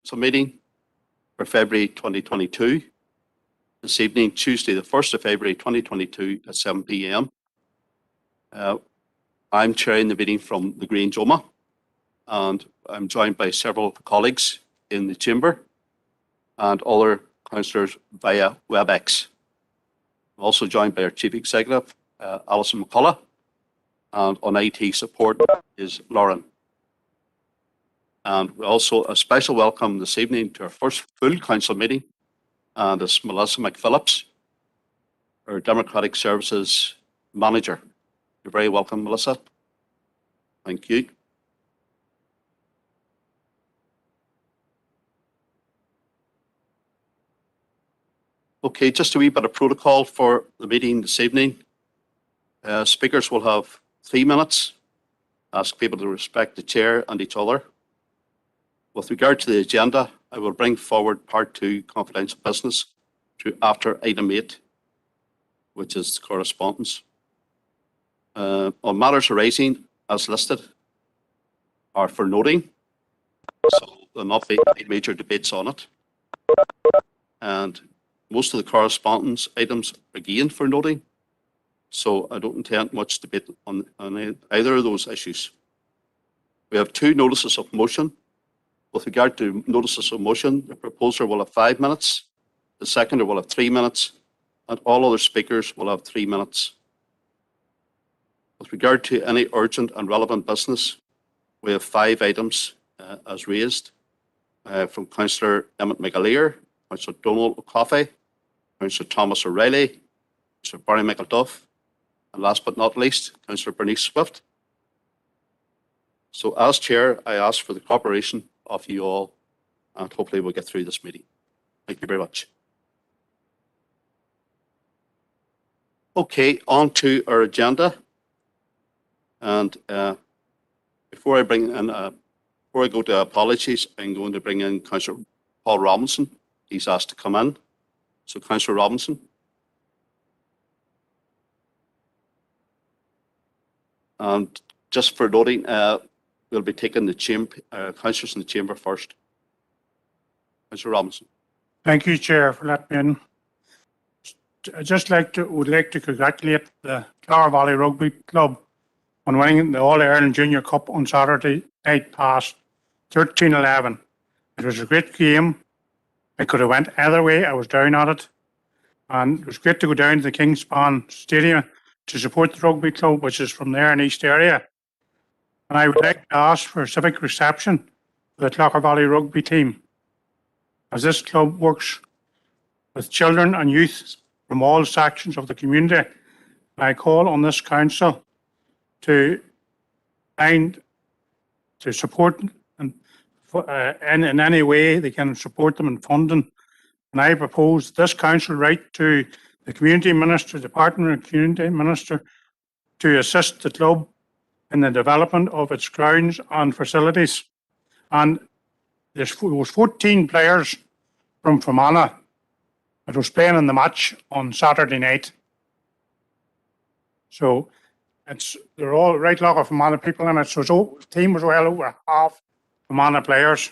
Council meeting for February 2022. This evening, Tuesday, the 1st of February 2022 at 7 p.m. I'm chairing the meeting from the Green Joma, and I'm joined by several colleagues in the chamber and other councillors via WebEx. I'm also joined by our Chief Executive, Alison McCullough, and on IT support is Lauren. And also a special welcome this evening to our first full council meeting, and it's Melissa McPhillips, our Democratic Services Manager. You're very welcome, Melissa. Thank you. Okay, just a wee bit of protocol for the meeting this evening. Speakers will have 3 minutes. Ask people to respect the chair and each other. With regard to the agenda, I will bring forward part 2 confidential business to after item 8, which is correspondence. On matters arising as listed are for noting, so there will not be any major debates on it. And most of the correspondence items again for noting, so I don't intend much debate on either of those issues. We have 2 notices of motion. With regard to notices of motion, the proposer will have 5 minutes, the seconder will have 3 minutes, and all other speakers will have 3 minutes. With regard to any urgent and relevant business, we have 5 items as raised from Councillor Emmett McAleer, Councillor Donald O'Coffey, Councillor Thomas O'Reilly, Councillor Barry McElduff, and last but not least, Councillor Bernice Swift. So as chair, I ask for the cooperation of you all, and hopefully we'll get through this meeting. Thank you very much. Okay, on to our agenda. And before I go to apologies, I'm going to bring in Councillor Paul Robinson. He's asked to come in. So Councillor Robinson. And just for noting, we'll be taking the councillors in the chamber first. Councillor Robinson. Thank you, Chair, for letting me in. I would like to congratulate the Clara Valley Rugby Club on winning the All-Ireland Junior Cup on Saturday night past 13-11. It was a great game. I could have went either way. I was down at it. And it was great to go down to the Kingspan Stadium to support the rugby club, which is from there in East area. And I would like to ask for a civic reception for the Clara Valley Rugby team, as this club works with children and youth from all sections of the community. I call on this council to support and in any way they can support them in funding. And I propose this council write to the Community Minister, Department of Community Minister, to assist the club in the development of its grounds and facilities. And there was 14 players from Fermanagh that was playing in the match on Saturday night. So they're all right lot of Fermanagh people in it. So the team was well over half Fermanagh players.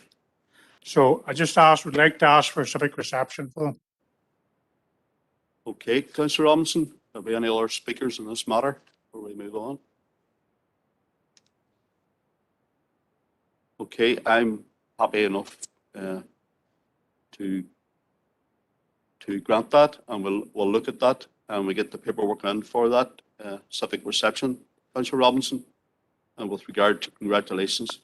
So I just would like to ask for a civic reception for them. Okay, Councillor Robinson, are there any other speakers in this matter before we move on? Okay, I'm happy enough to grant that, and we'll look at that, and we get the paperwork in for that civic reception, Councillor Robinson. And with regard to congratulations,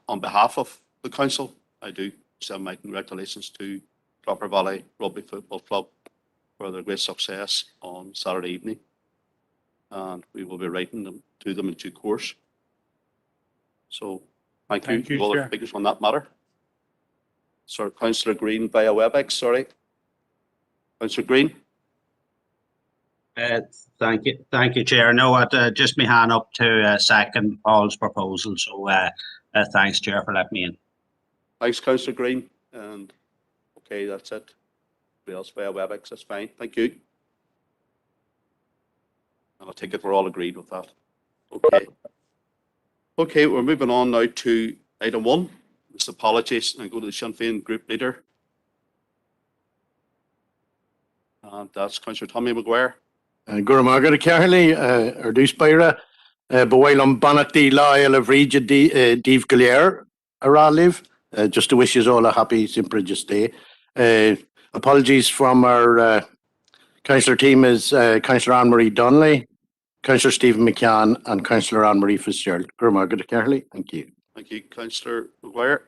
on behalf of the council, I do send my congratulations to Clara Valley Rugby Football Club for their great success on Saturday evening, and we will be writing to them in due course. So thank you to all the speakers on that matter. Sorry, Councillor Green via WebEx, sorry. Councillor Green. Thank you, Chair. No, just my hand up to second Paul's proposal. So thanks, Chair, for letting me in. Thanks, Councillor Green. And okay, that's it. Anybody else via WebEx? That's fine. Thank you. And I take it we're all agreed with that. Okay. Okay, we're moving on now to item 1, His apologies, and I go to the Sinn Féin group leader. And that's Councillor Tommy Maguire. Gura Margaret Carley, Ardús Beira, Bawailam Banati Lyle of Regis Dave Gallier, Araliv. Just to wish you all a happy St. Bridget's Day. Apologies from our councillor team is Councillor Anne-Marie Donnelly, Councillor Stephen McCann, and Councillor Anne-Marie Fitzgerald. Gura Margaret Carley, thank you. Thank you, Councillor Maguire.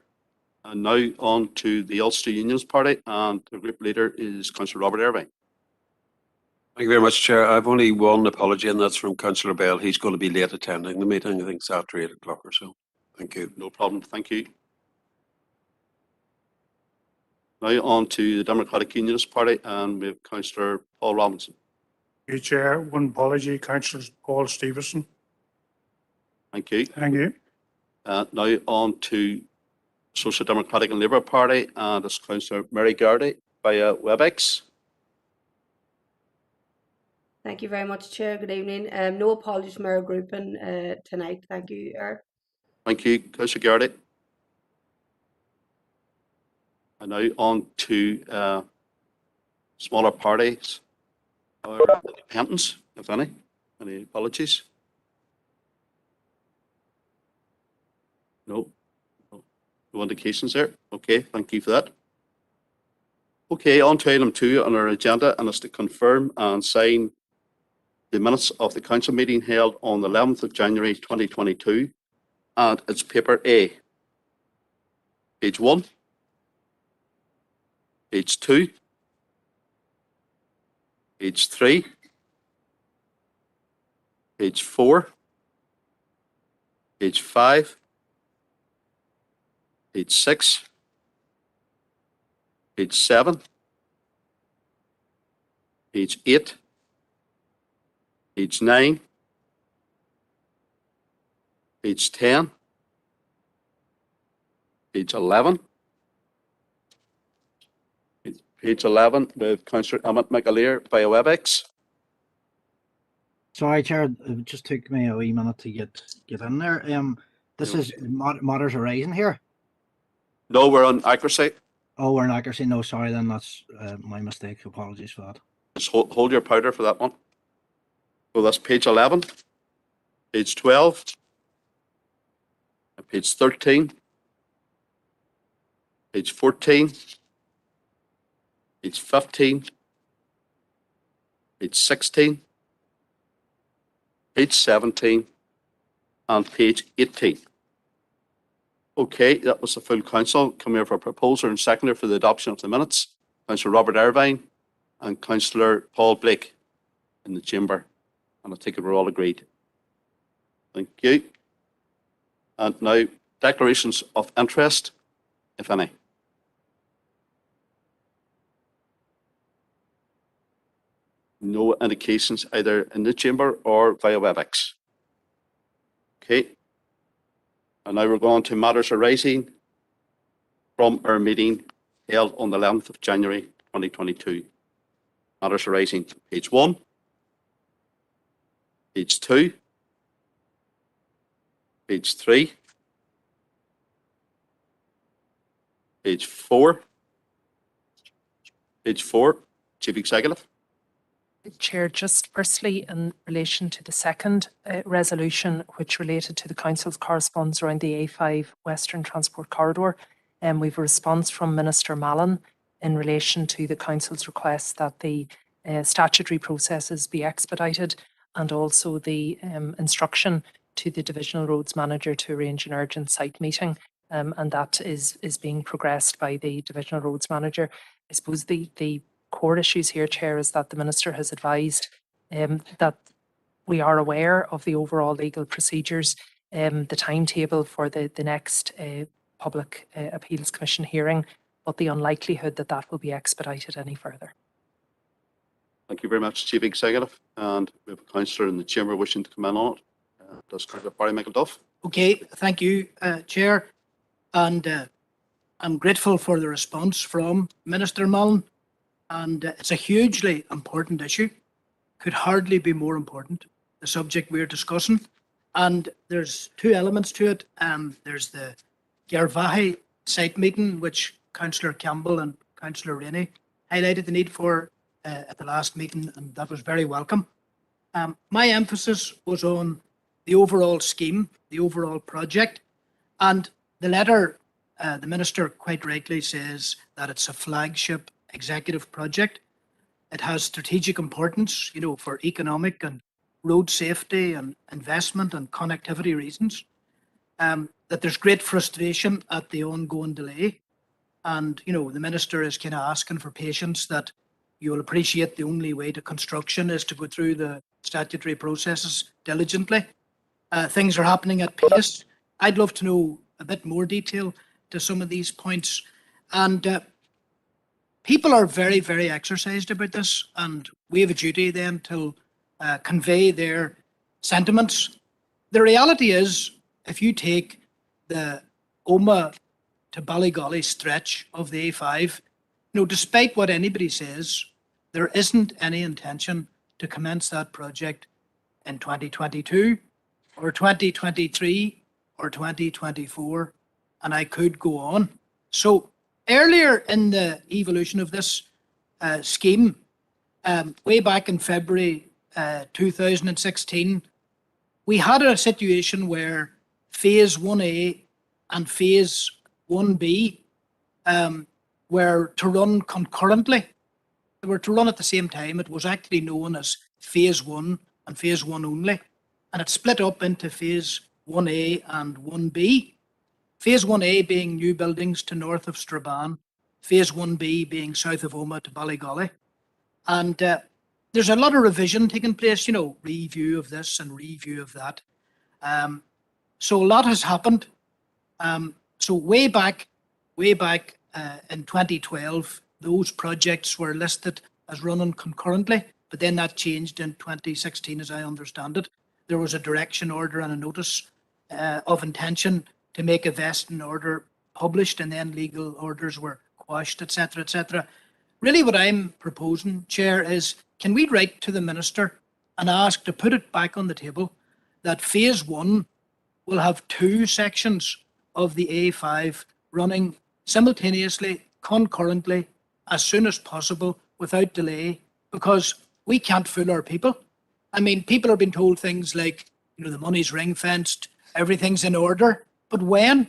And now on to the Ulster Unions Party, and the group leader is Councillor Robert Irvine. Thank you very much, Chair. I've only one apology, and that's from Councillor Bell. He's going to be late attending the meeting. I think it's after 8 o'clock or so. Thank you. No problem, thank you. Now on to the Democratic Unionist Party, and we have Councillor Paul Robinson. You Chair, one apology, Councillor Paul Stevenson. Thank you. Thank you. Now on to Social Democratic and Labour Party, and it's Councillor Mary Gardy via WebEx. Thank you very much, Chair. Good evening. No apologies from our grouping tonight. Thank you, Earl. Thank you, Councillor Gardy. And now on to smaller parties or independents, if any. Any apologies? No. No indications there. Okay, thank you for that. Okay, on to item 2 on our agenda, and it's to confirm and sign the minutes of the council meeting held on the 11th of January 2022, and it's paper A. Page 1, page 2, page 3, page 4, page 5, page 6, page 7, page 8, page 9, page 10, page 11, page 11 with Councillor Emmett McAleer via WebEx. Sorry, Chair, it just took me a wee minute to get in there. This is matters arising here. No, we're on accuracy. Oh, we're in accuracy. No, sorry, then that's my mistake. Apologies for that. Just hold your powder for that one. So that's page 11, page 12, page 13, page 14, page 15, page 16, page 17, and page 18. Okay, that was the full council. Come here for a proposer and seconder for the adoption of the minutes. Councillor Robert Irvine and Councillor Paul Blake in the chamber. And I take it we're all agreed. Thank you. And now, declarations of interest, if any. No indications either in the chamber or via WebEx. Okay. And now we're going to matters arising from our meeting held on the 11th of January 2022. Matters arising, page 1, page 2, page 3, page 4, Chief Executive. Chair, just firstly in relation to the second resolution which related to the Council's correspondence around the A5 Western Transport Corridor, we've a response from Minister Mallon in relation to the Council's request that the statutory processes be expedited, and also the instruction to the Divisional Roads Manager to arrange an urgent site meeting, and that is being progressed by the Divisional Roads Manager. I suppose the core issues here, Chair, is that the Minister has advised that we are aware of the overall legal procedures, the timetable for the next Public Appeals Commission hearing, but the unlikelihood that that will be expedited any further. Thank you very much, Chief Executive. And we have a councillor in the chamber wishing to come in on it. Does Councillor Barry Michael Duff? Okay, thank you, Chair. And I'm grateful for the response from Minister Mallon. And it's a hugely important issue. Could hardly be more important, the subject we're discussing. And there's two elements to it. There's the Garvahi site meeting, which Councillor Campbell and Councillor Rainey highlighted the need for at the last meeting, and that was very welcome. My emphasis was on the overall scheme, the overall project, and the letter, the Minister quite rightly says that it's a flagship executive project. It has strategic importance, you know, for economic and road safety and investment and connectivity reasons. That there's great frustration at the ongoing delay. And, you know, the Minister is kind of asking for patience, that you'll appreciate the only way to construction is to go through the statutory processes diligently. Things are happening at pace. I'd love to know a bit more detail to some of these points. And people are very, very exercised about this, and we have a duty then to convey their sentiments. The reality is, if you take the Oma to Ballygolly stretch of the A5, you know, despite what anybody says, there isn't any intention to commence that project in 2022 or 2023 or 2024, and I could go on. So earlier in the evolution of this scheme, way back in February 2016, we had a situation where Phase 1A and Phase 1B were to run concurrently. They were to run at the same time. It was actually known as Phase 1 and Phase 1 only, and it split up into Phase 1A and 1B. Phase 1A being new buildings to north of Strabane, Phase 1B being south of Oma to Ballygolly. And there's a lot of revision taking place, you know, review of this and review of that. So a lot has happened. So way back in 2012, those projects were listed as running concurrently, but then that changed in 2016, as I understand it. There was a direction order and a notice of intention to make a vesting order published, and then legal orders were quashed, etc., etc. Really what I'm proposing, Chair, is can we write to the Minister and ask to put it back on the table that Phase 1 will have 2 sections of the A5 running simultaneously, concurrently, as soon as possible, without delay, because we can't fool our people. I mean, people are being told things like, you know, the money's ring-fenced, everything's in order, but when?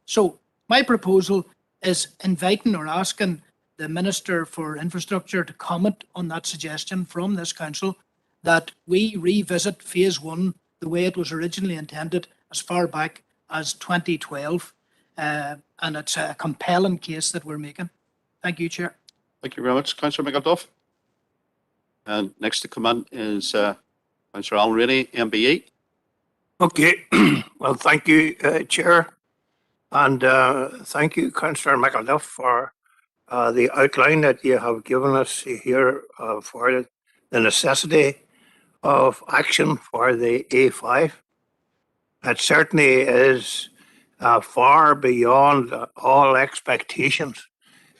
So my proposal is inviting or asking the Minister for Infrastructure to comment on that suggestion from this council, that we revisit Phase 1 the way it was originally intended as far back as 2012. And it's a compelling case that we're making. Thank you, Chair. Thank you very much, Councillor McElduff. And next to come in is Councillor Alan Rainey, MBE. Okay, well, thank you, Chair, and thank you, Councillor McElduff, for the outline that you have given us here for the necessity of action for the A5. It certainly is far beyond all expectations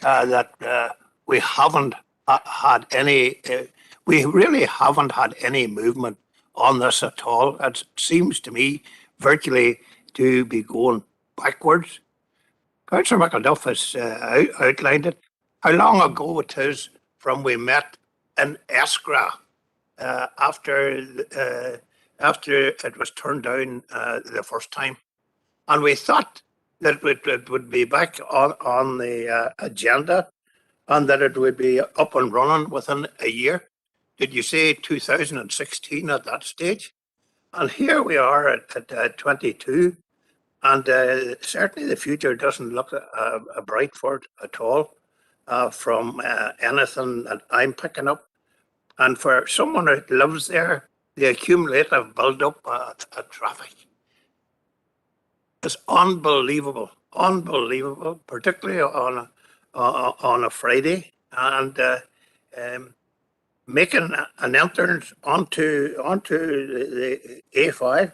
that we haven't had any, we really haven't had any movement on this at all. It seems to me virtually to be going backwards. Councillor McElduff has outlined it. How long ago it is from we met in Eskra after it was turned down the first time, and we thought that it would be back on the agenda and that it would be up and running within a year. Did you say 2016 at that stage? And here we are at 22, and certainly the future doesn't look bright for it at all from anything that I'm picking up. And for someone that lives there, the accumulative build-up of traffic is unbelievable, particularly on a Friday, and making an entrance onto the A5,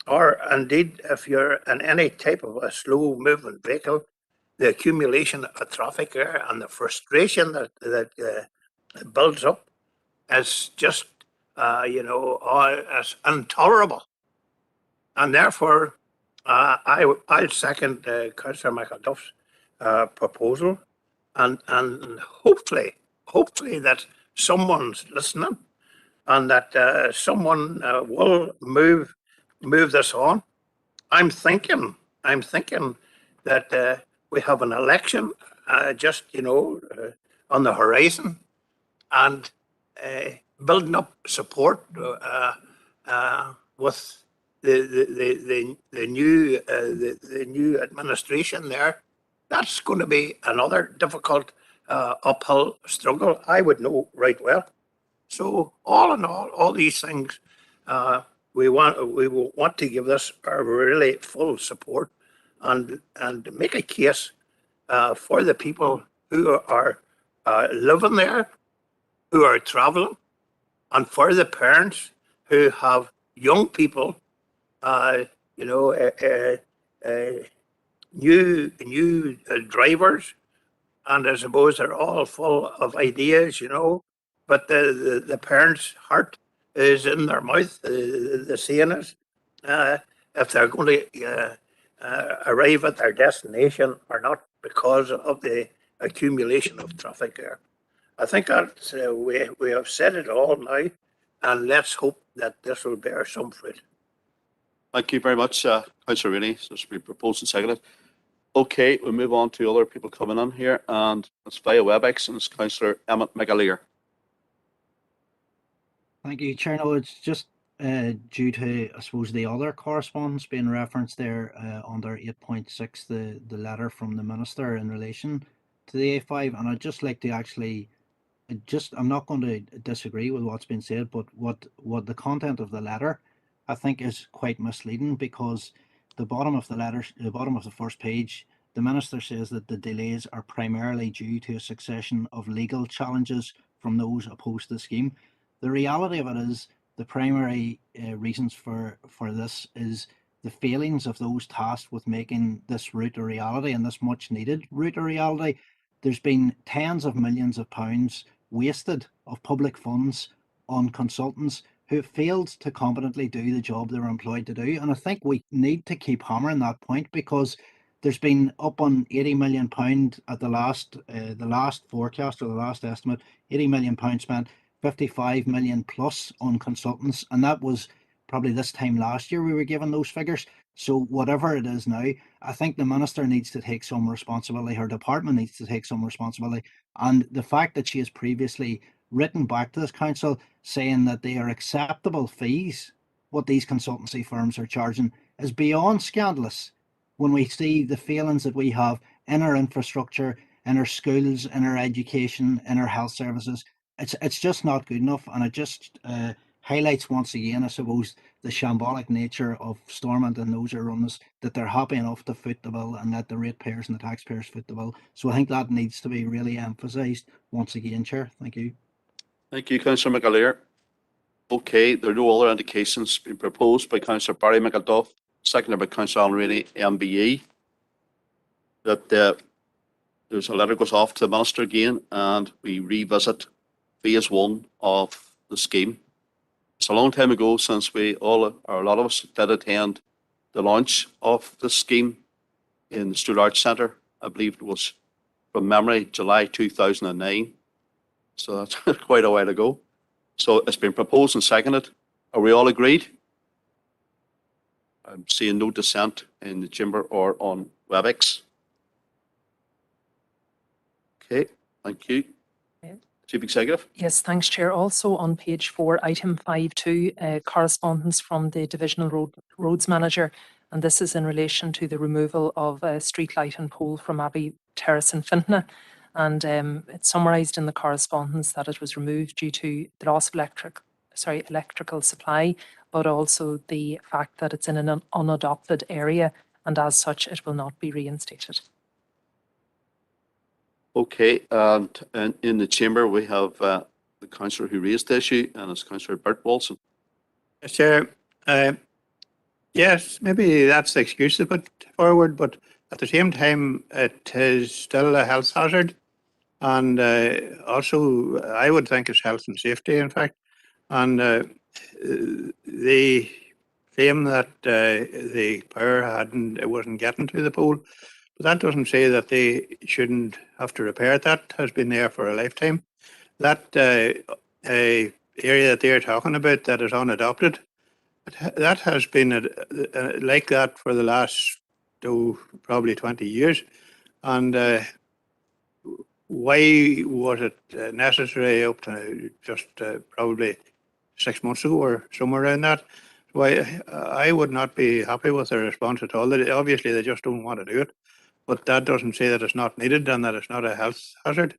or indeed if you're in any type of a slow moving vehicle, the accumulation of traffic there and the frustration that builds up is just it's intolerable. And therefore I'll second Councillor McAduff's proposal, and hopefully that someone's listening, and that someone will move this on. I'm thinking that we have an election just on the horizon, and building up support with the new administration there. That's going to be another difficult uphill struggle, I would know right well. So all in all these things, we will want to give this our really full support, and make a case for the people who are living there, who are travelling, and for the parents who have young people, new drivers, and I suppose they're all full of ideas, but the parents' heart is in their mouth. The saying is, if they're going to arrive at their destination or not because of the accumulation of traffic there. I think that we have said it all now, and let's hope that this will bear some fruit. Thank you very much, Councillor Rainey. So it's been proposed and seconded. Okay, we'll move on to other people coming in here, and it's via WebEx, and it's Councillor Emmett McAleer. Thank you, Chair. No, it's just due to, I suppose, the other correspondence being referenced there under 8.6, the letter from the Minister in relation to the A5, and I'd just like to actually, I'm not going to disagree with what's been said, but what the content of the letter, I think, is quite misleading, because the bottom of the letter, the bottom of the first page, the Minister says that the delays are primarily due to a succession of legal challenges from those opposed to the scheme. The reality of it is the primary reasons for this is the failings of those tasked with making this route a reality, and this much needed route a reality. There's been tens of millions of pounds wasted of public funds on consultants who failed to competently do the job they were employed to do. And I think we need to keep hammering that point, because there's been up on £80 million at the last forecast, or the last estimate, £80 million spent, 55 million plus on consultants, and that was probably this time last year we were given those figures. So whatever it is now, I think the Minister needs to take some responsibility, her department needs to take some responsibility, and the fact that she has previously written back to this council saying that they are acceptable fees, what these consultancy firms are charging, is beyond scandalous when we see the failings that we have in our infrastructure, in our schools, in our education, in our health services. It's just not good enough, and it just highlights once again, I suppose, the shambolic nature of Stormont and those who run us, that they're happy enough to foot the bill and let the ratepayers and the taxpayers foot the bill. So I think that needs to be really emphasised once again, Chair. Thank you. Thank you, Councillor McAleer. Okay, there are no other indications being proposed by Councillor Barry McAduff, seconded by Councillor Alan Rainey, MBE, that there's a letter goes off to the Minister again, and we revisit phase 1 of the scheme. It's a long time ago since a lot of us did attend the launch of the scheme in the Stuart Arts Centre. I believe it was, from memory, July 2009. So that's quite a while ago. So it's been proposed and seconded. Are we all agreed? I'm seeing no dissent in the chamber or on WebEx. Okay, thank you. Chief Executive. Yes, thanks, Chair. Also on page 4, item 5.2, correspondence from the Divisional Roads Manager, and this is in relation to the removal of a street light and pole from Abbey Terrace in Fintona. And it's summarised in the correspondence that it was removed due to the loss of electrical supply, but also the fact that it's in an unadopted area, and as such it will not be reinstated. Okay, and in the chamber we have the councillor who raised the issue, and it's Councillor Bert Wilson. Yes, Chair. Yes, maybe that's the excuse to put forward, but at the same time, it is still a health hazard. And also, I would think it's health and safety, in fact. And the claim that the power it wasn't getting to the pole, but that doesn't say that they shouldn't have to repair it. That has been there for a lifetime. That area that they're talking about that is unadopted, that has been like that for the last probably 20 years. And why was it necessary up to just probably 6 months ago or somewhere around that? Why I would not be happy with their response at all. Obviously, they just don't want to do it, but that doesn't say that it's not needed and that it's not a health hazard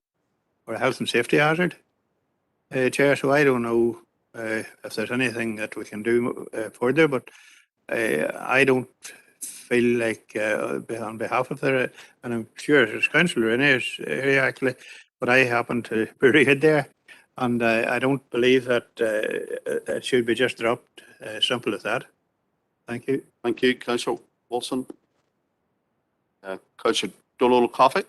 or a health and safety hazard. Chair, so I don't know if there's anything that we can do further, but I don't feel like on behalf of and I'm sure there's councillor in his area actually, but I happen to be right there, and I don't believe that it should be just dropped. Simple as that. Thank you. Thank you, Councillor Wilson. Councillor Donald Coffey.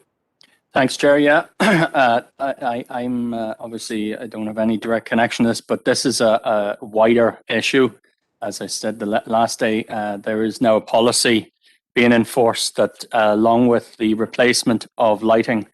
Thanks, Chair. Yeah, I'm obviously I don't have any direct connection to this, but this is a wider issue. As I said the last day, there is now a policy being enforced that, along with the replacement of lighting,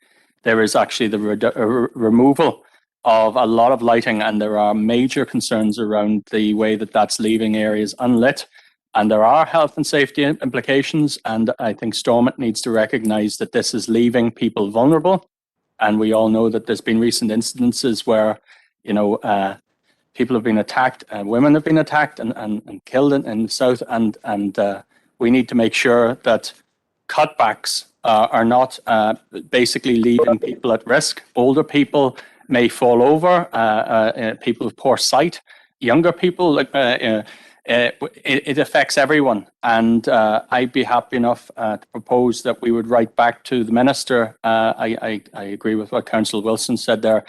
there is actually the removal of a lot of lighting, and there are major concerns around the way that that's leaving areas unlit. And there are health and safety implications, and I think Stormont needs to recognise that this is leaving people vulnerable. And we all know that there's been recent incidences where, people have been attacked, women have been attacked and killed in the south, and we need to make sure that cutbacks are not basically leaving people at risk. Older people may fall over, people with poor sight, younger people, it affects everyone. And I'd be happy enough to propose that we would write back to the Minister. I agree with what Councillor Wilson said there.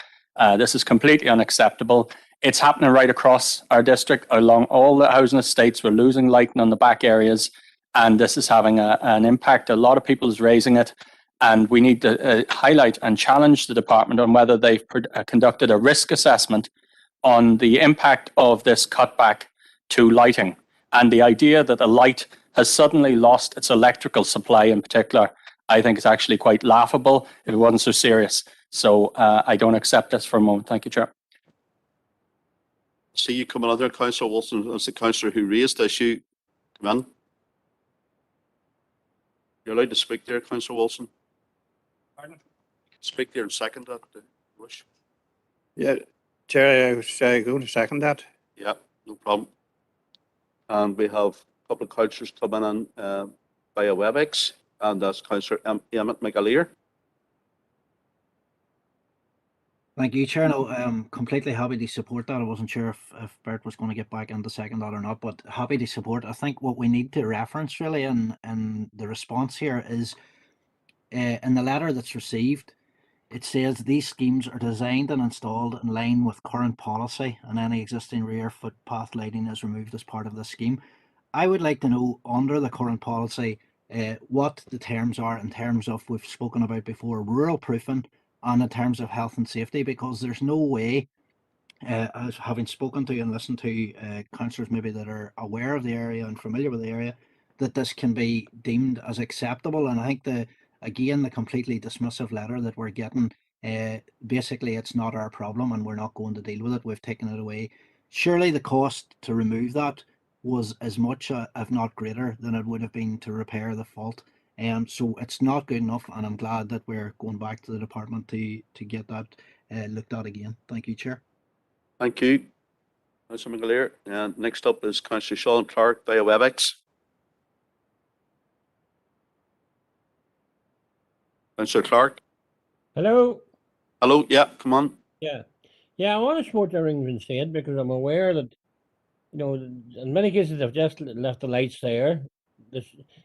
This is completely unacceptable. It's happening right across our district, along all the housing estates. We're losing lighting on the back areas, and this is having an impact. A lot of people is raising it, and we need to highlight and challenge the department on whether they've conducted a risk assessment on the impact of this cutback to lighting. And the idea that a light has suddenly lost its electrical supply in particular, I think is actually quite laughable if it wasn't so serious. So I don't accept this for a moment. Thank you, Chair. See you coming on there, Councillor Wilson, as the councillor who raised the issue. Come in. You're allowed to speak there, Councillor Wilson. Pardon? Speak there and second that, if you wish. Yeah, Chair, I was going to second that. Yeah, no problem. And we have a couple of councillors coming in via WebEx, and that's Councillor Emmett McAleer. Thank you, Chair. No, I'm completely happy to support that. I wasn't sure if Bert was going to get back into second that or not, but happy to support. I think what we need to reference really in the response here is in the letter that's received, it says these schemes are designed and installed in line with current policy, and any existing rear footpath lighting is removed as part of the scheme. I would like to know, under the current policy, what the terms are in terms of, we've spoken about before, rural proofing, and in terms of health and safety, because there's no way, as having spoken to and listened to councillors maybe that are aware of the area and familiar with the area, that this can be deemed as acceptable. And I think the completely dismissive letter that we're getting, basically it's not our problem and we're not going to deal with it. We've taken it away. Surely the cost to remove that was as much, if not greater, than it would have been to repair the fault. So it's not good enough, and I'm glad that we're going back to the department to get that looked at again. Thank you, Chair. Thank you, Councillor McAleer. And next up is Councillor Sean Clark via WebEx. Councillor Clark. Hello. Hello, yeah, come on. Yeah, I want to support everything been said because I'm aware that, in many cases they've just left the lights there. I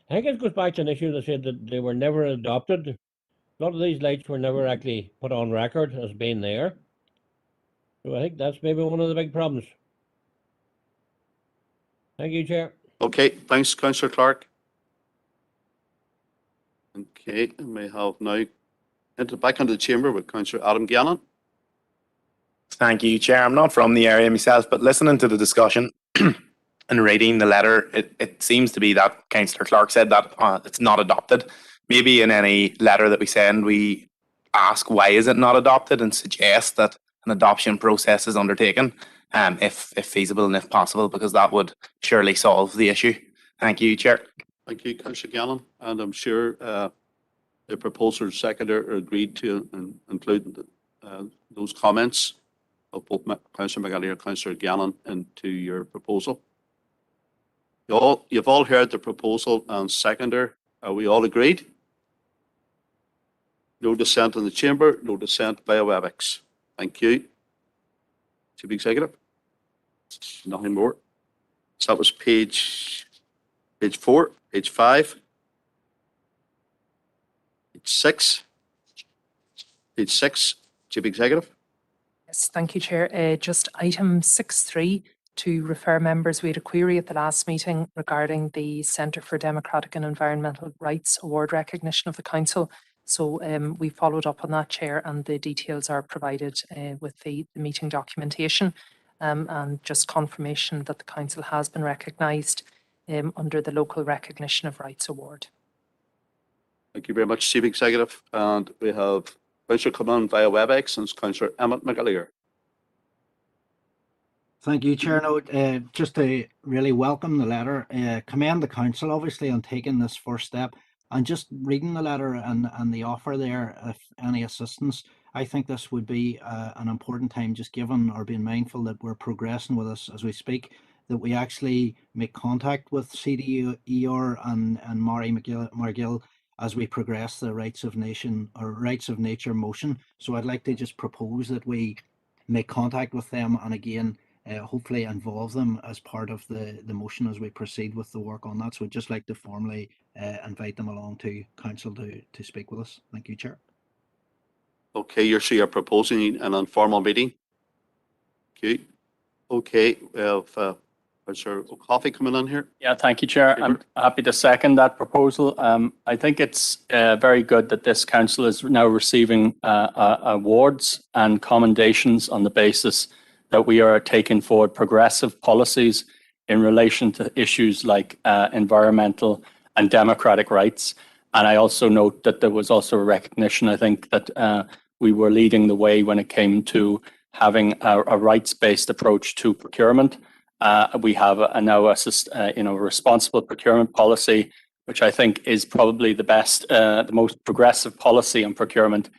think it goes back to an issue that said that they were never adopted. A lot of these lights were never actually put on record as being there. So I think that's maybe one of the big problems. Thank you, Chair. Okay, thanks, Councillor Clark. Okay, and we have now back into the chamber with Councillor Adam Gannon. Thank you, Chair. I'm not from the area myself, but listening to the discussion, in reading the letter, it seems to be that Councillor Clark said that it's not adopted. Maybe in any letter that we send, we ask why is it not adopted and suggest that an adoption process is undertaken, if feasible and if possible, because that would surely solve the issue. Thank you, Chair. Thank you, Councillor Gannon, and I'm sure the proposer and seconder agreed to include those comments of both Councillor McAleer and Councillor Gannon into your proposal. You've all heard the proposal and seconder. Are we all agreed? No dissent in the chamber, no dissent via WebEx. Thank you. Chief Executive. Nothing more. So that was page 4, page 5, page 6, page 6, Chief Executive. Yes, thank you, Chair. Just item 6.3 to refer members. We had a query at the last meeting regarding the Centre for Democratic and Environmental Rights Award recognition of the Council. So we followed up on that, Chair, and the details are provided with the meeting documentation, and just confirmation that the Council has been recognised under the Local Recognition of Rights Award. Thank you very much, Chief Executive. And we have Councillor coming on via WebEx, and it's Councillor Emmett McAleer. Thank you, Chair. No, just to really welcome the letter, commend the Council obviously on taking this first step, and just reading the letter and the offer there, if any assistance, I think this would be an important time, just given or being mindful that we're progressing with this as we speak, that we actually make contact with CDER and Mary McGill as we progress the Rights of Nature motion. So I'd like to just propose that we make contact with them and again, hopefully involve them as part of the motion as we proceed with the work on that. So I'd just like to formally invite them along to Council to speak with us. Thank you, Chair. Okay, you're proposing an informal meeting. Okay, we have Councillor O'Coffey coming in here. Yeah, thank you, Chair. I'm happy to second that proposal. I think it's very good that this council is now receiving awards and commendations on the basis that we are taking forward progressive policies in relation to issues like environmental and democratic rights. And I also note that there was also a recognition, I think, that we were leading the way when it came to having a rights-based approach to procurement. We have now a responsible procurement policy, which I think is probably the best, the most progressive policy on procurement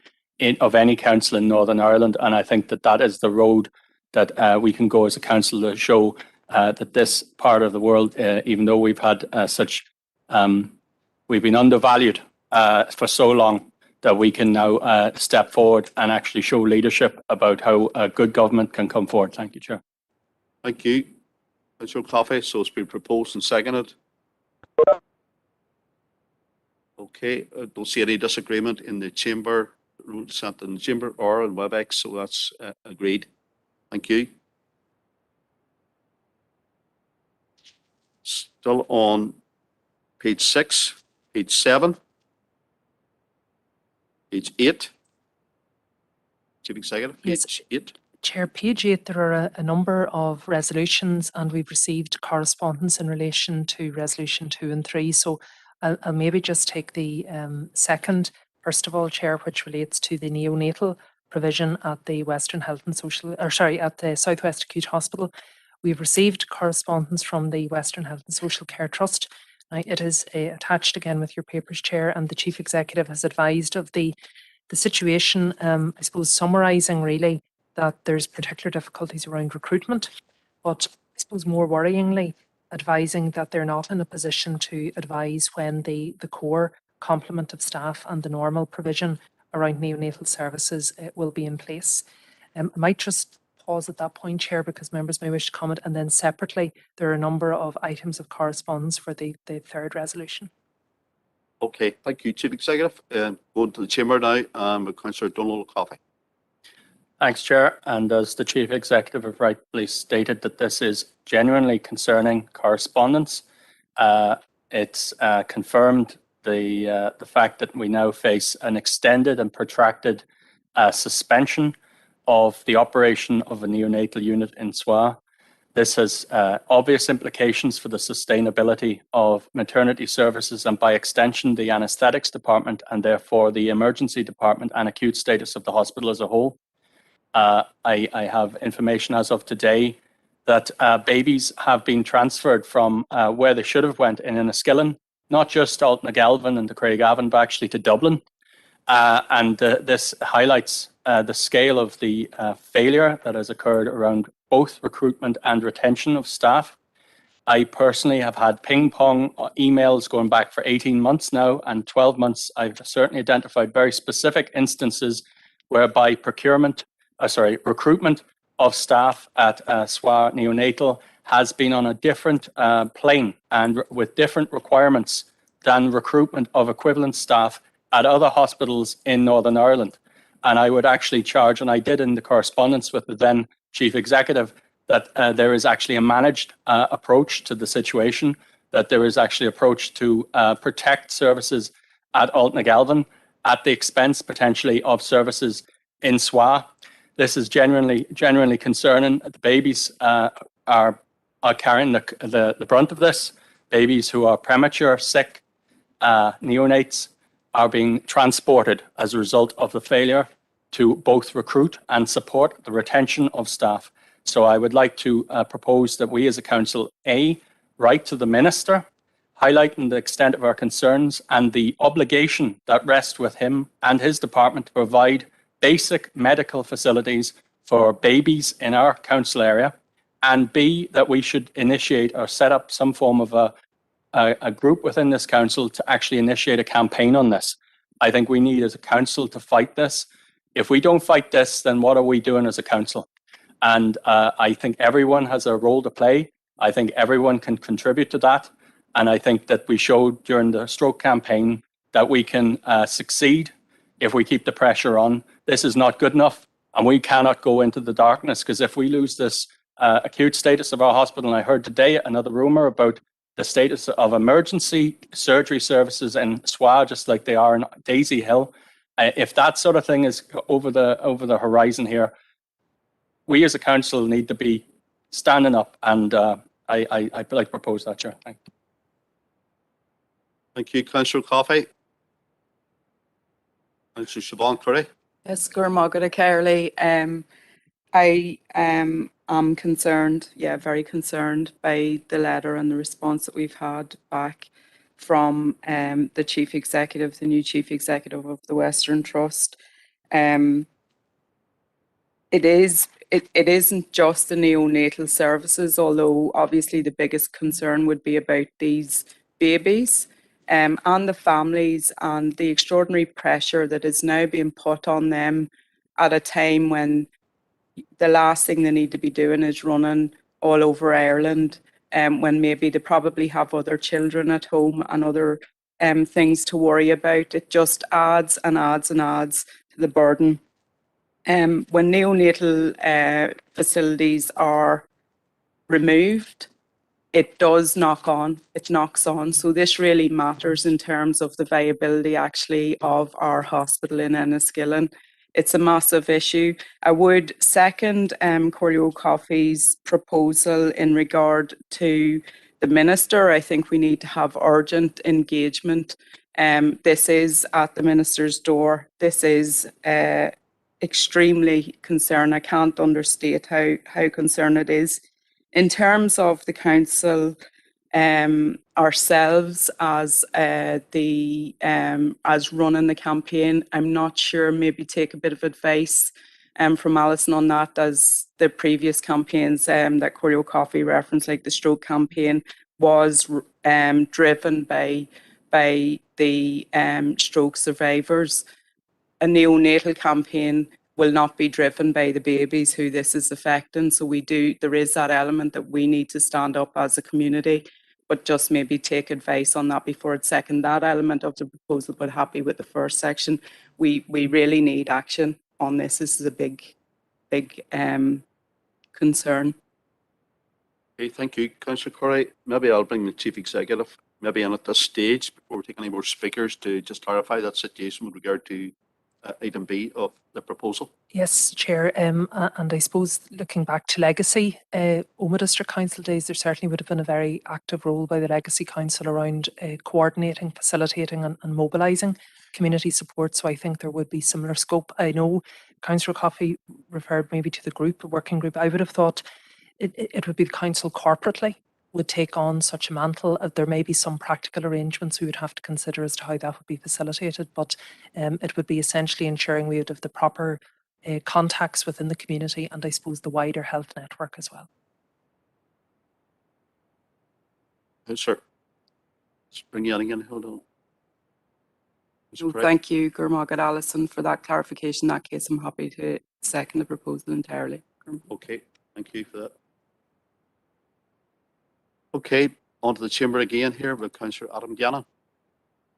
of any council in Northern Ireland. And I think that is the road that we can go as a council to show that this part of the world, even though we've had we've been undervalued for so long, that we can now step forward and actually show leadership about how good government can come forward. Thank you, Chair. Thank you, Councillor O'Coffey. So it's been proposed and seconded. Okay, I don't see any disagreement in the chamber, sent in the chamber or in WebEx, so that's agreed. Thank you. Still on page 6, page 7, page 8. Chief Executive, page 8. Chair, page 8, there are a number of resolutions and we've received correspondence in relation to resolution 2 and 3. So I'll maybe just take the second, first of all, Chair, which relates to the neonatal provision at the Western Health and Social, at the Southwest Acute Hospital. We've received correspondence from the Western Health and Social Care Trust. Now, it is attached again with your papers, Chair, and the Chief Executive has advised of the situation, I suppose summarising really that there's particular difficulties around recruitment, but I suppose more worryingly, advising that they're not in a position to advise when the core complement of staff and the normal provision around neonatal services will be in place. I might just pause at that point, Chair, because members may wish to comment, and then separately there are a number of items of correspondence for the third resolution. Okay, thank you, Chief Executive. Going to the chamber now with Councillor Donald O'Coffey. Thanks, Chair. And as the Chief Executive have rightly stated, that this is genuinely concerning correspondence. It's confirmed the fact that we now face an extended and protracted suspension of the operation of a neonatal unit in SWA. This has obvious implications for the sustainability of maternity services and by extension the anaesthetics department and therefore the emergency department and acute status of the hospital as a whole. I have information as of today that babies have been transferred from where they should have went in Enniskillen, not just Altnagelvin and the Craigavon, but actually to Dublin. This highlights the scale of the failure that has occurred around both recruitment and retention of staff. I personally have had ping pong emails going back for 18 months now, and 12 months. I've certainly identified very specific instances whereby recruitment of staff at SWA neonatal has been on a different plane and with different requirements than recruitment of equivalent staff at other hospitals in Northern Ireland. And I would actually charge, and I did in the correspondence with the then chief executive, that there is actually a managed approach to the situation, that there is actually an approach to protect services at Altnagelvin at the expense potentially of services in SWA. This is genuinely concerning. The babies are carrying the brunt of this. Babies who are premature, sick, neonates are being transported as a result of the failure to both recruit and support the retention of staff. So I would like to propose that we as a council, write to the minister, highlighting the extent of our concerns and the obligation that rests with him and his department to provide basic medical facilities for babies in our council area, and B, that we should initiate or set up some form of a group within this council to actually initiate a campaign on this. I think we need as a council to fight this. If we don't fight this, then what are we doing as a council? And I think everyone has a role to play. I think everyone can contribute to that. And I think that we showed during the stroke campaign that we can succeed if we keep the pressure on. This is not good enough, and we cannot go into the darkness, because if we lose this acute status of our hospital, and I heard today another rumour about the status of emergency surgery services in SWA, just like they are in Daisy Hill, if that sort of thing is over the horizon here, we as a council need to be standing up, and I'd like to propose that, Chair. Thank you. Thank you, Councillor Coffey. Councillor Siobhan Curry. Yes, Gurmagada Carley. I am concerned, very concerned by the letter and the response that we've had back from the chief executive, the new chief executive of the Western Trust. It isn't just the neonatal services, although obviously the biggest concern would be about these babies and the families and the extraordinary pressure that is now being put on them at a time when the last thing they need to be doing is running all over Ireland, when maybe they probably have other children at home and other things to worry about. It just adds and adds and adds to the burden. When neonatal facilities are removed, it does knock on, it knocks on. So this really matters in terms of the viability actually of our hospital in Enniskillen. It's a massive issue. I would second Corleo Coffey's proposal in regard to the minister. I think we need to have urgent engagement. This is at the minister's door. This is extremely concerned. I can't understate how concerned it is. In terms of the council, ourselves as running the campaign, I'm not sure. Maybe take a bit of advice from Alison on that, as the previous campaigns that Corleo Coffey referenced, like the stroke campaign, was driven by the stroke survivors. A neonatal campaign will not be driven by the babies who this is affecting. So there is that element that we need to stand up as a community, but just maybe take advice on that before I'd second that element of the proposal, but happy with the first section. We really need action on this. This is a big concern. Okay, thank you, Councillor Curry. Maybe I'll bring the Chief Executive maybe in at this stage before we take any more speakers to just clarify that situation with regard to item B of the proposal. Yes, Chair. And I suppose looking back to Legacy, Oma District Council days, there certainly would have been a very active role by the Legacy Council around coordinating, facilitating and mobilising community support. So I think there would be similar scope. I know Councillor Coffey referred maybe to the group, a working group. I would have thought it would be the council corporately would take on such a mantle. There may be some practical arrangements we would have to consider as to how that would be facilitated, but it would be essentially ensuring we would have the proper contacts within the community and I suppose the wider health network as well. Yes, sir. Let's bring you in again. Hold on. No, thank you, Gurmagad Allison, for that clarification. In that case, I'm happy to second the proposal entirely. Okay, thank you for that. Okay, on to the chamber again here with Councillor Adam Gannon.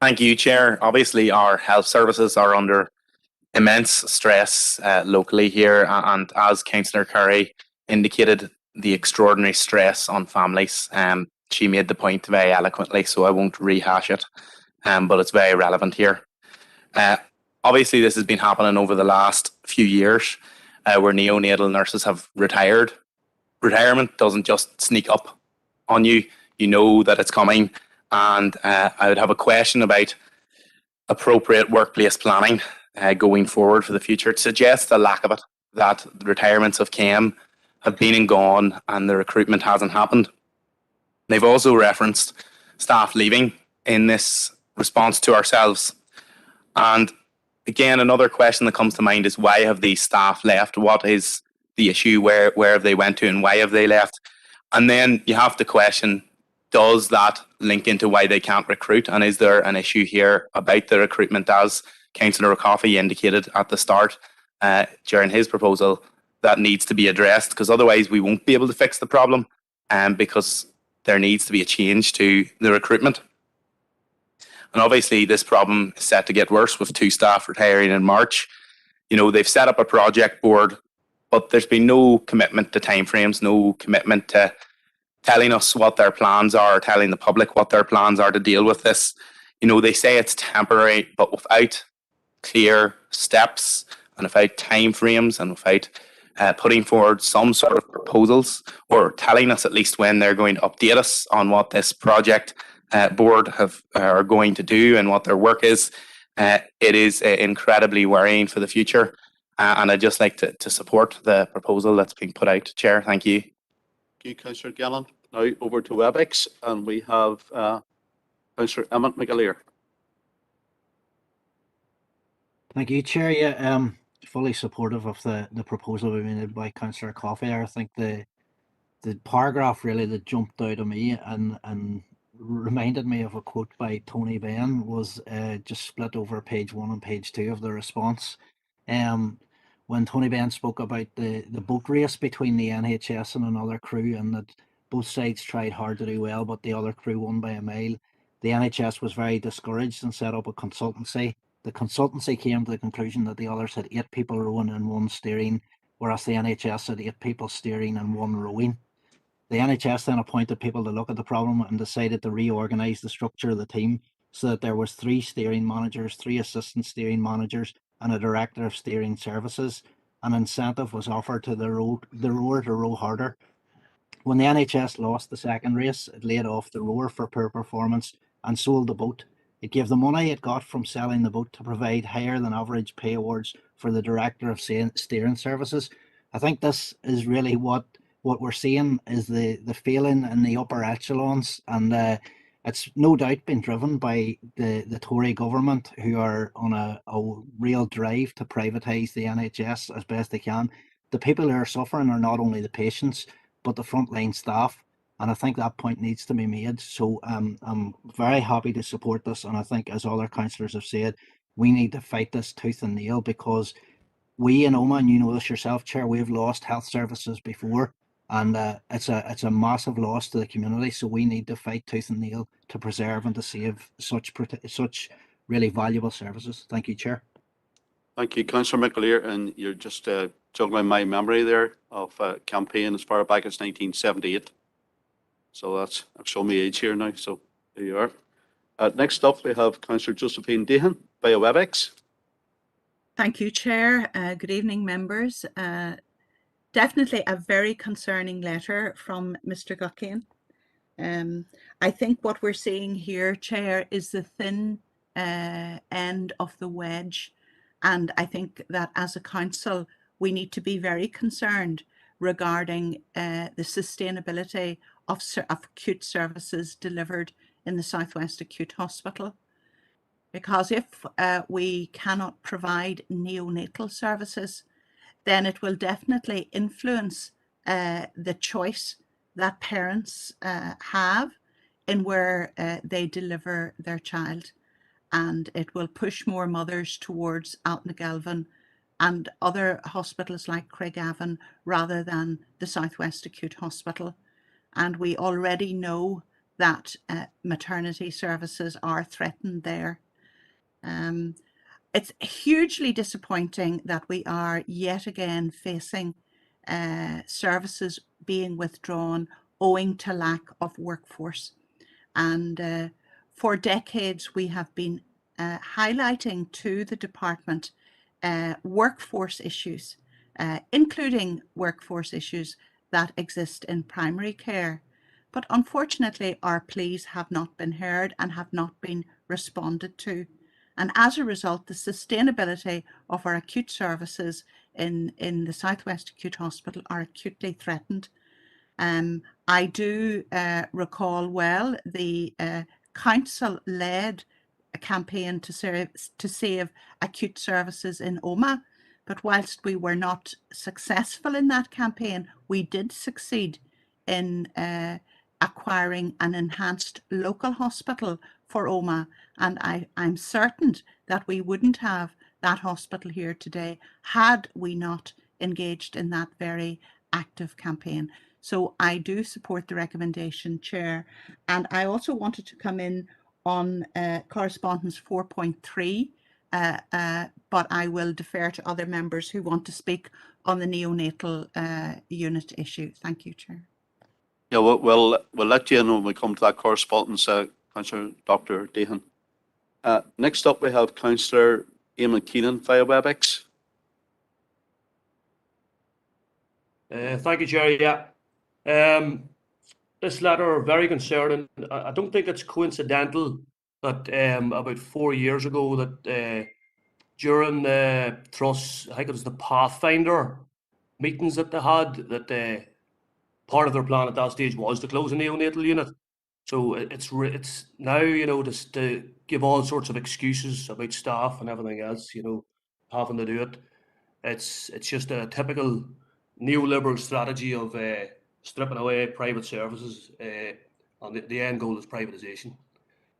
Thank you, Chair. Obviously, our health services are under immense stress locally here, and as Councillor Curry indicated, the extraordinary stress on families. She made the point very eloquently, so I won't rehash it, but it's very relevant here. Obviously, this has been happening over the last few years, where neonatal nurses have retired. Retirement doesn't just sneak up on you. You know that it's coming, and I would have a question about appropriate workplace planning going forward for the future. It suggests a lack of it, that the retirements of came, have been and gone, and the recruitment hasn't happened. They've also referenced staff leaving in this response to ourselves. And again, another question that comes to mind is, why have these staff left? What is the issue? Where have they went to and why have they left? And then you have to question, does that link into why they can't recruit? And is there an issue here about the recruitment, as Councillor Coffey indicated at the start during his proposal, that needs to be addressed? Because otherwise we won't be able to fix the problem, because there needs to be a change to the recruitment. And obviously this problem is set to get worse with 2 staff retiring in March. You know, they've set up a project board, but there's been no commitment to timeframes, no commitment to telling us what their plans are, telling the public what their plans are to deal with this. You know, they say it's temporary, but without clear steps and without timeframes and without putting forward some sort of proposals or telling us at least when they're going to update us on what this project board are going to do and what their work is, it is incredibly worrying for the future. And I'd just like to support the proposal that's being put out. Chair, thank you. Thank you, Councillor Gannon. Now over to WebEx, and we have Councillor Emmett McAleer. Thank you, Chair. Yeah, fully supportive of the proposal we made by Councillor Coffey. I think the paragraph really that jumped out of me and reminded me of a quote by Tony Benn was just split over page 1 and page 2 of the response. When Tony Benn spoke about the boat race between the NHS and another crew, and that both sides tried hard to do well, but the other crew won by a mile, the NHS was very discouraged and set up a consultancy. The consultancy came to the conclusion that the others had 8 people rowing and 1 steering, whereas the NHS had 8 people steering and 1 rowing. The NHS then appointed people to look at the problem and decided to reorganise the structure of the team so that there was 3 steering managers, 3 assistant steering managers, and a director of steering services. An incentive was offered to the rower to row harder. When the NHS lost the second race, it laid off the rower for poor performance and sold the boat. It gave the money it got from selling the boat to provide higher than average pay awards for the director of steering services. I think this is really what we're seeing is the failing in the upper echelons, and it's no doubt been driven by the Tory government, who are on a real drive to privatise the NHS as best they can. The people who are suffering are not only the patients, but the frontline staff. And I think that point needs to be made. So I'm very happy to support this. And I think, as other councillors have said, we need to fight this tooth and nail, because we in Oma, and you know this yourself, Chair, we've lost health services before. And it's a massive loss to the community. So we need to fight tooth and nail to preserve and to save such really valuable services. Thank you, Chair. Thank you, Councillor McAleer. And you're just juggling my memory there of a campaign as far back as 1978. So that's, I've shown my age here now. So there you are. Next up, we have Councillor Josephine Dehan via WebEx. Thank you, Chair. Good evening, members. Definitely a very concerning letter from Mr. Guckian. I think what we're seeing here, Chair, is the thin end of the wedge. And I think that as a council, we need to be very concerned regarding the sustainability of acute services delivered in the Southwest Acute Hospital. Because if we cannot provide neonatal services, then it will definitely influence the choice that parents have in where they deliver their child. And it will push more mothers towards Altnagelvin and other hospitals like Craigavon rather than the Southwest Acute Hospital. And we already know that maternity services are threatened there. It's hugely disappointing that we are yet again facing services being withdrawn owing to lack of workforce. And for decades, we have been highlighting to the department workforce issues, including workforce issues that exist in primary care. But unfortunately, our pleas have not been heard and have not been responded to. And as a result, the sustainability of our acute services in the Southwest Acute Hospital are acutely threatened. I do recall well the council led a campaign to save acute services in Omagh, but whilst we were not successful in that campaign, we did succeed in acquiring an enhanced local hospital for Omagh, and I'm certain that we wouldn't have that hospital here today had we not engaged in that very active campaign. So I do support the recommendation, Chair. And I also wanted to come in on correspondence 4.3, but I will defer to other members who want to speak on the neonatal unit issue. Thank you, Chair. Yeah, we'll let you in when we come to that correspondence, Councillor Dr. Dehan. Next up, we have Councillor Eamon Keenan via WebEx. Thank you, Chair. Yeah. This letter very concerning. I don't think it's coincidental that about 4 years ago that during the Trust, I think it was the Pathfinder meetings that they had, that part of their plan at that stage was to close a neonatal unit. So it's now, you know, just to give all sorts of excuses about staff and everything else, you know, having to do it. It's just a typical neoliberal strategy of stripping away private services, and the end goal is privatisation.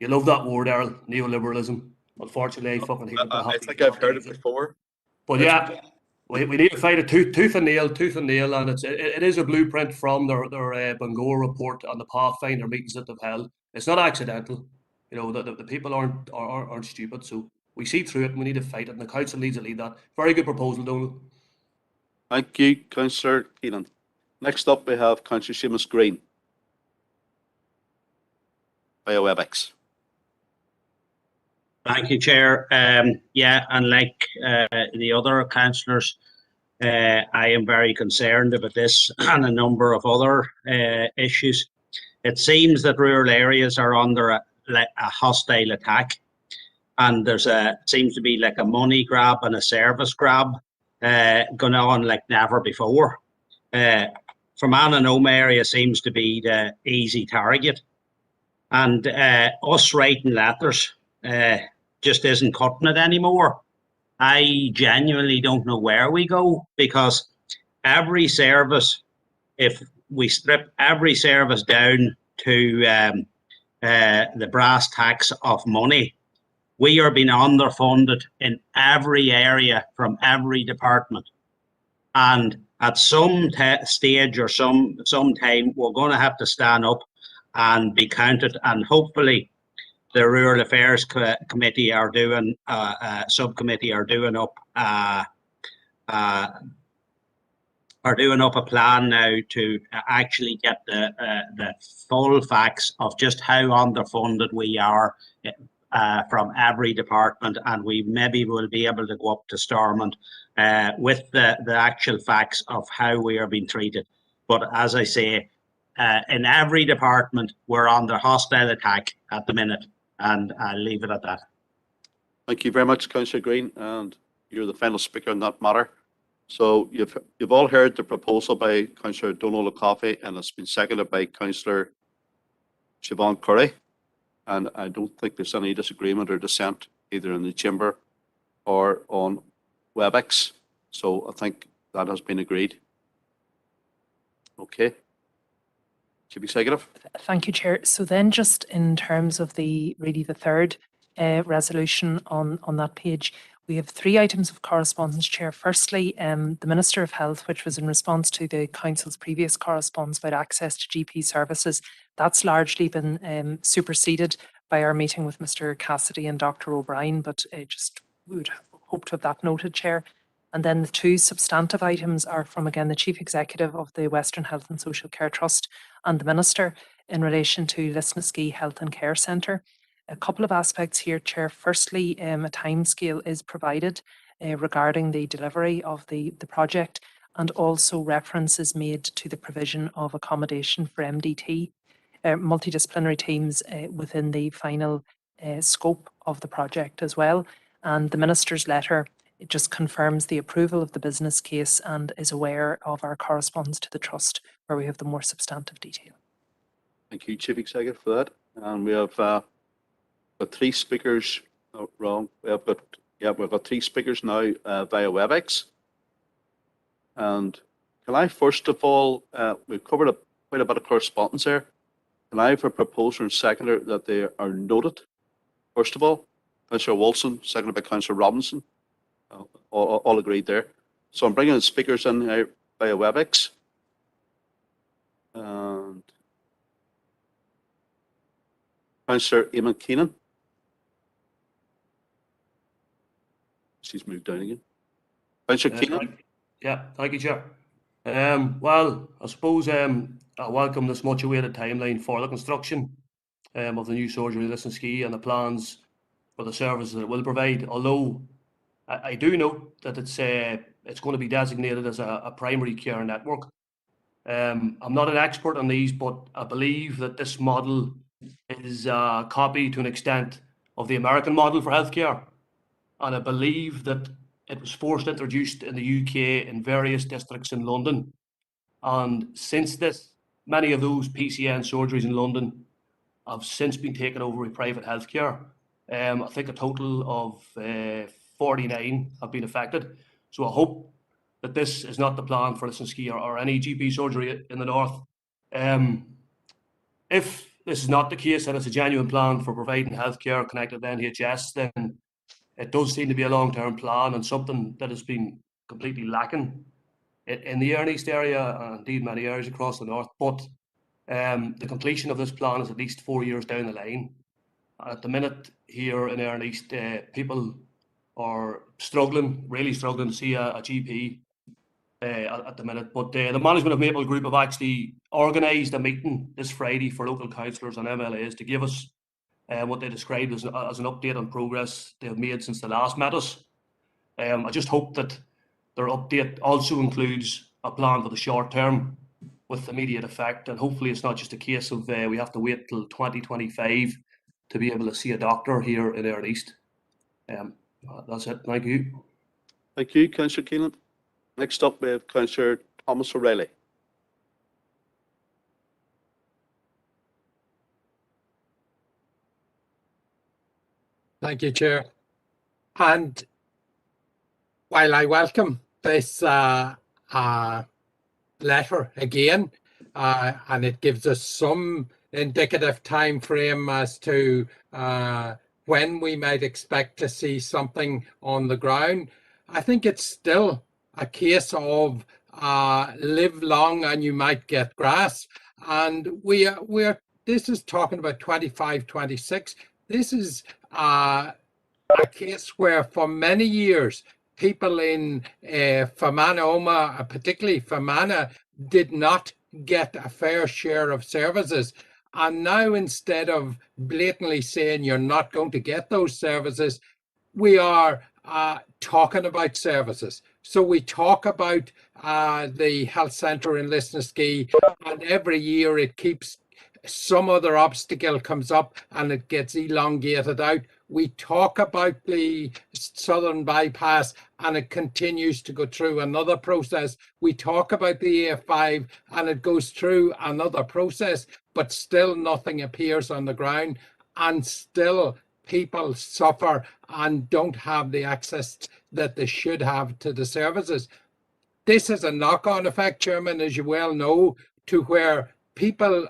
You love that word, Earl, neoliberalism. Unfortunately, I fucking hate it. I think I've heard it before. But yeah, we need to fight it tooth and nail, and it is a blueprint from their Bangor report and the Pathfinder meetings that they've held. It's not accidental, you know. The people aren't stupid, so we see through it and we need to fight it, and the council needs to lead that. Very good proposal, Donald. Thank you, Councillor Keenan. Next up, we have Councillor Seamus Green via WebEx. Thank you, Chair. Yeah, and like the other councillors, I am very concerned about this and a number of other issues. It seems that rural areas are under a hostile attack, and seems to be like a money grab and a service grab going on like never before. Fermanagh and Omagh area seems to be the easy target, and us writing letters just isn't cutting it anymore. I genuinely don't know where we go, because every service, if we strip every service down to the brass tacks of money, we are being underfunded in every area from every department. And at some stage or some time, we're going to have to stand up and be counted, and hopefully the Rural Affairs Committee are doing subcommittee are doing up a plan now to actually get the full facts of just how underfunded we are from every department, and we maybe will be able to go up to Stormont with the actual facts of how we are being treated. But as I say, in every department, we're under hostile attack at the minute, and I'll leave it at that. Thank you very much, Councillor Green, and you're the final speaker on that matter. So you've all heard the proposal by Councillor Donald Coffey, and it's been seconded by Councillor Siobhan Curry. And I don't think there's any disagreement or dissent either in the chamber or on WebEx. So I think that has been agreed. Okay. Chief Executive. Thank you, Chair. So then just in terms of the third resolution on that page, we have 3 items of correspondence, Chair. Firstly, the Minister of Health, which was in response to the Council's previous correspondence about access to GP services. That's largely been superseded by our meeting with Mr. Cassidy and Dr. O'Brien, but just would hope to have that noted, Chair. And then the 2 substantive items are from, again, the Chief Executive of the Western Health and Social Care Trust and the Minister in relation to Lisnaskea Health and Care Centre. A couple of aspects here, Chair. Firstly, a timescale is provided regarding the delivery of the project, and also reference is made to the provision of accommodation for MDT, multidisciplinary teams within the final scope of the project as well. And the Minister's letter, it just confirms the approval of the business case and is aware of our correspondence to the Trust, where we have the more substantive detail. Thank you, Chief Executive, for that. And we have got 3 speakers. Wrong. We've got 3 speakers now via WebEx. And can I first of all, we've covered quite a bit of correspondence there. Can I have a proposer and seconder that they are noted? First of all, Councillor Wilson, seconded by Councillor Robinson. All agreed there. So I'm bringing the speakers in here via WebEx. And Councillor Eamon Keenan. She's moved down again. Councillor Keenan. Yeah, thank you, Chair. Well, I suppose I welcome this much awaited timeline for the construction of the new surgery in Lisnaskea and the plans for the services that it will provide. Although I do note that it's going to be designated as a primary care network. I'm not an expert on these, but I believe that this model is a copy to an extent of the American model for healthcare. And I believe that it was first introduced in the UK in various districts in London. And since this, many of those PCN surgeries in London have since been taken over by private healthcare. I think a total of 49 have been affected. So I hope that this is not the plan for Lisnaskea or any GP surgery in the north. If this is not the case and it's a genuine plan for providing healthcare connected to NHS, then it does seem to be a long-term plan and something that has been completely lacking in the Erne East area and indeed many areas across the north. But the completion of this plan is at least 4 years down the line. At the minute here in Erne East, people are struggling, really struggling to see a GP at the minute. But the management of Maple Group have actually organised a meeting this Friday for local councillors and MLAs to give us what they described as an update on progress they have made since they last met us. I just hope that their update also includes a plan for the short term with immediate effect, and hopefully it's not just a case of we have to wait till 2025 to be able to see a doctor here in Erne East. That's it. Thank you. Thank you, Councillor Keenan. Next up, we have Councillor Thomas O'Reilly. Thank you, Chair. And while I welcome this letter again, and it gives us some indicative time frame as to when we might expect to see something on the ground, I think it's still a case of live long and you might get grass. And this is talking about 25, 26. This is a case where for many years, people in Fermanagh, particularly Fermanagh, did not get a fair share of services. And now, instead of blatantly saying you're not going to get those services, we are talking about services. So we talk about the health centre in Lisnaskea, and every year it keeps some other obstacle comes up and it gets elongated out. We talk about the southern bypass and it continues to go through another process. We talk about the A5 and it goes through another process, but still nothing appears on the ground, and still people suffer and don't have the access that they should have to the services. This has a knock-on effect, Chairman, as you well know, to where people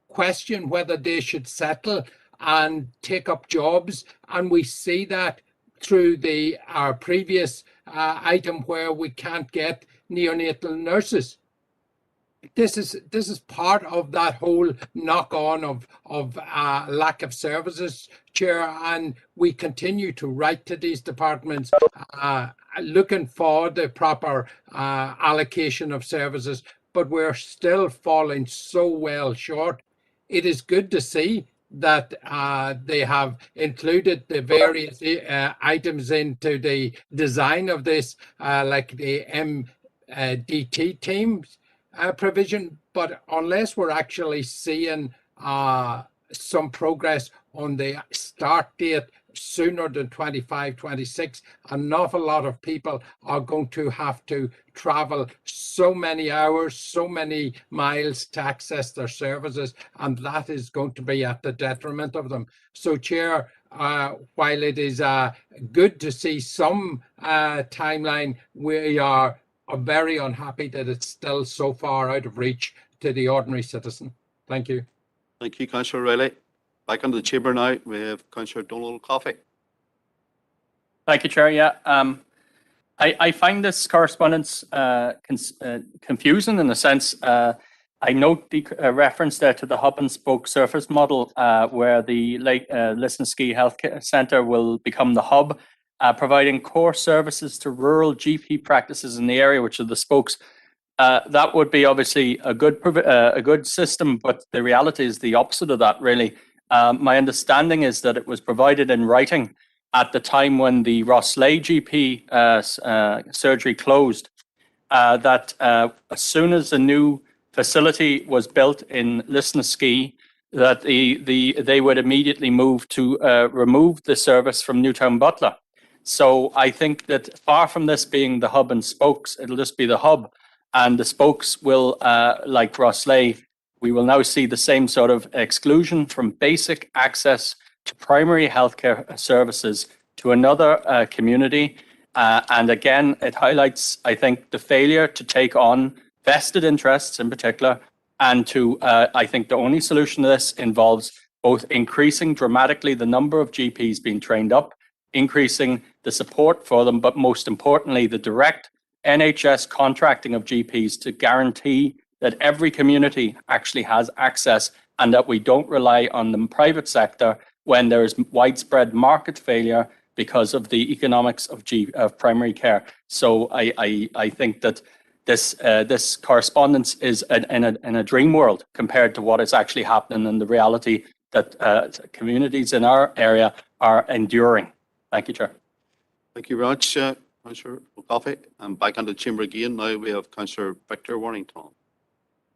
question whether they should settle and take up jobs. And we see that through our previous item where we can't get neonatal nurses. This is part of that whole knock-on of lack of services, Chair, and we continue to write to these departments looking for the proper allocation of services, but we're still falling so well short. It is good to see that they have included the various items into the design of this, like the MDT teams provision, but unless we're actually seeing some progress on the start date sooner than 25, 26, an awful lot of people are going to have to travel so many hours, so many miles to access their services, and that is going to be at the detriment of them. So, Chair, while it is good to see some timeline, we are very unhappy that it's still so far out of reach to the ordinary citizen. Thank you. Thank you, Councillor Riley. Back into the chamber now, we have Councillor Donald Coffey. Thank you, Chair. Yeah, I find this correspondence confusing in a sense. I note the reference there to the hub and spoke surface model, where the Lisnaskea Health Centre will become the hub, providing core services to rural GP practices in the area, which are the spokes. That would be obviously a good system, but the reality is the opposite of that, really. My understanding is that it was provided in writing at the time when the Rosslea GP surgery closed, that as soon as a new facility was built in Lisnaskea, that they would immediately move to remove the service from Newtown Butler. So I think that far from this being the hub and spokes, it'll just be the hub, and the spokes will, like Rosslea, we will now see the same sort of exclusion from basic access to primary healthcare services to another community. And again, it highlights, I think, the failure to take on vested interests in particular. And I think the only solution to this involves both increasing dramatically the number of GPs being trained up, increasing the support for them, but most importantly, the direct NHS contracting of GPs to guarantee that every community actually has access and that we don't rely on the private sector when there is widespread market failure because of the economics of primary care. So I think that this correspondence is in a dream world compared to what is actually happening in the reality that communities in our area are enduring. Thank you, Chair. Thank you very much, Councillor Coffey. And back into the chamber again. Now we have Councillor Victor Warnington.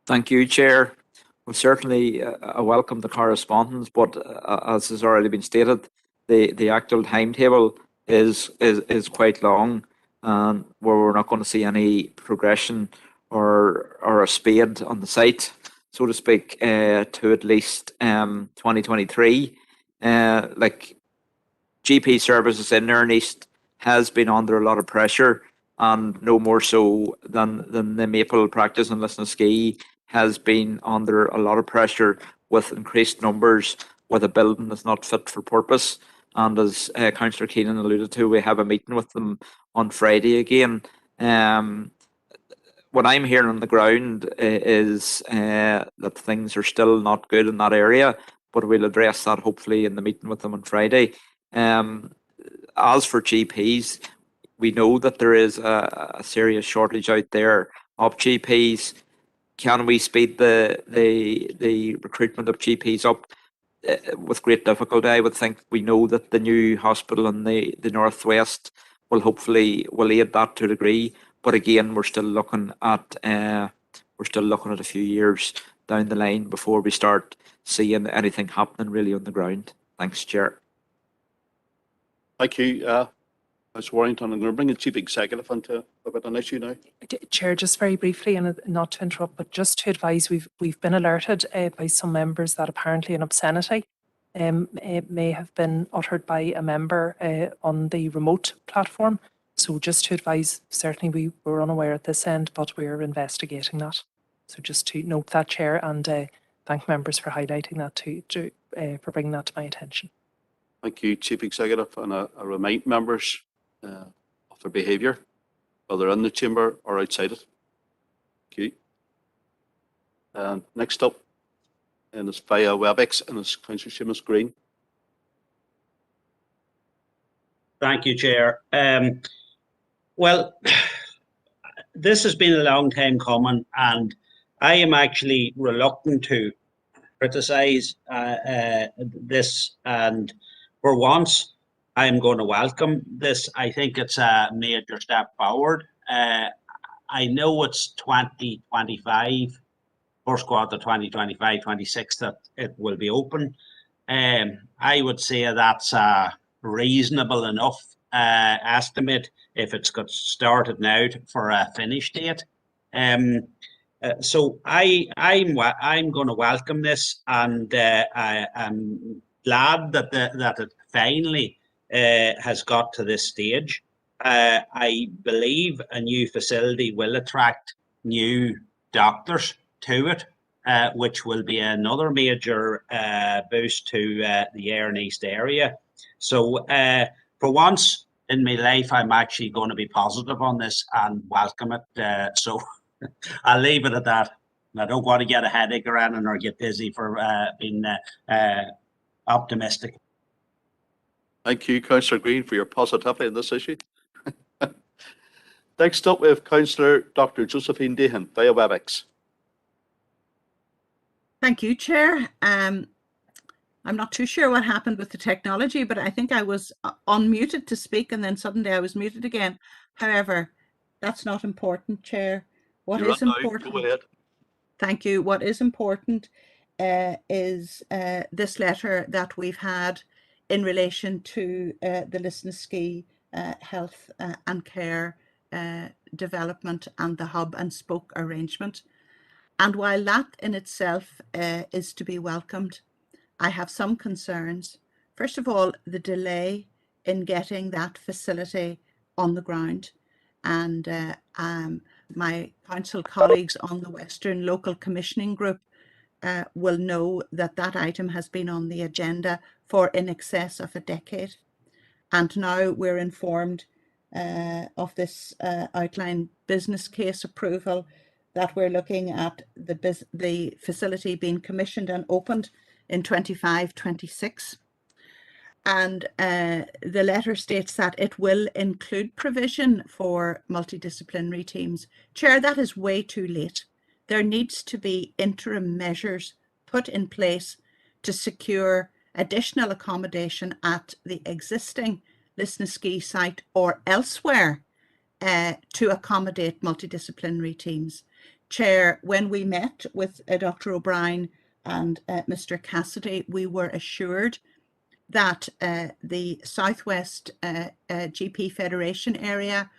Thank you, Chair. Well, certainly I welcome the correspondence, but as has already been stated, the actual timetable is quite long, and where we're not going to see any progression or a spade on the site, so to speak, to at least 2023. Like GP services in Nairn East has been under a lot of pressure, and no more so than the Maple practice in Lisnaskea has been under a lot of pressure with increased numbers, with a building that's not fit for purpose. And as Councillor Keenan alluded to, we have a meeting with them on Friday again. What I'm hearing on the ground is that things are still not good in that area, but we'll address that hopefully in the meeting with them on Friday. As for GPs, we know that there is a serious shortage out there of GPs. can we speed the recruitment of GPs up? With great difficulty, I would think. We know that the new hospital in the northwest will hopefully aid that to a degree, but again, we're still looking at a few years down the line before we start seeing anything happening really on the ground. Thanks, Chair. Thank you, Ms. Warrington. I'm going to bring the Chief Executive into about an issue now. Chair, just very briefly, and not to interrupt, but just to advise, we've been alerted by some members that apparently an obscenity may have been uttered by a member on the remote platform. So just to advise, certainly we were unaware at this end, but we're investigating that. So just to note that, Chair, and thank members for highlighting that for bringing that to my attention. Thank you, Chief Executive, and I remind members of their behaviour, whether in the chamber or outside it. Thank you. Next up, and it's via WebEx, and it's Councillor Seamus Green. Thank you, Chair. Well, this has been a long time coming, and I am actually reluctant to criticise this, and for once, I'm going to welcome this. I think it's a major step forward. I know it's 2025, first quarter 2025-26 that it will be open. I would say that's a reasonable enough estimate if it's got started now for a finish date. So I'm going to welcome this, and I'm glad that it finally has got to this stage. I believe a new facility will attract new doctors to it, which will be another major boost to the Ayrn East area. So for once in my life, I'm actually going to be positive on this and welcome it. So I'll leave it at that. I don't want to get a headache or anything or get dizzy for being optimistic. Thank you, Councillor Green, for your positivity in this issue. Next up, we have Councillor Dr. Josephine Dehan via WebEx. Thank you, Chair. I'm not too sure what happened with the technology, but I think I was unmuted to speak and then suddenly I was muted again. However, that's not important, Chair. What is important? Go ahead. Thank you. What is important is this letter that we've had in relation to the Lisnaskea health and care development and the hub and spoke arrangement. And while that in itself is to be welcomed, I have some concerns. First of all, the delay in getting that facility on the ground. And my council colleagues on the Western Local Commissioning Group will know that that item has been on the agenda for in excess of a decade. And now we're informed of this outline business case approval that we're looking at the facility being commissioned and opened in 25-26. And the letter states that it will include provision for multidisciplinary teams. Chair, that is way too late. There needs to be interim measures put in place to secure additional accommodation at the existing Lisnaskea site or elsewhere to accommodate multidisciplinary teams. Chair, when we met with Dr. O'Brien and Mr. Cassidy, we were assured that the Southwest GP Federation area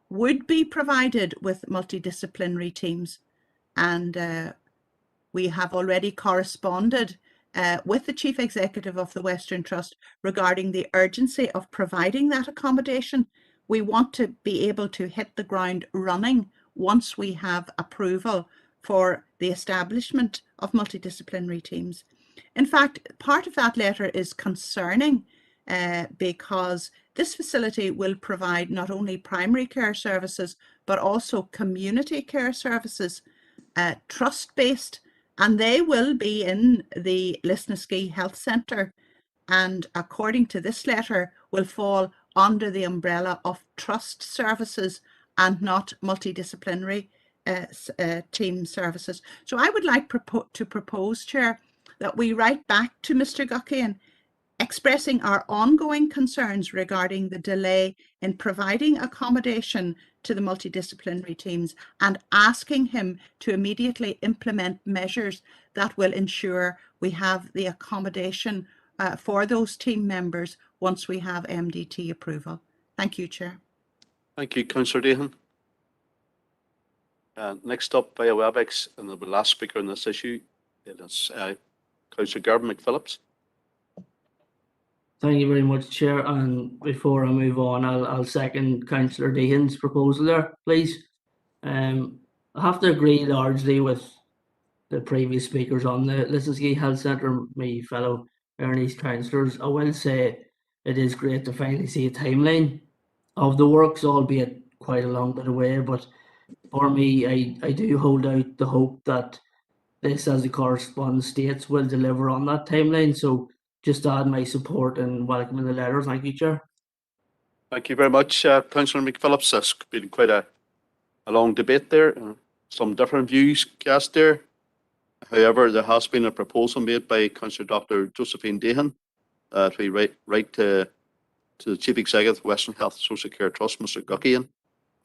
would be provided with multidisciplinary teams. And we have already corresponded with the Chief Executive of the Western Trust regarding the urgency of providing that accommodation. We want to be able to hit the ground running once we have approval for the establishment of multidisciplinary teams. In fact, part of that letter is concerning because this facility will provide not only primary care services, but also community care services, trust-based, and they will be in the Lisnaskea Health Centre, and according to this letter, will fall under the umbrella of trust services and not multidisciplinary team services. So I would like to propose, Chair, that we write back to Mr. Guckian expressing our ongoing concerns regarding the delay in providing accommodation to the multidisciplinary teams and asking him to immediately implement measures that will ensure we have the accommodation for those team members once we have MDT approval. Thank you, Chair. Thank you, Councillor Dehan. Next up via WebEx, and the last speaker on this issue, it is Councillor Garvin McPhillips. Thank you very much, Chair. And before I move on, I'll second Councillor Dehan's proposal there, please. I have to agree largely with the previous speakers on the Lissansky Health Centre, my fellow Ernest councillors. I will say it is great to finally see a timeline of the works, albeit quite a long bit away. But for me, I do hold out the hope that this, as the correspondence states, will deliver on that timeline. So just add my support and welcoming the letter. Thank you, Chair. Thank you very much, Councillor McPhillips. It's been quite a long debate there. Some different views cast there. However, there has been a proposal made by Councillor Dr. Josephine Dehan that we write to the Chief Executive of Western Health Social Care Trust, Mr. Guckian,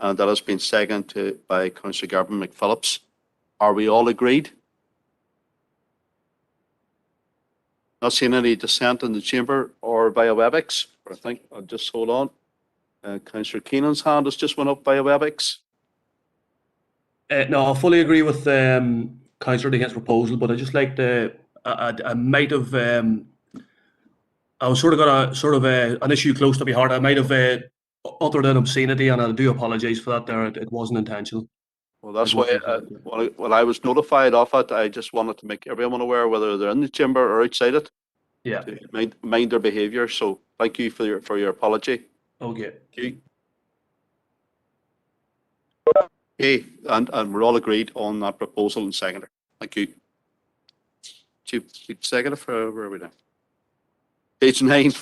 and that has been seconded by Councillor Garvin McPhillips. Are we all agreed? Not seeing any dissent in the chamber or via WebEx. I think I'll just hold on. Councillor Keenan's hand has just went up via WebEx. No, I fully agree with Councillor Dehan's proposal, but I just like to, I might have, I was sort of got an issue close to my heart. I might have uttered an obscenity, and I do apologise for that. There, it wasn't intentional. Well, that's why when I was notified of it, I just wanted to make everyone aware, whether they're in the chamber or outside it, Yeah. to mind their behaviour. So thank you for your apology. Okay. Thank you. Okay, and we're all agreed on that proposal and seconder. Thank you. Chief Executive, where are we now? Page 9.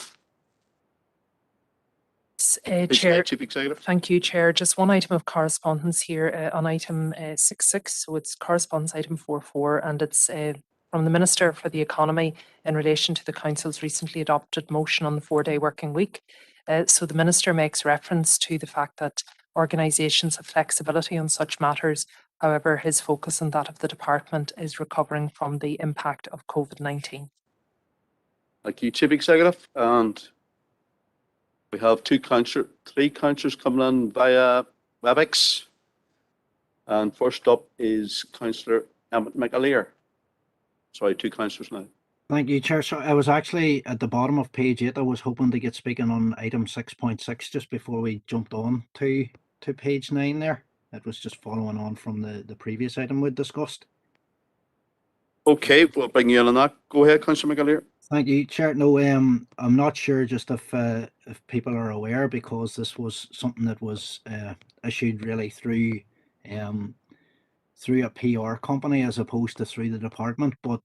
Chair, Chief Executive. thank you, Chair. Just one item of correspondence here on item 6.6. So it's correspondence item 4.4, and it's from the Minister for the Economy in relation to the Council's recently adopted motion on the 4-day working week. So the Minister makes reference to the fact that organisations have flexibility on such matters. However, his focus and that of the department is recovering from the impact of COVID-19. Thank you, Chief Executive. And we have three councillors coming in via WebEx. And first up is Councillor Emmett McAleer. Sorry, two councillors now. Thank you, Chair. So I was actually at the bottom of page 8. I was hoping to get speaking on item 6.6 just before we jumped on to page 9 there. It was just following on from the previous item we discussed. Okay, we'll bring you in on that. Go ahead, Councillor McAleer. Thank you, Chair. No, I'm not sure just if people are aware, because this was something that was issued really through a PR company as opposed to through the department. But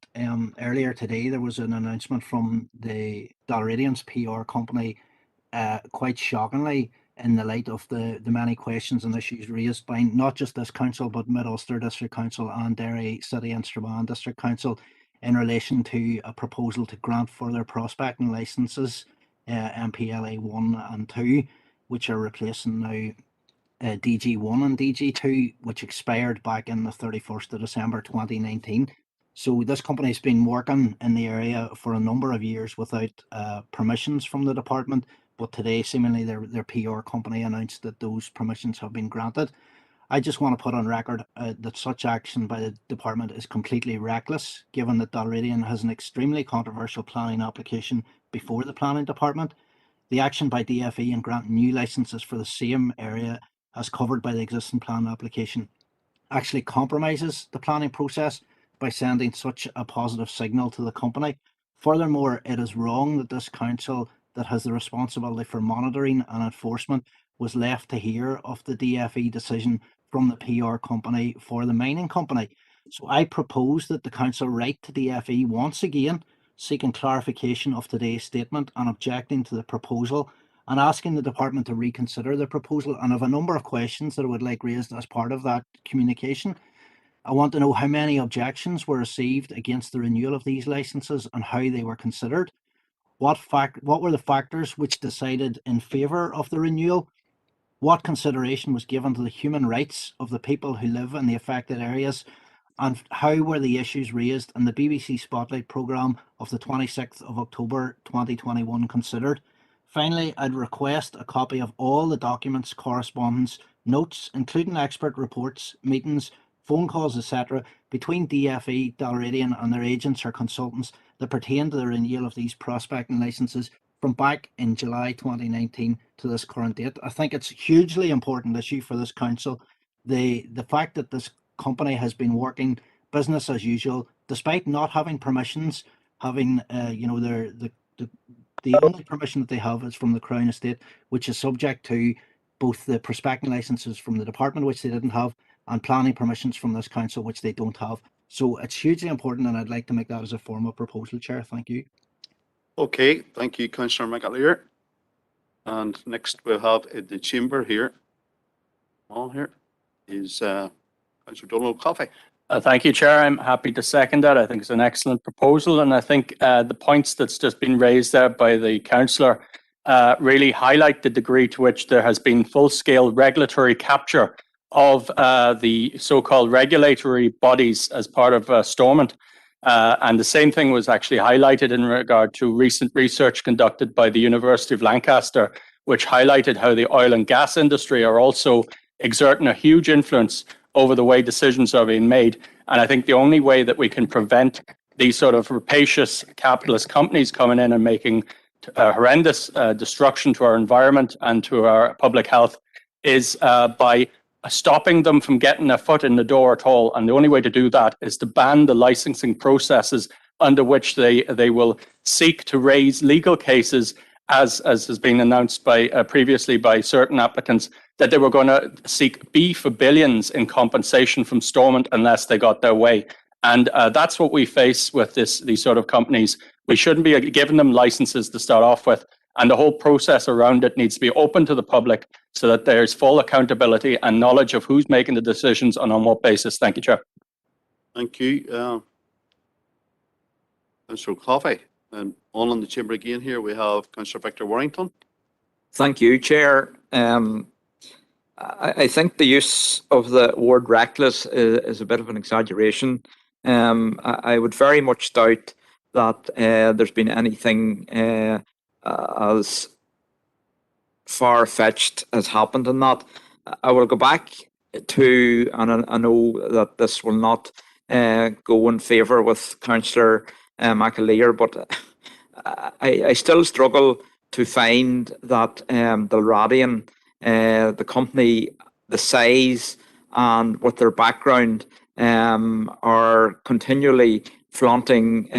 earlier today there was an announcement from the Dalradian's PR company, quite shockingly, in the light of the many questions and issues raised by not just this council but Mid-Ulster District Council and Derry City and Strabane District Council in relation to a proposal to grant further prospecting licences, MPLA 1 and 2, which are replacing now DG1 and DG2, which expired back in the 31st of December 2019. So this company's been working in the area for a number of years without permissions from the department, but today seemingly their PR company announced that those permissions have been granted. I just want to put on record that such action by the department is completely reckless, given that Dalradian has an extremely controversial planning application before the planning department. The action by DFE in granting new licences for the same area as covered by the existing planning application actually compromises the planning process by sending such a positive signal to the company. Furthermore, it is wrong that this council that has the responsibility for monitoring and enforcement was left to hear of the DFE decision from the PR company for the mining company. So I propose that the council write to DFE once again, seeking clarification of today's statement and objecting to the proposal, and asking the department to reconsider the proposal. And I have a number of questions that I would like raised as part of that communication. I want to know how many objections were received against the renewal of these licenses and how they were considered. What were the factors which decided in favour of the renewal? What consideration was given to the human rights of the people who live in the affected areas? And how were the issues raised in the BBC Spotlight programme of the 26th of October 2021 considered? Finally, I'd request a copy of all the documents, correspondence, notes, including expert reports, meetings, phone calls, etc., between DFE, Dalradian and their agents or consultants that pertain to the renewal of these prospecting licences from back in July 2019 to this current date. I think it's a hugely important issue for this council. The fact that this company has been working business as usual, despite not having permissions, having the only permission that they have is from the Crown Estate, which is subject to both the prospecting licenses from the department, which they didn't have, and planning permissions from this council, which they don't have. So it's hugely important, and I'd like to make that as a formal proposal, Chair. Thank you. Okay, thank you, Councillor McAleer. And next we'll have in the chamber here, is Councillor Donald Coffey. Thank you, Chair. I'm happy to second that. I think it's an excellent proposal, and I think the points that's just been raised there by the councillor really highlight the degree to which there has been full-scale regulatory capture of the so-called regulatory bodies as part of Stormont. And the same thing was actually highlighted in regard to recent research conducted by the University of Lancaster, which highlighted how the oil and gas industry are also exerting a huge influence over the way decisions are being made. And I think the only way that we can prevent these sort of rapacious capitalist companies coming in and making horrendous destruction to our environment and to our public health is by stopping them from getting a foot in the door at all. And the only way to do that is to ban the licensing processes under which they will seek to raise legal cases, as has been announced by previously by certain applicants, that they were going to seek B for billions in compensation from Stormont unless they got their way. And that's what we face with these sort of companies. We shouldn't be giving them licenses to start off with, and the whole process around it needs to be open to the public so that there's full accountability and knowledge of who's making the decisions and on what basis. Thank you, Chair. Thank you, Councillor Coffey. And on in the chamber again here, we have Councillor Victor Warnington. Thank you, Chair. I think the use of the word reckless is a bit of an exaggeration. I would very much doubt that there's been anything as far-fetched has happened in that. I will go back to, and I know that this will not go in favour with Councillor McAleer, but I still struggle to find that Dalradian, the company, the size and with their background, are continually flaunting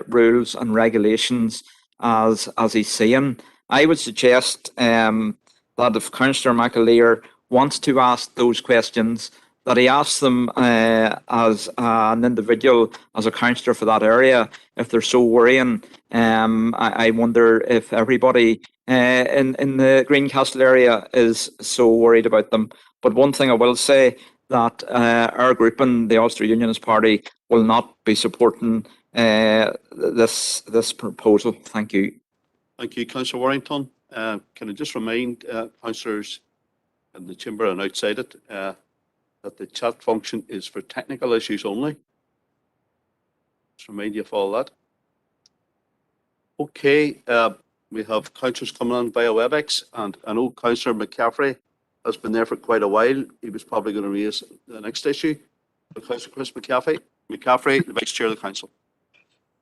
rules and regulations as he's saying. I would suggest that if Councillor McAleer wants to ask those questions, that he asks them as an individual, as a councillor for that area, if they're so worrying. I wonder if everybody in the Greencastle area is so worried about them. But one thing I will say, that our group in the Ulster Unionist Party will not be supporting this proposal. Thank you. Thank you, Councillor Warrington. Can I just remind councillors in the chamber and outside it that the chat function is for technical issues only. Just remind you of all that. Okay, we have councillors coming on via WebEx, and I know Councillor McCaffrey has been there for quite a while. He was probably going to raise the next issue. Councillor Chris McCaffrey, the Vice Chair of the Council.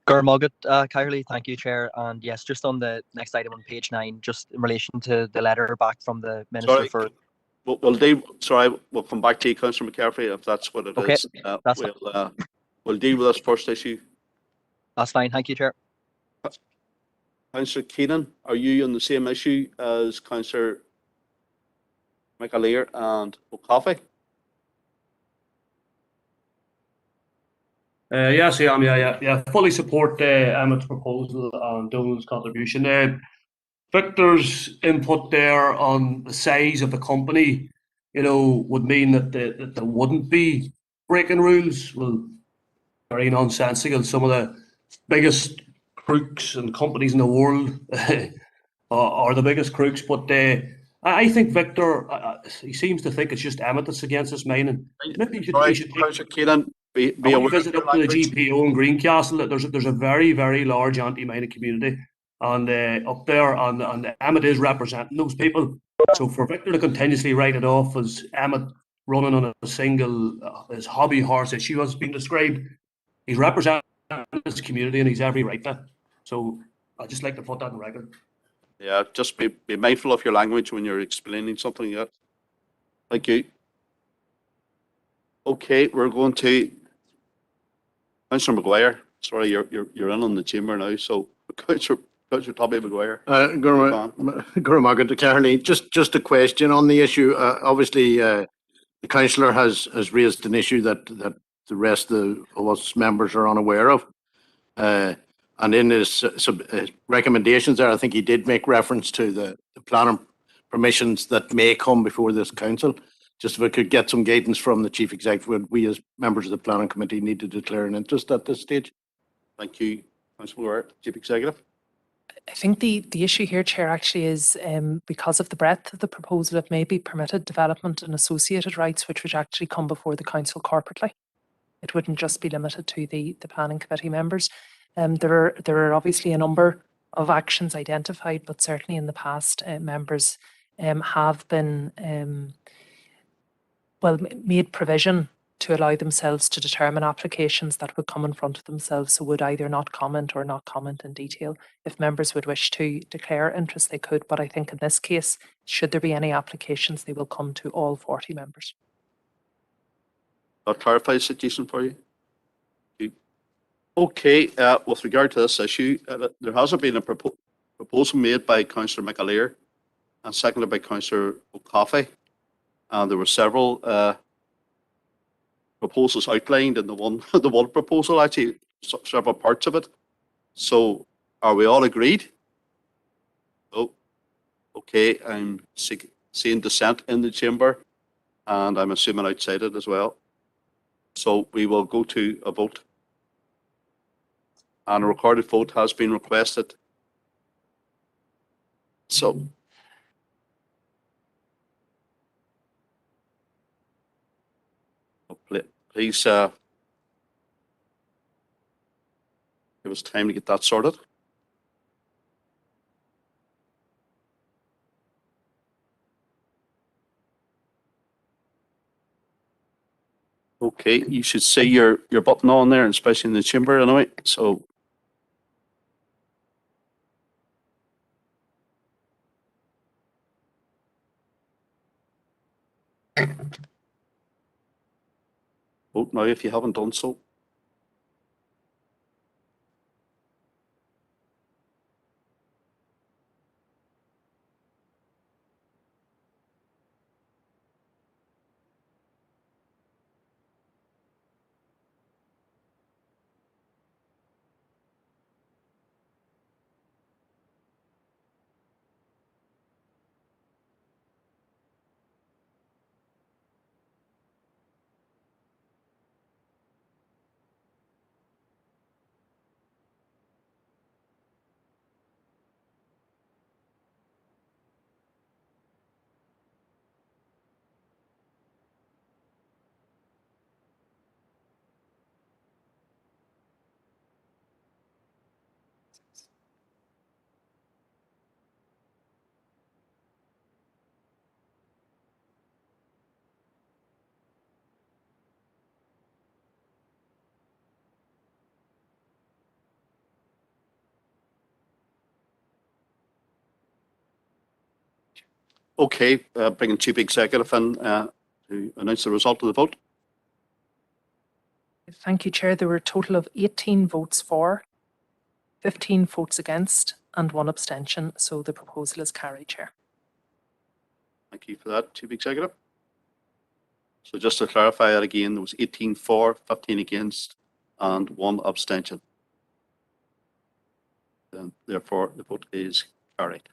Gurmulgut, Kylie, thank you, Chair. And yes, just on the next item on page 9, just in relation to the letter back from the Minister for... We'll come back to you, Councillor McCaffrey, if that's what it is. We'll deal with this first issue. That's fine, thank you, Chair. Councillor Keenan, are you on the same issue as Councillor McAleer and O'Coffey? Yes, I am. Yeah. Fully support Emmett's proposal and Donald's contribution. Victor's input there on the size of the company, would mean that there wouldn't be breaking rules. Well, very nonsensical. Some of the biggest crooks and companies in the world are the biggest crooks. But I think Victor, he seems to think it's just Emmett that's against us mining. Maybe he should Councillor Keenan, be I want aware to of visit your up to the language. GPO in Greencastle. There's a very, very large anti-mining community and up there, and Emmett is representing those people. So for Victor to continuously write it off as Emmett running on a single, his hobby horse issue as been described, he's representing this community and he's every right to. So I'd just like to put that in record. Yeah, just be mindful of your language when you're explaining something. Yeah. Thank you. Okay, we're going to Councillor Maguire. Sorry, you're in on the chamber now. So Councillor Tommy Maguire. Guramagan to Carly. Just a question on the issue. Obviously, the councillor has raised an issue that the rest of us members are unaware of. And in his recommendations there, I think he did make reference to the planning permissions that may come before this council. Just if I could get some guidance from the chief executive, we as members of the planning committee need to declare an interest at this stage. Thank you, Councillor Maguire, chief executive. I think the issue here, Chair, actually is because of the breadth of the proposal, it may be permitted development and associated rights, which would actually come before the council corporately. It wouldn't just be limited to the planning committee members. There are obviously a number of actions identified, but certainly in the past, members have been made provision to allow themselves to determine applications that would come in front of themselves, so would either not comment or not comment in detail. If members would wish to declare interest, they could, but I think in this case, should there be any applications, they will come to all 40 members. That clarifies the situation for you. Okay, with regard to this issue, there hasn't been a proposal made by Councillor McAleer and seconded by Councillor O'Coffey. And there were several proposals outlined in the one proposal, actually, several parts of it. So are we all agreed? Oh, okay, I'm seeing dissent in the chamber, and I'm assuming outside it as well. So we will go to a vote. And a recorded vote has been requested. So please give us time to get that sorted. Okay, you should see your button on there, especially in the chamber anyway. So vote now if you haven't done so. Okay, bringing Chief Executive in to announce the result of the vote. Thank you, Chair. There were a total of 18 votes for, 15 votes against, and 1 abstention. So the proposal is carried, Chair. Thank you for that, Chief Executive. So just to clarify that again, there was 18 for, 15 against, and 1 abstention. And therefore, the vote is carried.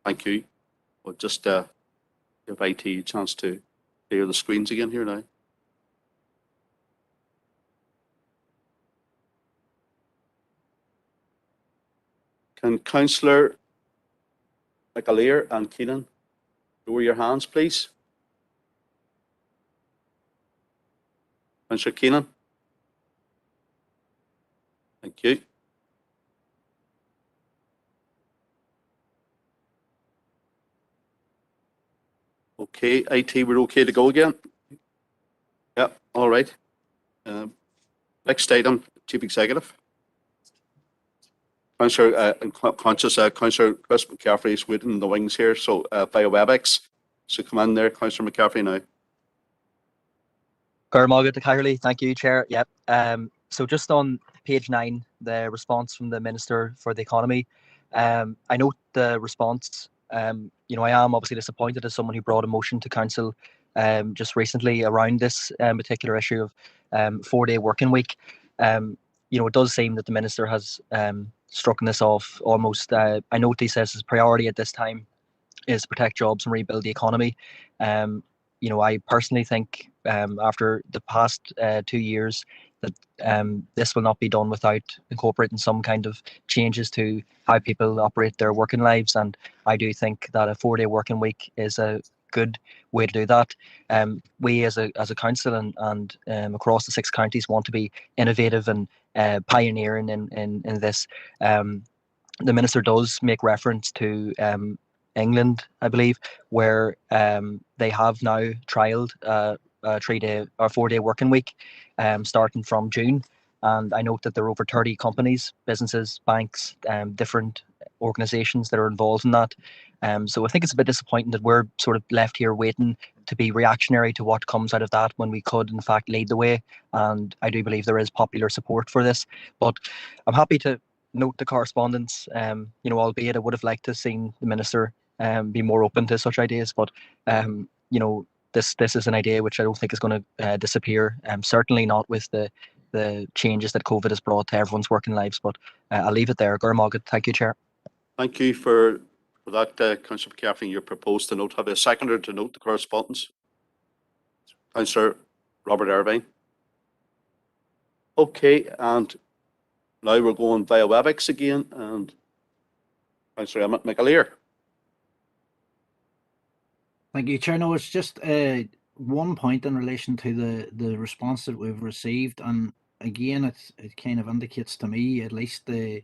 Thank you. We'll just give IT a chance to clear the screens again here now. Can Councillor McAleer and Keenan lower your hands, please? Councillor Keenan. Thank you. Okay, IT, we're okay to go again? Yeah, all right. Next item, Chief Executive. Councillor, conscious Councillor Chris McCaffrey is waiting in the wings here, so via WebEx. So come in there, Councillor McCaffrey now. Thank you, Chair. Yep. So just on page 9, the response from the Minister for the Economy. I note the response. I am obviously disappointed as someone who brought a motion to Council just recently around this particular issue of 4-day working week. It does seem that the Minister has struck this off almost. I note he says his priority at this time is to protect jobs and rebuild the economy. I personally think after the past 2 years that this will not be done without incorporating some kind of changes to how people operate their working lives. And I do think that a 4-day working week is a good way to do that. We as a council and across the 6 counties want to be innovative and pioneering in this. The Minister does make reference to England, I believe, where they have now trialled a 3-day or 4-day working week starting from June. And I note that there are over 30 companies, businesses, banks, different organisations that are involved in that. So I think it's a bit disappointing that we're sort of left here waiting to be reactionary to what comes out of that when we could, in fact, lead the way. And I do believe there is popular support for this. But I'm happy to note the correspondence, albeit I would have liked to have seen the Minister be more open to such ideas. But, this is an idea which I don't think is going to disappear, certainly not with the changes that COVID has brought to everyone's working lives. But I'll leave it there. Gurmagad. Thank you, Chair. Thank you for that, Councillor McCaffrey. You proposed to note. Have a seconder to note the correspondence? Councillor Robert Irvine. Okay, and now we're going via WebEx again, and Councillor Emmett McAleer. Thank you, Chair. No, it's just one point in relation to the response that we've received, and again, it kind of indicates to me, at least, the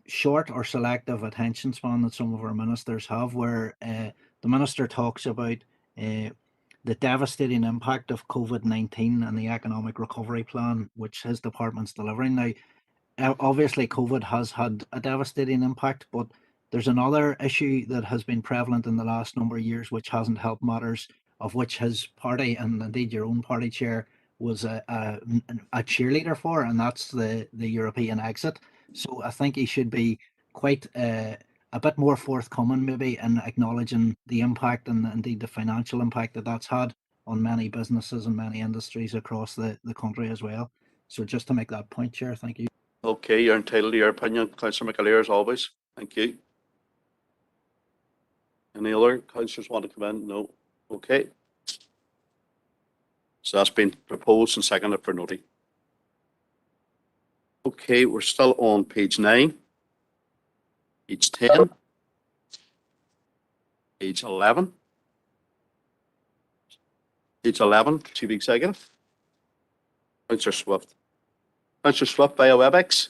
short or selective attention span that some of our ministers have, where the Minister talks about the devastating impact of COVID-19 and the economic recovery plan, which his department's delivering. Now, obviously, COVID has had a devastating impact, but there's another issue that has been prevalent in the last number of years, which hasn't helped matters, of which his party, and indeed your own party, Chair, was a cheerleader for, and that's the European exit. So I think he should be quite a bit more forthcoming, maybe, in acknowledging the impact and indeed the financial impact that that's had on many businesses and many industries across the country as well. So just to make that point, Chair, thank you. Okay, you're entitled to your opinion, Councillor McAleer, as always. Thank you. Any other councillors want to come in? No. Okay. So that's been proposed and seconded for noting. Okay, we're still on page 9, page 10, page 11, page 11, Chief Executive. Councillor Swift. Councillor Swift via WebEx.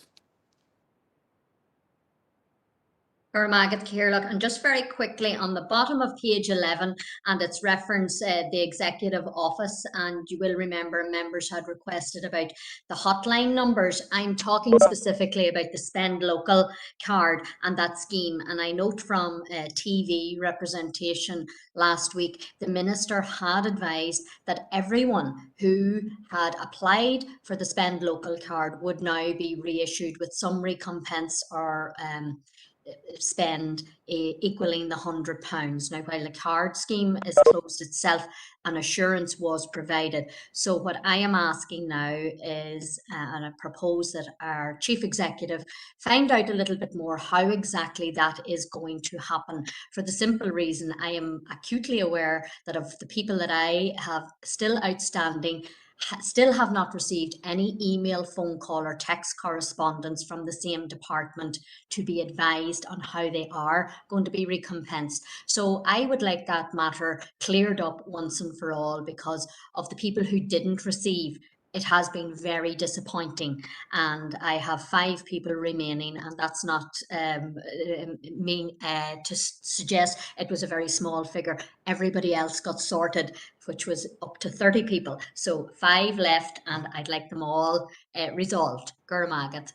And just very quickly on the bottom of page 11, and it's reference the executive office, and you will remember members had requested about the hotline numbers. I'm talking specifically about the Spend Local card and that scheme. And I note from TV representation last week, the Minister had advised that everyone who had applied for the Spend Local card would now be reissued with some recompense or spend equaling the £100. Now, while the card scheme is closed itself, an assurance was provided. So what I am asking now is, and I propose that our Chief Executive find out a little bit more how exactly that is going to happen, for the simple reason I am acutely aware that of the people that I have still outstanding, still have not received any email, phone call or text correspondence from the same department to be advised on how they are going to be recompensed. So I would like that matter cleared up once and for all, because of the people who didn't receive. It has been very disappointing, and I have 5 people remaining, and that's not to suggest it was a very small figure. Everybody else got sorted, which was up to 30 people. So 5 left, and I'd like them all resolved. Gurmagat.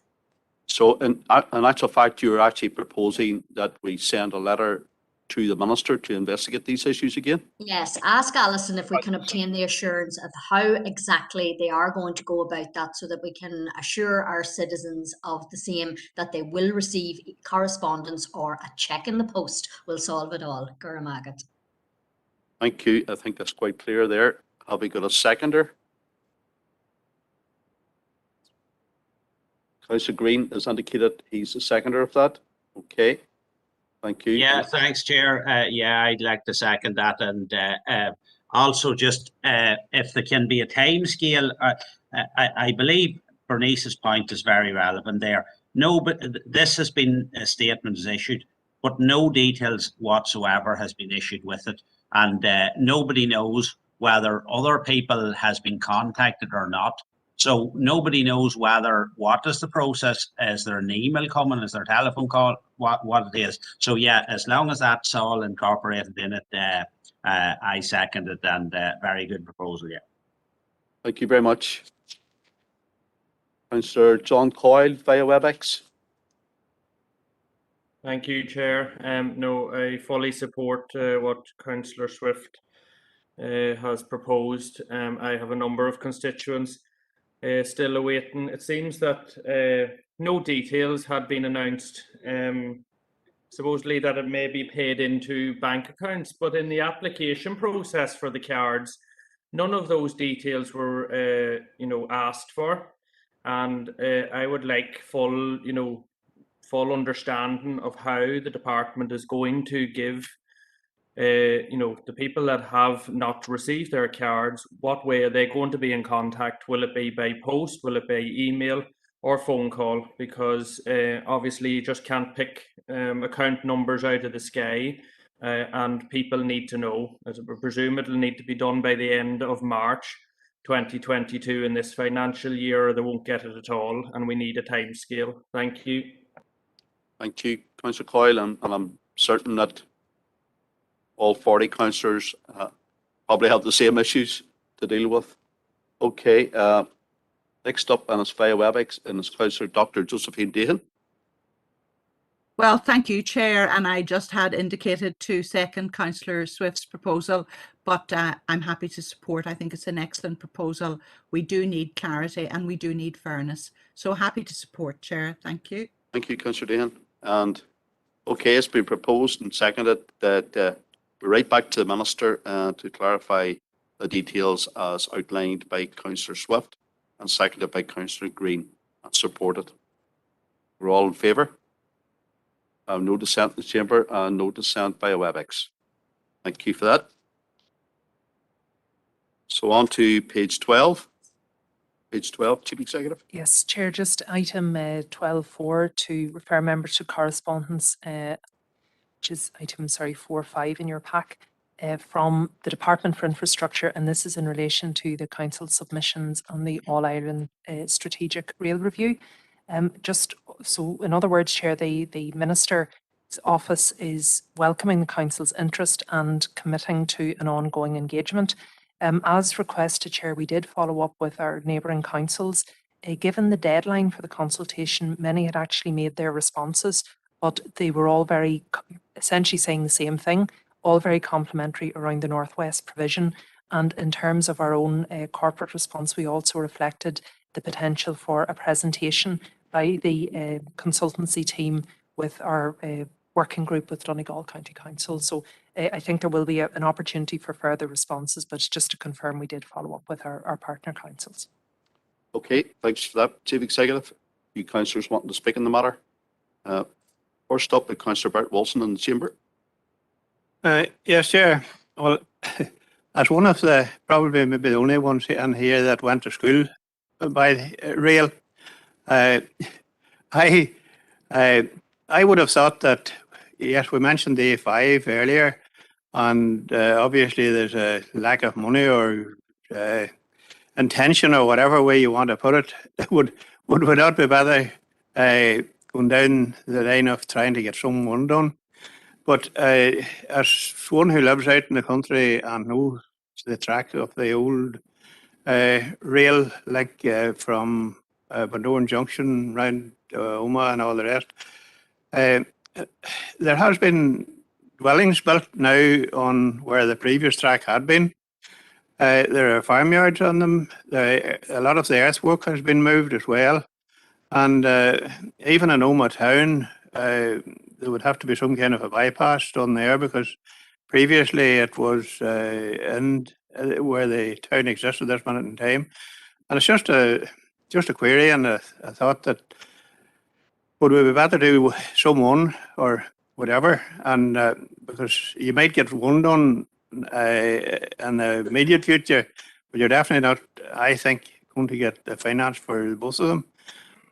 So in actual fact, you're actually proposing that we send a letter to the Minister to investigate these issues again? Yes, ask Alison if we can obtain the assurance of how exactly they are going to go about that, so that we can assure our citizens of the same, that they will receive correspondence or a cheque in the post will solve it all. Guramagat. Thank you. I think that's quite clear there. Have we got a seconder? Councillor Green has indicated he's the seconder of that. Okay. Thank you. Yeah, thanks, Chair. Yeah, I'd like to second that, and also just if there can be a time scale, I believe Bernice's point is very relevant there. No, but this has been a statement is issued, but no details whatsoever has been issued with it, and nobody knows whether other people has been contacted or not. So nobody knows whether, what is the process? Is there an email coming? Is there a telephone call? What it is? So yeah, as long as that's all incorporated in it, I second it, and very good proposal. Yeah. Thank you very much. Councillor John Coyle via WebEx. Thank you, Chair. No, I fully support what Councillor Swift has proposed. I have a number of constituents still awaiting. It seems that no details had been announced, supposedly that it may be paid into bank accounts, but in the application process for the cards, none of those details were asked for, and I would like full understanding of how the department is going to give the people that have not received their cards, what way are they going to be in contact? Will it be by post? Will it be email or phone call? Because obviously you just can't pick account numbers out of the sky, and people need to know. As I presume it'll need to be done by the end of March 2022 in this financial year, or they won't get it at all, and we need a time scale. Thank you. Thank you, Councillor Coyle, and I'm certain that all 40 councillors probably have the same issues to deal with. Okay, next up, and it's via WebEx, and it's Councillor Dr. Josephine Dahan. Well, thank you, Chair, and I just had indicated to second Councillor Swift's proposal, but I'm happy to support. I think it's an excellent proposal. We do need clarity and we do need fairness. So happy to support, Chair. Thank you. Thank you, Councillor Dahan. And okay, it's been proposed and seconded that we write back to the Minister to clarify the details as outlined by Councillor Swift and seconded by Councillor Green and supported. We're all in favour? No dissent in the chamber and no dissent by WebEx. Thank you for that. So on to page 12. Page 12, Chief Executive. Yes, Chair, just item 12.4 to refer members to correspondence, which is item 4.5 in your pack, from the Department for Infrastructure, and this is in relation to the Council submissions on the All-Ireland Strategic Rail Review. Just so, in other words, Chair, the Minister's office is welcoming the Council's interest and committing to an ongoing engagement. As requested, Chair, we did follow up with our neighbouring councils. Given the deadline for the consultation, many had actually made their responses, but they were all very, essentially saying the same thing, all very complimentary around the Northwest provision. And in terms of our own corporate response, we also reflected the potential for a presentation by the consultancy team with our working group with Donegal County Council. So I think there will be an opportunity for further responses, but just to confirm, we did follow up with our partner councils. Okay, thanks for that, Chief Executive. You councillors wanting to speak in the matter? First up, with Councillor Bert Wilson in the chamber. Yes, Chair. Well, as one of the, probably maybe the only ones in here that went to school by rail, I would have thought that, yes, we mentioned the A5 earlier, and obviously there's a lack of money or intention or whatever way you want to put it. Would we not be better going down the line of trying to get someone done? But as one who lives out in the country and knows the track of the old rail, like from Bundoran Junction round Oma and all the rest, there has been dwellings built now on where the previous track had been. There are farmyards on them. A lot of the earthwork has been moved as well. And even in Oma town, there would have to be some kind of a bypass done there, because previously it was in where the town existed at this minute in time. And it's just a query, and a thought that would we be better do someone or whatever, and because you might get one done in the immediate future, but you're definitely not, I think, going to get the finance for both of them.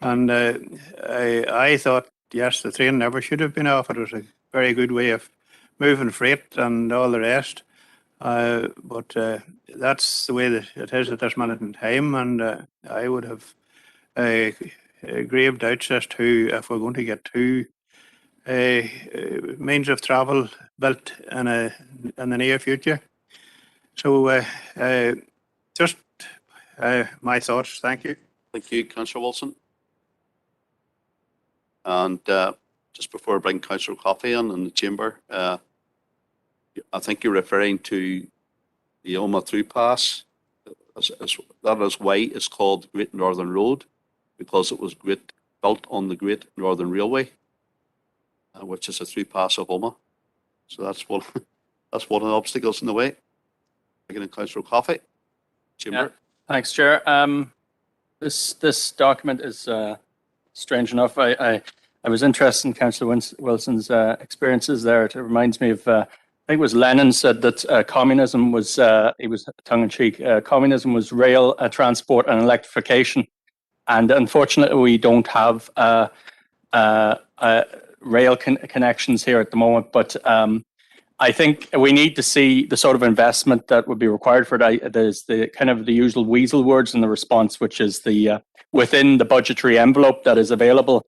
And I thought, yes, the train never should have been off. It was a very good way of moving freight and all the rest. But that's the way that it is at this minute in time. And I would have grave doubts as to if we're going to get two means of travel built in the near future. So just my thoughts. Thank you. Thank you, Councillor Wilson. And just before I bring Councillor Coffey in the chamber, I think you're referring to the Oma through pass. That is why it's called Great Northern Road, because it was built on the Great Northern Railway, which is a through pass of Oma. So that's one of the obstacles in the way. Again, Councillor Coffey, chamber. Yeah, thanks, Chair. This document is strange enough. I was interested in Councillor Wilson's experiences there. It reminds me of, I think it was Lenin said that communism was, he was tongue-in-cheek, communism was rail transport and electrification. And unfortunately, we don't have rail connections here at the moment. But I think we need to see the sort of investment that would be required for it. There's the kind of the usual weasel words in the response, which is the within the budgetary envelope that is available.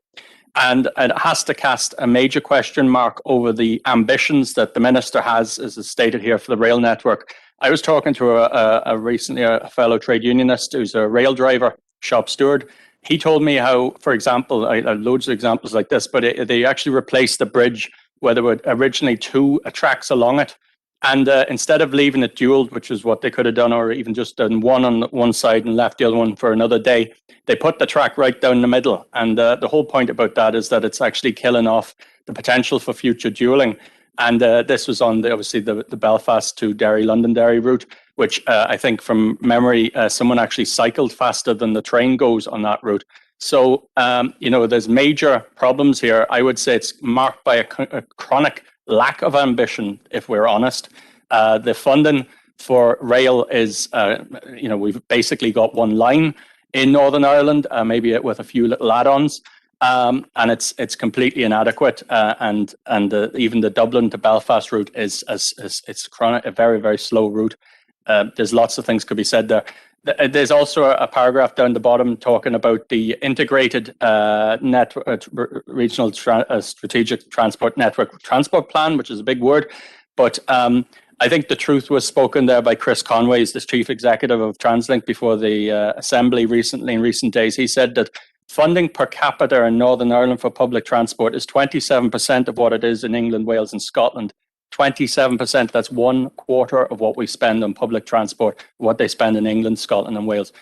And it has to cast a major question mark over the ambitions that the minister has, as is stated here, for the rail network. I was talking to recently a fellow trade unionist who's a rail driver, shop steward. He told me how, for example, I have loads of examples like this, but they actually replaced the bridge where there were originally two tracks along it. And instead of leaving it dualed, which is what they could have done, or even just done one on one side and left the other one for another day, they put the track right down the middle. And the whole point about that is that it's actually killing off the potential for future dualling. And this was on obviously the Belfast to Derry, Londonderry route, which I think from memory, someone actually cycled faster than the train goes on that route. So, there's major problems here. I would say it's marked by a chronic lack of ambition, if we're honest. The funding for rail is, we've basically got one line in Northern Ireland, maybe with a few little add-ons, and it's completely inadequate. And even the Dublin to Belfast route is chronic, a very, very slow route. There's lots of things could be said there. There's also a paragraph down the bottom talking about the integrated regional strategic transport network transport plan, which is a big word. But I think the truth was spoken there by Chris Conway, the chief executive of TransLink, before the Assembly in recent days. He said that funding per capita in Northern Ireland for public transport is 27% of what it is in England, Wales and Scotland. 27%, that's 1/4 of what we spend on public transport, what they spend in England, Scotland and Wales.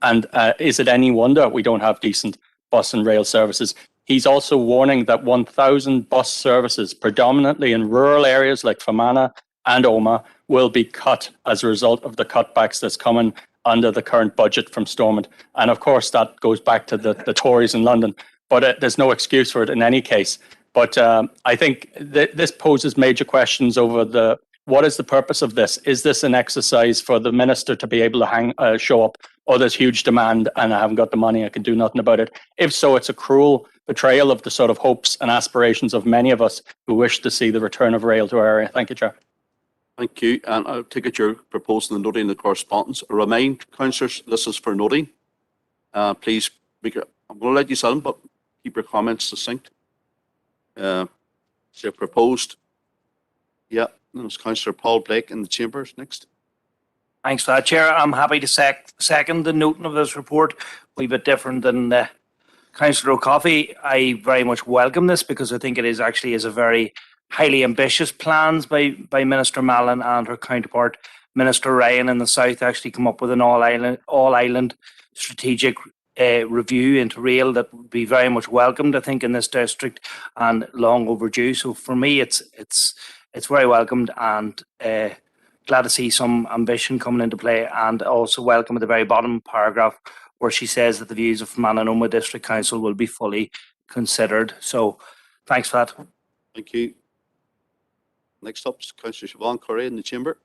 And is it any wonder we don't have decent bus and rail services? he's also warning that 1,000 bus services, predominantly in rural areas like Fermanagh and Omagh, will be cut as a result of the cutbacks that's coming under the current budget from Stormont. And of course, that goes back to the Tories in London, but there's no excuse for it in any case. But I think this poses major questions over what is the purpose of this? Is this an exercise for the minister to be able to show up, oh, there's huge demand and I haven't got the money, I can do nothing about it? If so, it's a cruel betrayal of the sort of hopes and aspirations of many of us who wish to see the return of rail to our area. Thank you, Chair. Thank you. And I'll take it you're proposing the noting the correspondence. I remind councillors, this is for noting. Please, I'm going to let you sit, but keep your comments succinct. So proposed. Yeah, there's Councillor Paul Blake in the chambers next. Thanks for that, Chair. I'm happy to second the noting of this report. A wee bit different than Councillor O'Coffey. I very much welcome this because I think it is actually a very highly ambitious plans by Minister Mallon and her counterpart Minister Ryan in the South actually come up with an all island strategic review into rail that would be very much welcomed, I think, in this district and long overdue. So for me, it's very welcomed and glad to see some ambition coming into play, and also welcome at the very bottom paragraph where she says that the views of Fermanagh and Omagh District Council will be fully considered. So thanks for that. Thank you. Next up is Councillor Siobhan Curry in the chamber.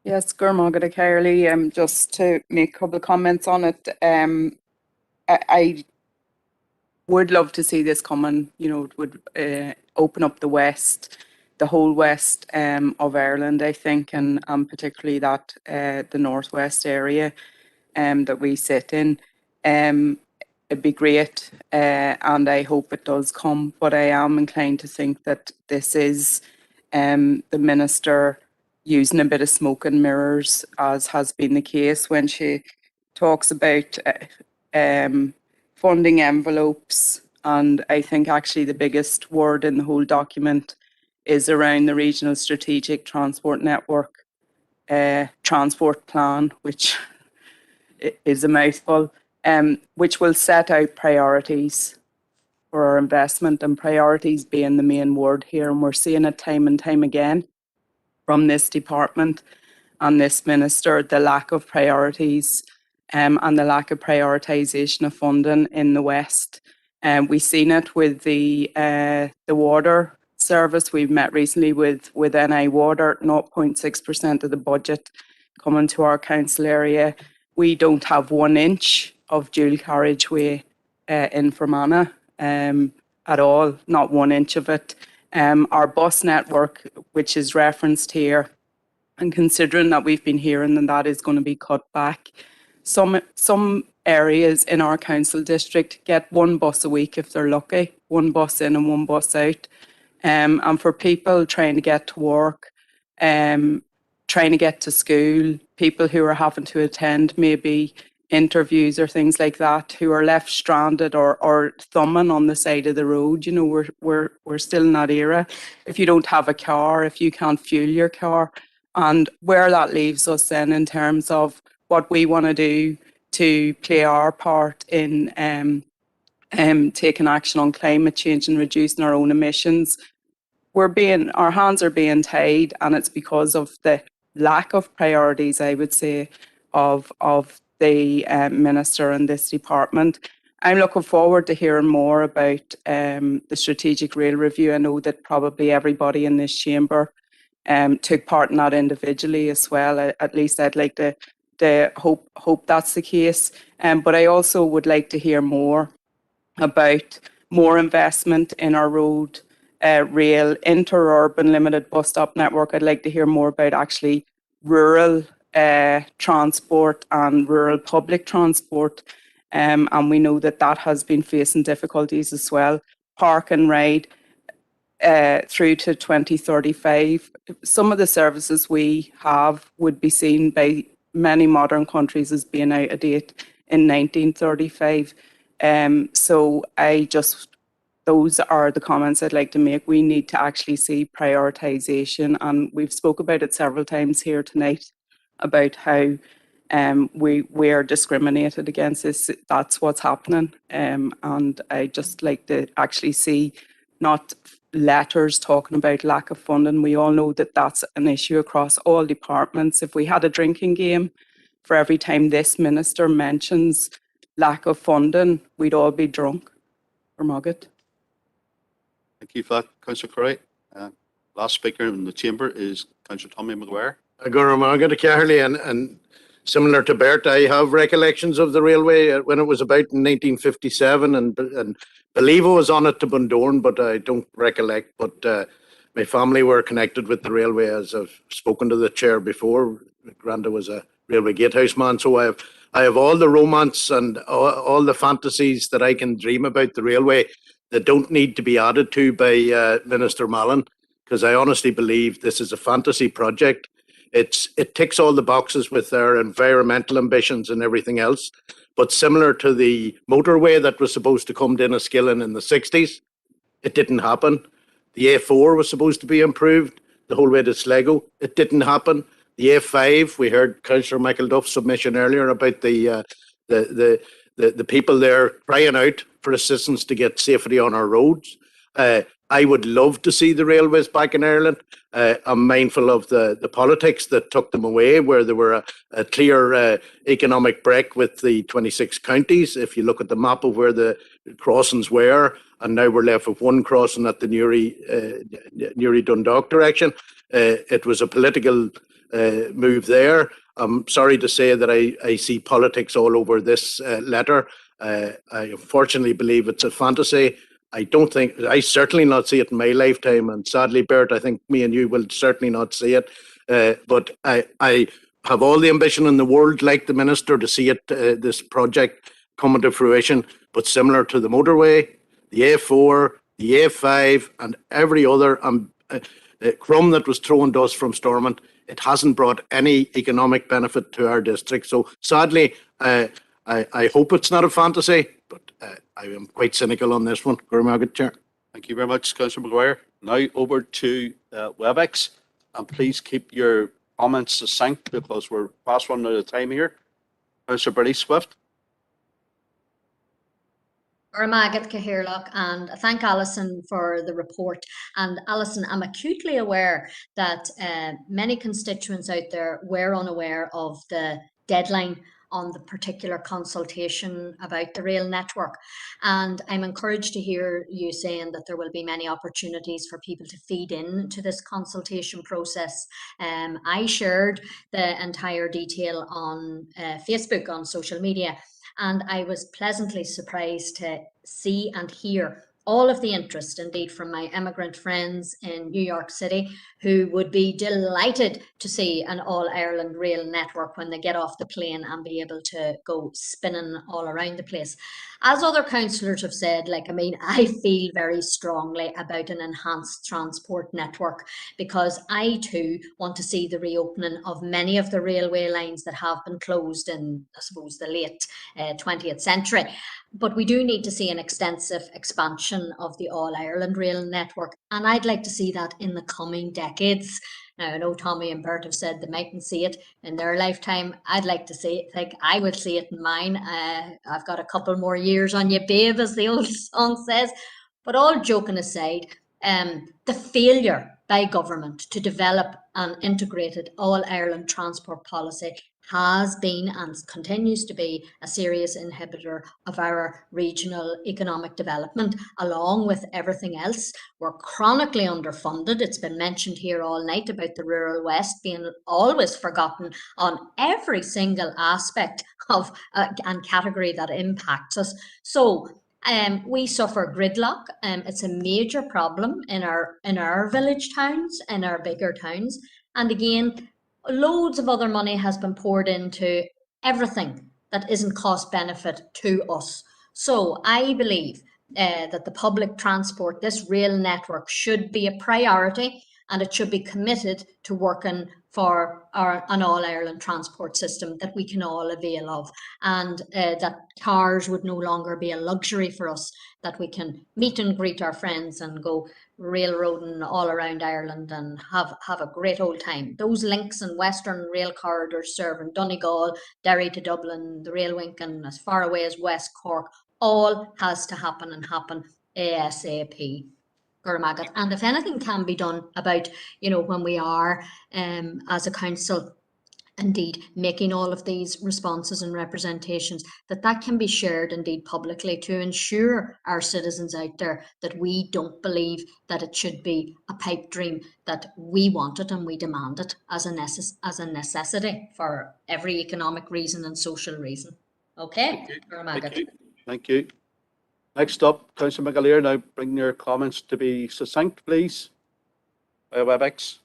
Yes, Gurmagad Cairley, just to make a couple of comments on it. I would love to see this coming, it would open up the west, the whole west of Ireland, I think, and particularly that the northwest area that we sit in. It'd be great, and I hope it does come, but I am inclined to think that this is the minister using a bit of smoke and mirrors, as has been the case when she talks about funding envelopes. And I think actually the biggest word in the whole document is around the Regional Strategic Transport Network Transport Plan, which is a mouthful, which will set out priorities for our investment, and priorities being the main word here. And we're seeing it time and time again from this department and this minister, the lack of priorities and the lack of prioritisation of funding in the West. We've seen it with the water service. We've met recently with NI Water, 0.6% of the budget coming to our council area. We don't have 1 inch of dual carriageway in Fermanagh at all, not 1 inch of it. Our bus network, which is referenced here, and considering that we've been hearing that is going to be cut back, some areas in our council district get 1 bus a week if they're lucky, 1 bus in and 1 bus out. And for people trying to get to work, trying to get to school, people who are having to attend maybe interviews or things like that, who are left stranded or thumbing on the side of the road, we're still in that era. If you don't have a car, if you can't fuel your car, and where that leaves us then in terms of what we want to do to play our part in taking action on climate change and reducing our own emissions, our hands are being tied, and it's because of the lack of priorities, I would say, of the minister and this department. I'm looking forward to hearing more about the strategic rail review. I know that probably everybody in this chamber took part in that individually as well. At least I'd like to hope that's the case. But I also would like to hear more about more investment in our road, rail, interurban limited bus stop network. I'd like to hear more about actually rural transport and rural public transport. And we know that has been facing difficulties as well. Park and ride through to 2035. Some of the services we have would be seen by many modern countries as being out of date in 1935. So those are the comments I'd like to make. We need to actually see prioritisation, and we've spoke about it several times here tonight about how we are discriminated against. That's what's happening. And I just like to actually see not letters talking about lack of funding. We all know that that's an issue across all departments. If we had a drinking game for every time this minister mentions lack of funding, we'd all be drunk or mugget. Thank you for that, Councillor Curry. Last speaker in the chamber is Councillor Tommy Maguire. And similar to Bert, I have recollections of the railway when it was about in 1957, and believe I was on it to Bundoran, but I don't recollect. But my family were connected with the railway, as I've spoken to the chair before. Granda was a railway gatehouse man, so I have all the romance and all the fantasies that I can dream about the railway that don't need to be added to by Minister Mallon, because I honestly believe this is a fantasy project. It ticks all the boxes with their environmental ambitions and everything else. But similar to the motorway that was supposed to come to Enniskillen in the 60s, it didn't happen. The A4 was supposed to be improved the whole way to Sligo. It didn't happen. The A5, we heard Councillor Michael Duff's submission earlier about the people there crying out for assistance to get safety on our roads. I would love to see the railways back in Ireland. I'm mindful of the politics that took them away, where there were a clear economic break with the 26 counties. If you look at the map of where the crossings were, and now we're left with one crossing at the Newry Dundalk direction. It was a political move there. I'm sorry to say that I see politics all over this letter. I unfortunately believe it's a fantasy. I certainly not see it in my lifetime, and sadly, Bert, I think me and you will certainly not see it. But I have all the ambition in the world, like the minister, to see it, this project coming to fruition. But similar to the motorway, the A4, the A5, and every other crumb that was thrown to us from Stormont, it hasn't brought any economic benefit to our district. So sadly, I hope it's not a fantasy, but I am quite cynical on this one. Chair. Thank you very much, Councillor Maguire. Now over to WebEx, and please keep your comments succinct because we're past running out of time here. Councillor Bernie Swift. Armagad Cahirlock, and thank Alison for the report. And Alison, I'm acutely aware that many constituents out there were unaware of the deadline on the particular consultation about the rail network. And I'm encouraged to hear you saying that there will be many opportunities for people to feed in to this consultation process. I shared the entire detail on Facebook, on social media, and I was pleasantly surprised to see and hear all of the interest, indeed, from my immigrant friends in New York City, who would be delighted to see an all-Ireland rail network when they get off the plane and be able to go spinning all around the place. As other councillors have said, I feel very strongly about an enhanced transport network, because I too want to see the reopening of many of the railway lines that have been closed in, I suppose, the late 20th century. But we do need to see an extensive expansion of the all-Ireland rail network, and I'd like to see that in the coming decades. Now, I know Tommy and Bert have said they mightn't see it in their lifetime. I'd like to see it. Like, I would see it in mine. I've got a couple more years on you, babe, as the old song says. But all joking aside, the failure by government to develop an integrated all-Ireland transport policy has been and continues to be a serious inhibitor of our regional economic development, along with everything else. We're chronically underfunded. It's been mentioned here all night about the rural West being always forgotten on every single aspect of and category that impacts us. So we suffer gridlock. It's a major problem in our village towns, in our bigger towns. And again, loads of other money has been poured into everything that isn't cost benefit to us. So I believe that the public transport, this rail network, should be a priority. and it should be committed to working for an all-Ireland transport system that we can all avail of, and that cars would no longer be a luxury for us, that we can meet and greet our friends and go railroading all around Ireland and have a great old time. Those links and Western rail corridors serving Donegal, Derry to Dublin, the Railwink, and as far away as West Cork, all has to happen and happen ASAP. And if anything can be done about, when we are, as a council, indeed making all of these responses and representations, that can be shared indeed publicly to ensure our citizens out there that we don't believe that it should be a pipe dream, that we want it and we demand it as a necessity for every economic reason and social reason. Okay? Thank you. Next up, Councillor McAleer, now bring your comments to be succinct, please, via WebEx.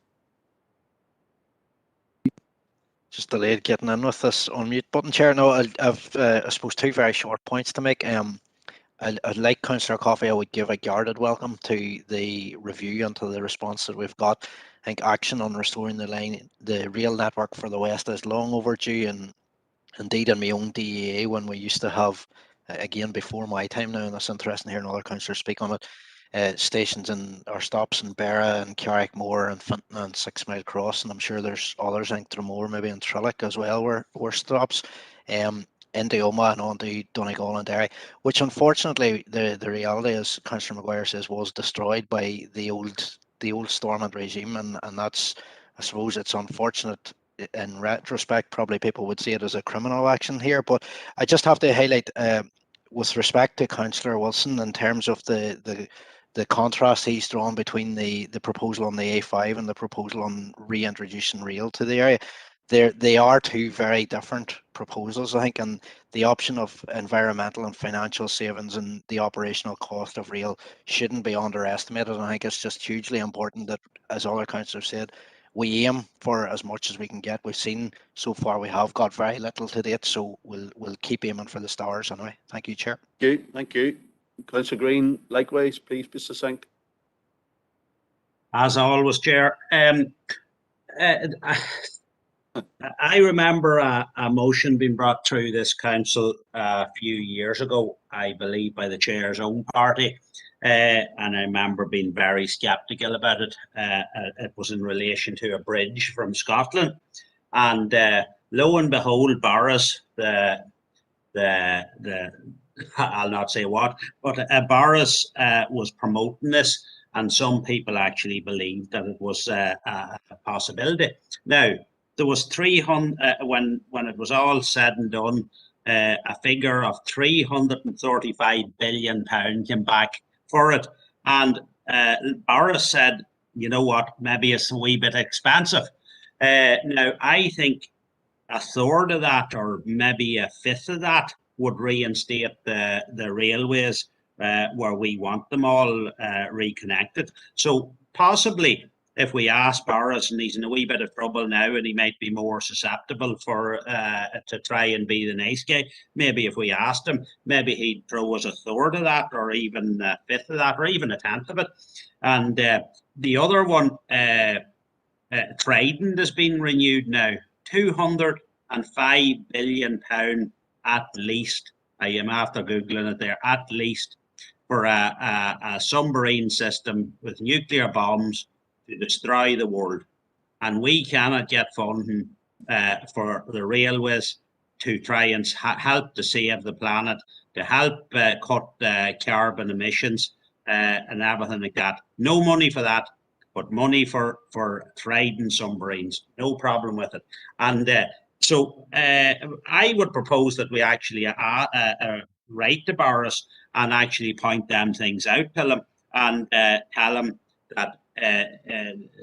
Just delayed getting in with this unmute button, Chair. No, I've I suppose 2 very short points to make. I'd like Councillor Coffey, I would give a guarded welcome to the review and to the response that we've got. I think action on restoring the rail network for the West is long overdue, and indeed in my own DEA, when we used to have, again before my time now, and it's interesting hearing other councillors speak on it, stations or stops in Barra and Carrickmore and Finton and 6 Mile Cross, and I'm sure there's others, I think Dromore maybe and Trillick as well were stops, into Omagh and on to Donegal and Derry, which unfortunately the reality, as Councillor Maguire says, was destroyed by the old Stormont regime, and that's, I suppose it's unfortunate. In retrospect, probably people would see it as a criminal action here, but I just have to highlight with respect to Councillor Wilson, in terms of the contrast he's drawn between the proposal on the A5 and the proposal on reintroducing rail to the area. They are 2 very different proposals, I think, and the option of environmental and financial savings and the operational cost of rail shouldn't be underestimated. And I think it's just hugely important that, as other councillors said, we aim for as much as we can get. We've seen so far we have got very little to date, so we'll keep aiming for the stars anyway. Thank you, Chair. Thank you. Councillor Green, likewise, please be succinct. As always, Chair. I remember a motion being brought through this council a few years ago, I believe by the Chair's own party, and I remember being very sceptical about it. It was in relation to a bridge from Scotland, and lo and behold, Boris, I'll not say what, but Boris was promoting this, and some people actually believed that it was a possibility. Now, there was 300 when it was all said and done, a figure of £335 billion came back for it, and Boris said, you know what, maybe it's a wee bit expensive. Now, I think a third of that, or maybe a fifth of that, would reinstate the railways where we want them all reconnected. So possibly, if we ask Boris, and he's in a wee bit of trouble now, and he might be more susceptible to try and be the nice guy, maybe if we asked him, maybe he'd throw us a third of that, or even a fifth of that, or even a tenth of it. And the other one, Trident, has been renewed now, £205 billion at least. I am after Googling it there, at least, for a submarine system with nuclear bombs to destroy the world. And we cannot get funding for the railways to try and help to save the planet, to help cut carbon emissions and everything like that. No money for that, but money for Trident submarines. No problem with it. And so I would propose that we actually write to Boris and actually point them things out to him, and tell him that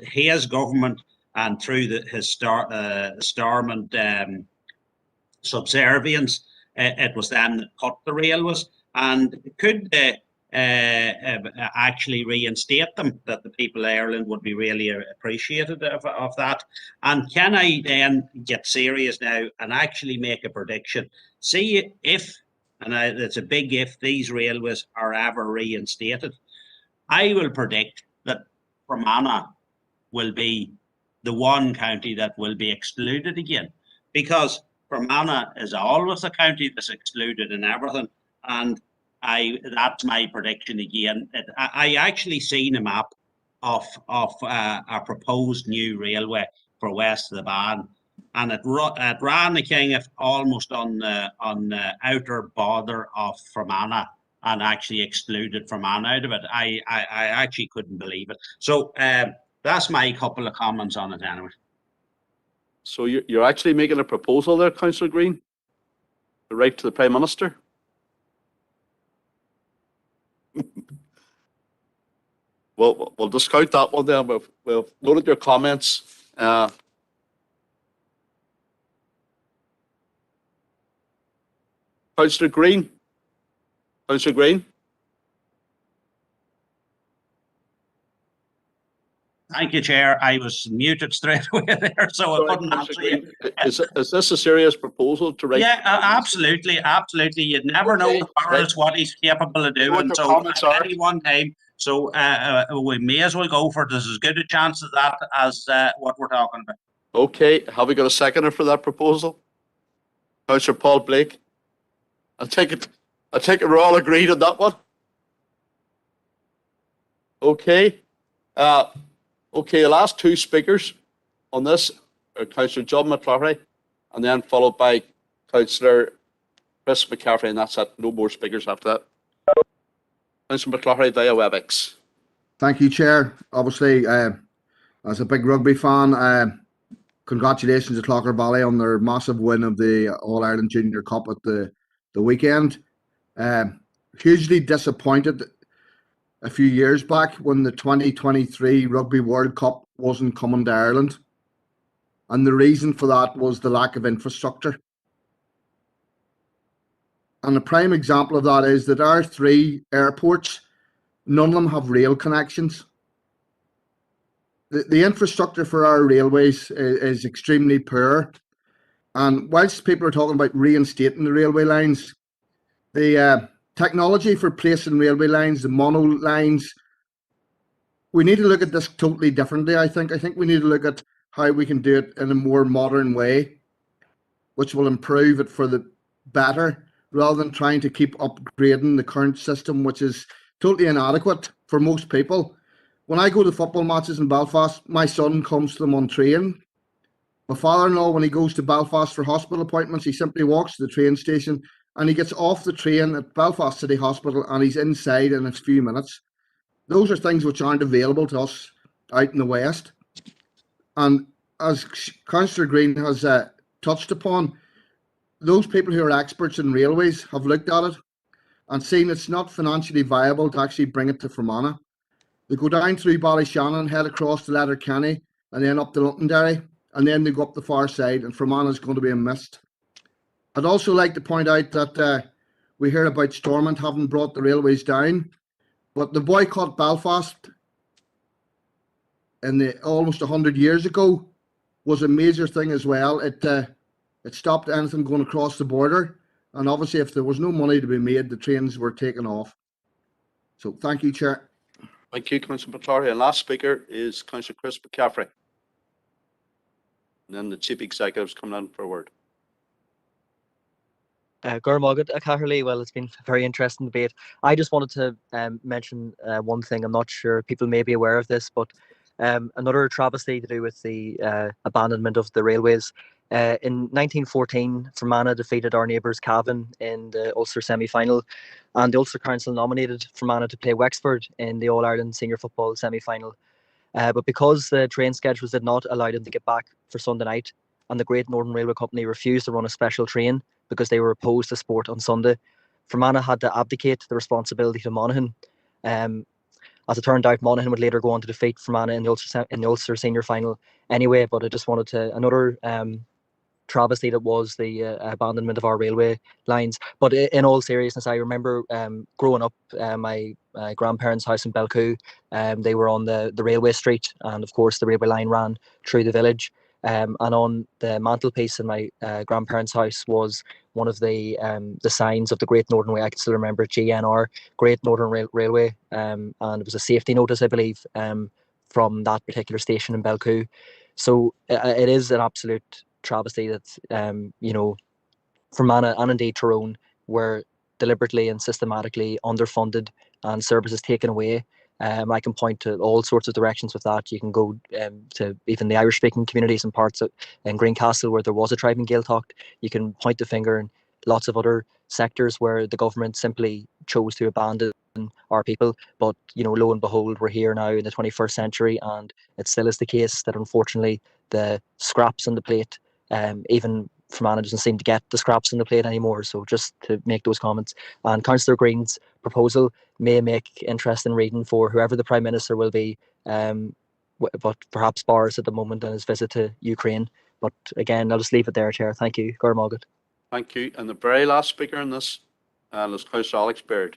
his government, and through his Stormont subservience, it was them that cut the railways, and could actually reinstate them, that the people of Ireland would be really appreciative of that. And can I then get serious now and actually make a prediction? See if, and it's a big if, these railways are ever reinstated, I will predict that Fermanagh will be the one county that will be excluded again, because Fermanagh is always a county that's excluded in everything, and that's my prediction again. I actually seen a map of a proposed new railway for west of the Ban, and it ran the king of almost on the outer border of Fermanagh, and actually excluded Fermanagh out of it. I actually couldn't believe it. So that's my couple of comments on it anyway. So you're actually making a proposal there, Councillor Green, to write to the Prime Minister? Well, we'll discount that one then. We'll note your comments. Councillor Green? Councillor Green? Thank you, Chair. I was muted straight away there, so I couldn't answer you. Is this a serious proposal to write? Yeah, absolutely, absolutely. You'd never know the Paris what he's capable of doing. So at any one time, so we may as well go for it. There's as good a chance of that as what we're talking about. Okay, have we got a seconder for that proposal? Councillor Paul Blake. I take it we're all agreed on that one. Okay. Okay, the last two speakers on this are Councillor John McCloughy and then followed by Councillor Chris McCaffrey, and that's it. No more speakers after that. Councillor McCloughy via WebEx. Thank you, Chair. Obviously, as a big rugby fan, congratulations to Clocker Valley on their massive win of the All-Ireland Junior Cup at the weekend. Hugely disappointed a few years back when the 2023 Rugby World Cup wasn't coming to Ireland. And the reason for that was the lack of infrastructure. And a prime example of that is that our three airports, none of them have rail connections. The infrastructure for our railways is extremely poor. And whilst people are talking about reinstating the railway lines, the technology for placing railway lines, the mono lines, we need to look at this totally differently, I think. I think we need to look at how we can do it in a more modern way, which will improve it for the better, rather than trying to keep upgrading the current system, which is totally inadequate for most people. When I go to football matches in Belfast, my son comes to them on train. My father-in-law, when he goes to Belfast for hospital appointments, he simply walks to the train station and he gets off the train at Belfast City Hospital and he's inside in a few minutes. Those are things which aren't available to us out in the West. And as Councillor Green has touched upon, those people who are experts in railways have looked at it and seen it's not financially viable to actually bring it to Fermanagh. They go down through Ballyshannon, head across to Letterkenny, and then up to Londonderry, and then they go up the far side, and Fermanagh is going to be a mist. I'd also like to point out that we hear about Stormont having brought the railways down, but the boycott Belfast in almost 100 years ago was a major thing as well. It stopped anything going across the border, and obviously if there was no money to be made, the trains were taken off. So thank you, Chair. Thank you, Councillor McCloughy. And last speaker is Councillor Chris McCaffrey. And then the Chief Executive's coming in for a word. Gurmagad Caherly, well, it's been a very interesting debate. I just wanted to mention one thing. I'm not sure people may be aware of this, but another travesty to do with the abandonment of the railways. In 1914, Fermanagh defeated our neighbours Cavan in the Ulster semi-final, and the Ulster Council nominated Fermanagh to play Wexford in the All-Ireland Senior Football semi-final. But because the train schedules did not allow them to get back for Sunday night, and the Great Northern Railway Company refused to run a special train because they were opposed to sport on Sunday, Fermanagh had to abdicate the responsibility to Monaghan. As it turned out, Monaghan would later go on to defeat Fermanagh in the Ulster Senior Final anyway, but I just wanted to, another travesty that was the abandonment of our railway lines. But in all seriousness, I remember growing up, my grandparents' house in Belcoo, they were on the railway street, and of course the railway line ran through the village. And on the mantelpiece in my grandparents' house was one of the signs of the Great Northern Way. I can still remember GNR, Great Northern Railway, and it was a safety notice, I believe, from that particular station in Belcoo. So it is an absolute travesty that, you know, Fermanagh and indeed Tyrone were deliberately and systematically underfunded and services taken away. I can point to all sorts of directions with that. You can go to even the Irish-speaking communities and parts in Greencastle where there was a tribe in Gaeltacht. You can point the finger in lots of other sectors where the government simply chose to abandon our people. But, you know, lo and behold, we're here now in the 21st century, and it still is the case that unfortunately the scraps on the plate, even Fermanagh doesn't seem to get the scraps on the plate anymore. So just to make those comments. And Councillor Green's proposal may make interesting reading for whoever the Prime Minister will be, but perhaps bars at the moment on his visit to Ukraine. But again, I'll just leave it there, Chair. Thank you. Gormagat. Thank you. And the very last speaker in this is Councillor Alex Baird.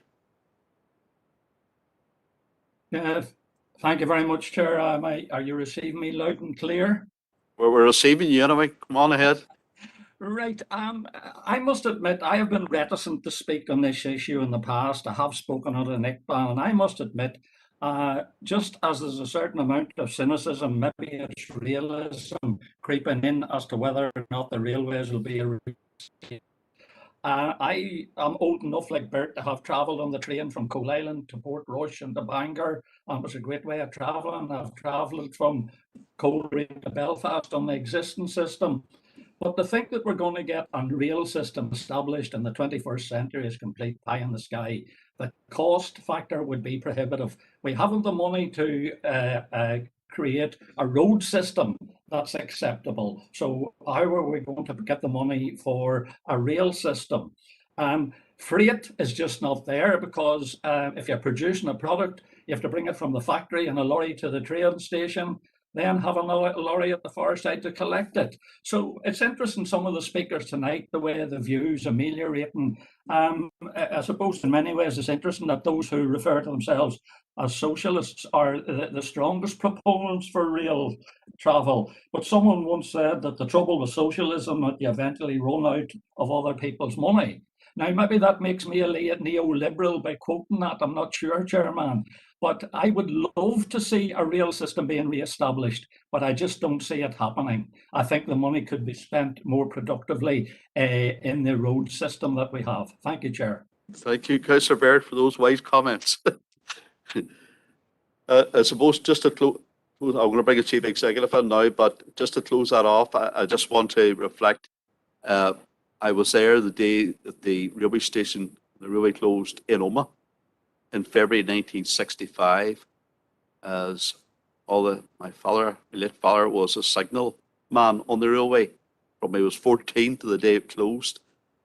Thank you very much, Chair. Are you receiving me loud and clear? We're receiving you anyway. Come on ahead. Right. I must admit, I have been reticent to speak on this issue in the past. I have spoken at an ICBAN, and I must admit, just as there's a certain amount of cynicism, maybe it's realism creeping in as to whether or not the railways will be a I am old enough, like Bert, to have travelled on the train from Coal Island to Port Rush and to Bangor. It was a great way of travelling. I've travelled from Coleraine to Belfast on the existing system. But to think that we're going to get a rail system established in the 21st century is complete pie in the sky. The cost factor would be prohibitive. We haven't the money to create a road system that's acceptable. So how are we going to get the money for a rail system? Freight is just not there, because if you're producing a product, you have to bring it from the factory in a lorry to the train station, then have a lorry at the far side to collect it. So it's interesting, some of the speakers tonight, the way the views ameliorating. I suppose in many ways it's interesting that those who refer to themselves as socialists are the strongest proponents for rail travel. But someone once said that the trouble with socialism that you eventually run out of other people's money. Now, maybe that makes me a neoliberal by quoting that. I'm not sure, Chairman. But I would love to see a rail system being re-established, but I just don't see it happening. I think the money could be spent more productively in the road system that we have. Thank you, Chair. Thank you, Councillor Baird, for those wise comments. I suppose just to close, I'm going to bring a Chief Executive in now, but just to close that off, I just want to reflect. I was there the day that the railway station, the railway closed in Omagh in February 1965, as my late father was a signal man on the railway from I was 14 to the day it closed,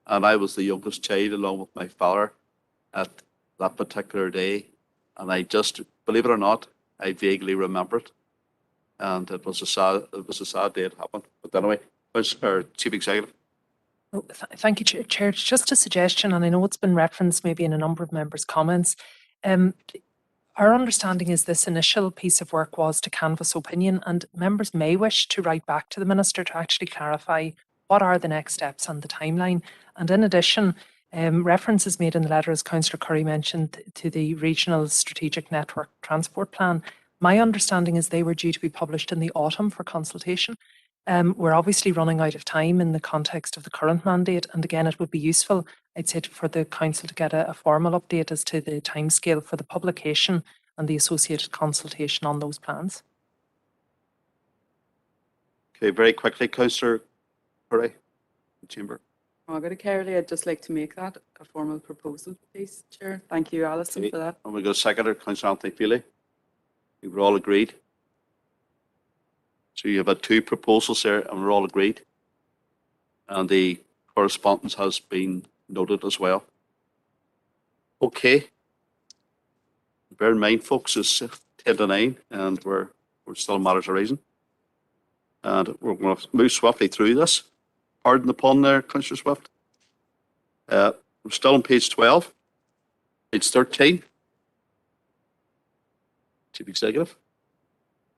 and I was the youngest child along with my father at that particular day, and I just, believe it or not, I vaguely remember it, and it was a sad day it happened. But anyway, our Chief Executive. Oh, thank you, Chair. Just a suggestion, and I know it's been referenced maybe in a number of members' comments. Our understanding is this initial piece of work was to canvass opinion, and members may wish to write back to the Minister to actually clarify what are the next steps and the timeline. And in addition, reference is made in the letter, as Councillor Curry mentioned, to the Regional Strategic Network Transport Plan. My understanding is they were due to be published in the autumn for consultation. We're obviously running out of time in the context of the current mandate, and again, it would be useful, I'd say, for the Council to get a formal update as to the timescale for the publication and the associated consultation on those plans. Okay, very quickly, Councillor Curry, Chamber. Margaret Carley, I'd just like to make that a formal proposal, please, Chair. Thank you, Alison, for that. And we got a seconder, Councillor Anthony Feely. We were all agreed. So you have had two proposals there, and we're all agreed. And the correspondence has been noted as well. Okay. Bear in mind, folks, it's 10 to 9, and we're still matters of reason. And we're going to move swiftly through this. Pardon the pun there, Councillor Swift. We're still on page 12. Page 13. Chief Executive.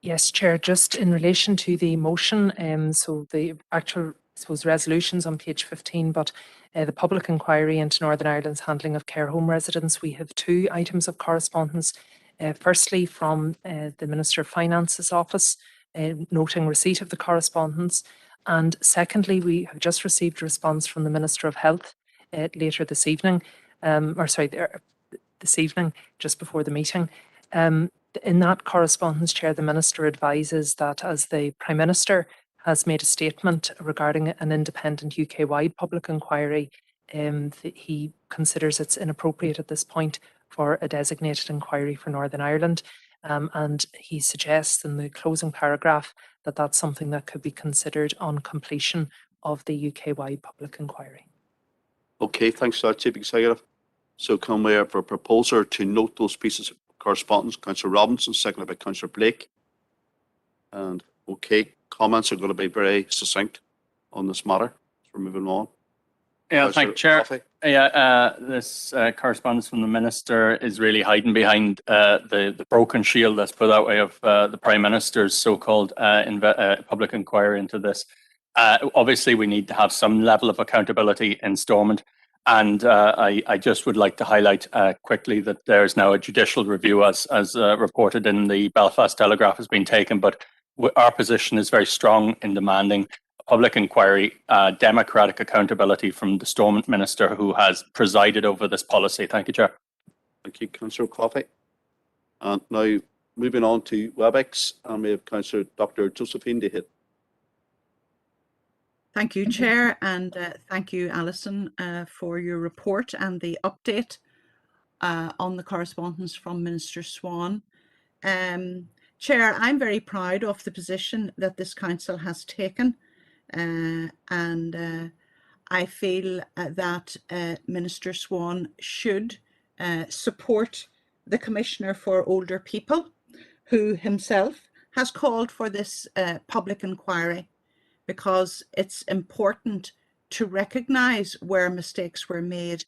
Yes, Chair, just in relation to the motion, so the actual, I suppose, resolutions on page 15, but the public inquiry into Northern Ireland's handling of care home residents, we have two items of correspondence. Firstly, from the Minister of Finance's office, noting receipt of the correspondence. And secondly, we have just received a response from the Minister of Health later this evening, this evening, just before the meeting. In that correspondence, Chair, the Minister advises that as the Prime Minister has made a statement regarding an independent UK-wide public inquiry, he considers it's inappropriate at this point for a designated inquiry for Northern Ireland. And he suggests in the closing paragraph that that's something that could be considered on completion of the UK-wide public inquiry. Okay, thanks for that, Chief Executive. So can we have a proposer to note those pieces of correspondence? Councillor Robinson, seconded by Councillor Blake. And okay, comments are going to be very succinct on this matter. So we're moving on. Yeah, thank you, Chair. Yeah, this correspondence from the Minister is really hiding behind the broken shield that's put that way of the Prime Minister's so-called public inquiry into this. Obviously, we need to have some level of accountability in Stormont. And I just would like to highlight quickly that there is now a judicial review, as reported in the Belfast Telegraph, has been taken. But our position is very strong in demanding a public inquiry, democratic accountability from the Stormont Minister who has presided over this policy. Thank you, Chair. Thank you, Councillor Coffey. And now moving on to WebEx, and we have Councillor Dr. Josephine Dehit. Thank you, Chair, and thank you, Alison, for your report and the update on the correspondence from Minister Swan. Chair, I'm very proud of the position that this council has taken, and I feel that Minister Swan should support the Commissioner for Older People, who himself has called for this public inquiry, because it's important to recognise where mistakes were made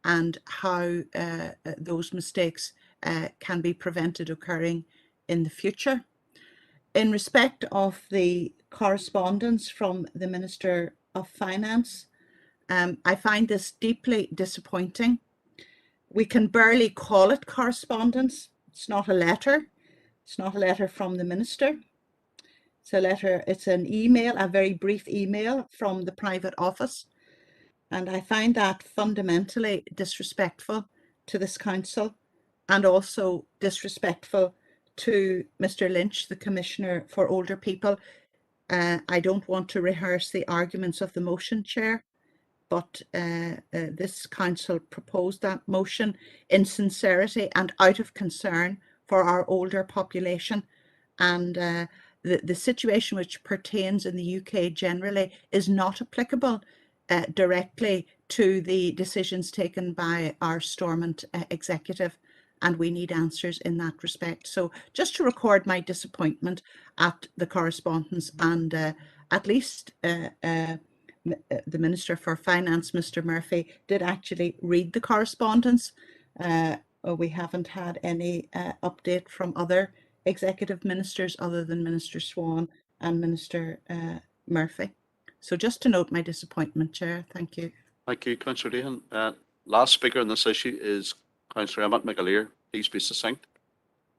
and how those mistakes can be prevented occurring in the future. In respect of the correspondence from the Minister of Finance, I find this deeply disappointing. We can barely call it correspondence. It's not a letter. It's not a letter from the Minister. It's a letter, it's an email, a very brief email from the private office. And I find that fundamentally disrespectful to this council and also disrespectful to Mr. Lynch, the Commissioner for Older People. I don't want to rehearse the arguments of the motion, Chair, but this council proposed that motion in sincerity and out of concern for our older population. And the situation which pertains in the UK generally is not applicable directly to the decisions taken by our Stormont executive, and we need answers in that respect. So just to record my disappointment at the correspondence, and at least the Minister for Finance, Mr. Murphy, did actually read the correspondence. We haven't had any update from other executive ministers other than Minister Swan and Minister Murphy. So just to note my disappointment, Chair. Thank you. Thank you, Councillor Dehan. Last speaker on this issue is Councillor Emmett McAleer. Please be succinct.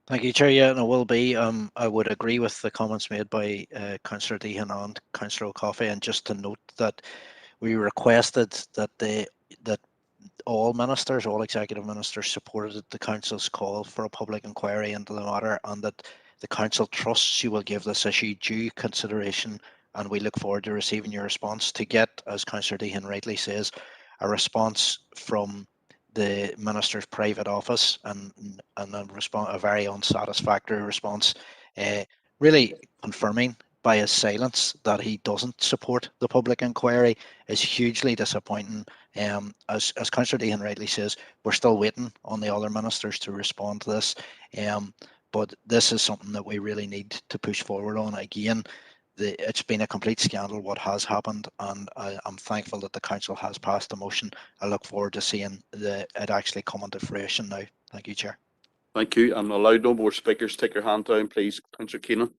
Thank you, Chair. Yeah, and it will be. I would agree with the comments made by Councillor Dehan and Councillor O'Coffey, and just to note that we requested that all ministers, all executive ministers, supported the council's call for a public inquiry into the matter, and that the council trusts you will give this issue due consideration, and we look forward to receiving your response to get, as Councillor Dehan rightly says, a response from the minister's private office and a very unsatisfactory response, really confirming by his silence that he doesn't support the public inquiry is hugely disappointing. As Councillor Dehan rightly says, we're still waiting on the other ministers to respond to this, but this is something that we really need to push forward on. Again, it's been a complete scandal what has happened, and I'm thankful that the council has passed a motion. I look forward to seeing it actually come into fruition now. Thank you, Chair. Thank you, and allow no more speakers. Take your hand down, please. Councillor Keenan.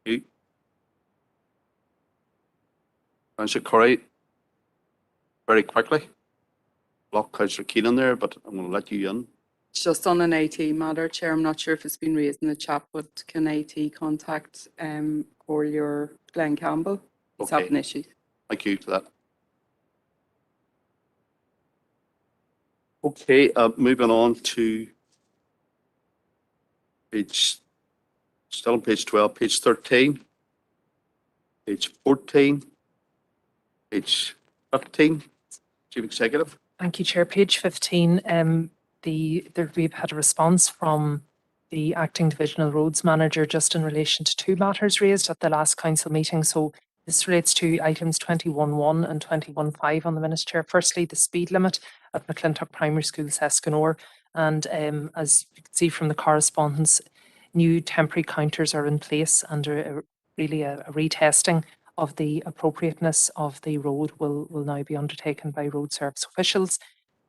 You. Councillor Curry, very quickly. Block Councillor Keenan there, but I'm going to let you in. Just on an AT matter, Chair, I'm not sure if it's been raised in the chat, but can AT contact your Glenn Campbell? He's Okay. having issues. Thank you for that. Okay, moving on to still on page 12, page 13, page 14, page 15, Chief Executive. Thank you, Chair. Page 15, we've had a response from the Acting Divisional Roads Manager just in relation to two matters raised at the last council meeting. So this relates to items 21.1 and 21.5 on the minutes, Chair. Firstly, the speed limit at McClintock Primary School, Seskinore. And as you can see from the correspondence, new temporary counters are in place and really a retesting of the appropriateness of the road will now be undertaken by road service officials.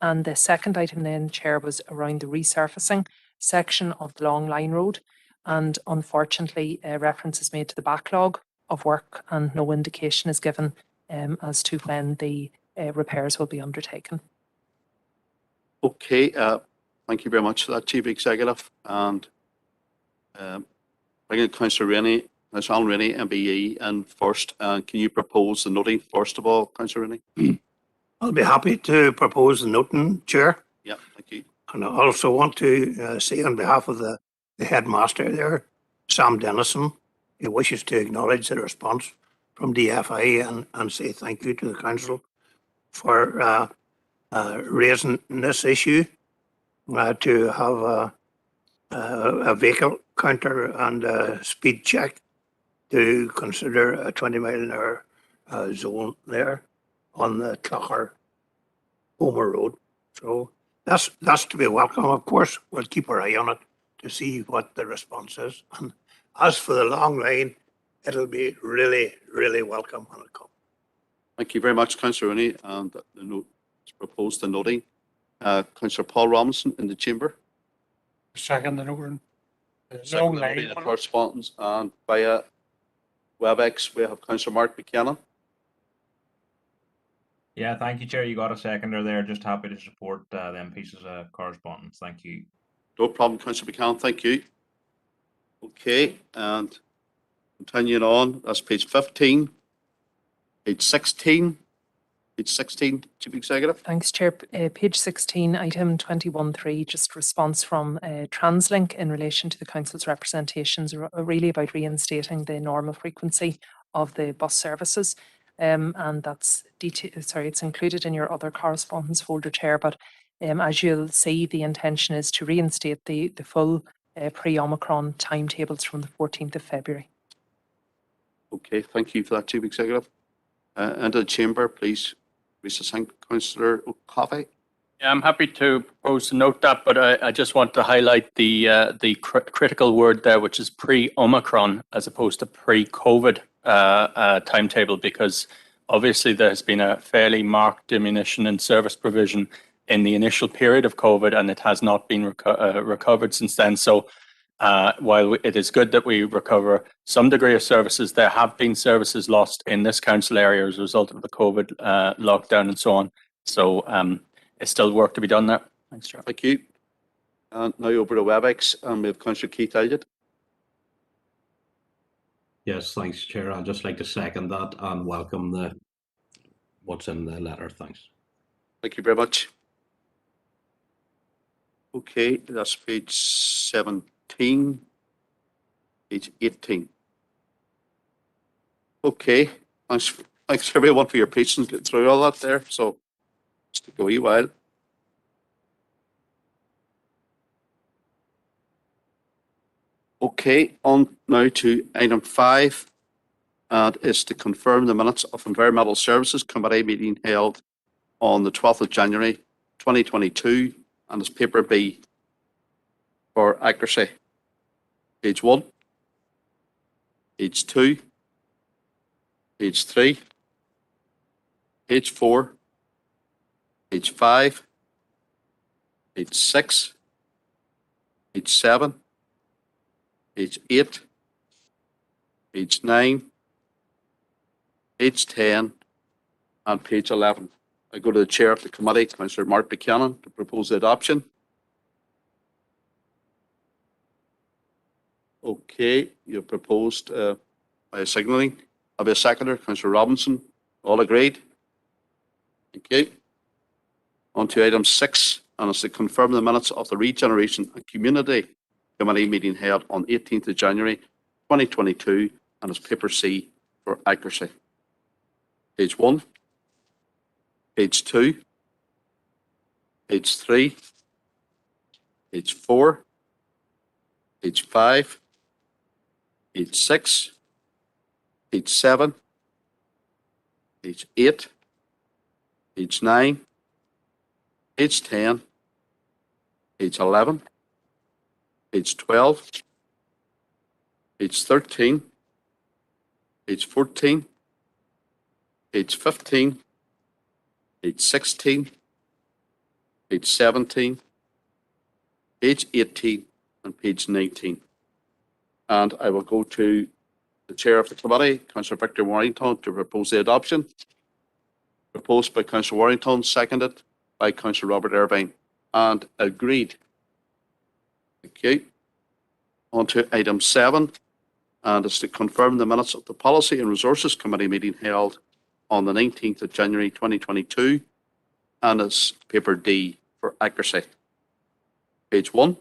And the second item then, Chair, was around the resurfacing section of the Long Line Road. And unfortunately, reference is made to the backlog of work and no indication is given as to when the repairs will be undertaken. Okay, thank you very much for that, Chief Executive. And bringing Councillor Rennie, Alan Rennie, MBE, and first, can you propose the noting first of all, Councillor Rennie? I'll be happy to propose the noting, Chair. Yeah, thank you. And I also want to say on behalf of the headmaster there, Sam Dennison, he wishes to acknowledge the response from DFI and say thank you to the council for raising this issue to have a vehicle counter and a speed check to consider a 20-mile-an-hour zone there on the Clocher Homer Road. So that's to be welcome. Of course, we'll keep our eye on it to see what the response is. And as for the long line, it'll be really, really welcome when it comes. Thank you very much, Councillor Rennie, and the note is proposed the noting. Councillor Paul Robinson in the chamber. Second, the noting. Second, the correspondence, and via WebEx we have Councillor Mark Buchanan. Yeah, thank you, Chair. You got a seconder there. Just happy to support them pieces of correspondence. Thank you. No problem, Councillor Buchanan. Thank you. Okay, and continuing on, that's page 15, page 16. Page 16, Chief Executive. Thanks, Chair. Page 16, item 21.3, just response from TransLink in relation to the Council's representations, really about reinstating the normal frequency of the bus services. And that's it's included in your other correspondence folder, Chair, but as you'll see, the intention is to reinstate the full pre-Omicron timetables from the 14th of February. Okay, thank you for that, Chief Executive. Into the chamber, please. Councillor O'Coffey. Yeah, I'm happy to propose to note that, but I just want to highlight the critical word there, which is pre-Omicron as opposed to pre-COVID timetable, because obviously there has been a fairly marked diminution in service provision in the initial period of COVID, and it has not been recovered since then. So while it is good that we recover some degree of services, there have been services lost in this council area as a result of the COVID lockdown and so on. So it's still work to be done there. Thanks, Chair. Thank you. And now over to WebEx, and we have Councillor Keith Elliott. Yes, thanks, Chair. I'd just like to second that and welcome what's in the letter. Thanks. Thank you very much. Okay, that's page 17, page 18. Okay, thanks everyone for your patience getting through all that there. So just take a wee while. Okay, on now to item 5, and is to confirm the minutes of Environmental Services Committee meeting held on the 12th of January 2022, and it's paper B for accuracy. Page 1, page 2, page 3, page 4, page 5, page 6, page 7, page 8, page 9, page 10, and page 11. I go to the chair of the committee, Councillor Mark Buchanan, to propose the adoption. Okay, you proposed by signalling. I'll be a seconder. Councillor Robinson, all agreed? Thank you. On to item 6, and it's to confirm the minutes of the Regeneration and Community Committee meeting held on 18th of January 2022, and it's paper C for accuracy. Page 1, page 2, page 3, page 4, page 5, page 6, page 7, page 8, page 9, page 10, page 11, page 12, page 13, page 14, page 15, page 16, page 17, page 18, and page 19. And I will go to the chair of the committee, Councillor Victor Warnington, to propose the adoption. Proposed by Councillor Warnington, seconded by Councillor Robert Irvine, and agreed. Thank you. On to item 7, and it's to confirm the minutes of the Policy and Resources Committee meeting held on the 19th of January 2022, and it's paper D for accuracy. Page 1,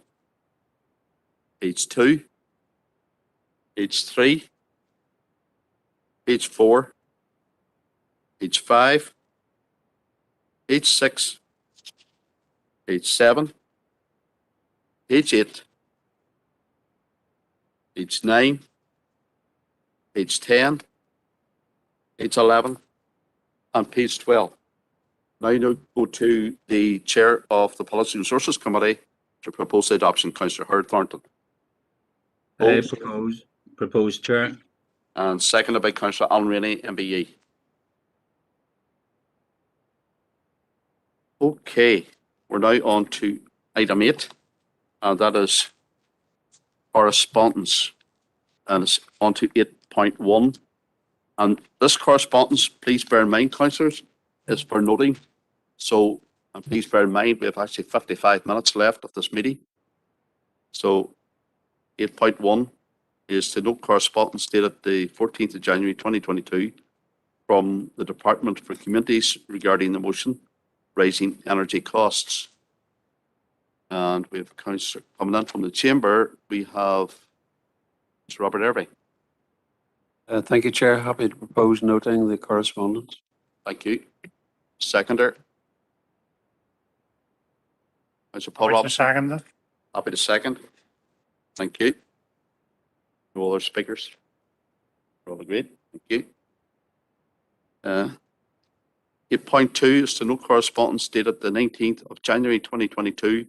page 2, page 3, page 4, page 5, page 6, page 7, page 8, page 9, page 10, page 11, and page 12. Now go to the chair of the Policy and Resources Committee to propose the adoption, Councillor Howard Thornton. Propose, Chair. And seconded by Councillor Alan Rainey, MBE. Okay, we're now on to item 8, and that is correspondence, and it's on to 8.1. And this correspondence, please bear in mind, councillors, is for noting. So, and please bear in mind, we have actually 55 minutes left of this meeting. So, 8.1 is to note correspondence dated the 14th of January 2022 from the Department for Communities regarding the motion raising energy costs. And we have Councillor coming in from the chamber. We have Mr. Robert Irving. Thank you, Chair. Happy to propose noting the correspondence. Thank you. Seconder. Councillor Paul Robinson. Second. Happy to second. Thank you. No other speakers? We're all agreed. Thank you. 8.2 is to note correspondence dated the 19th of January 2022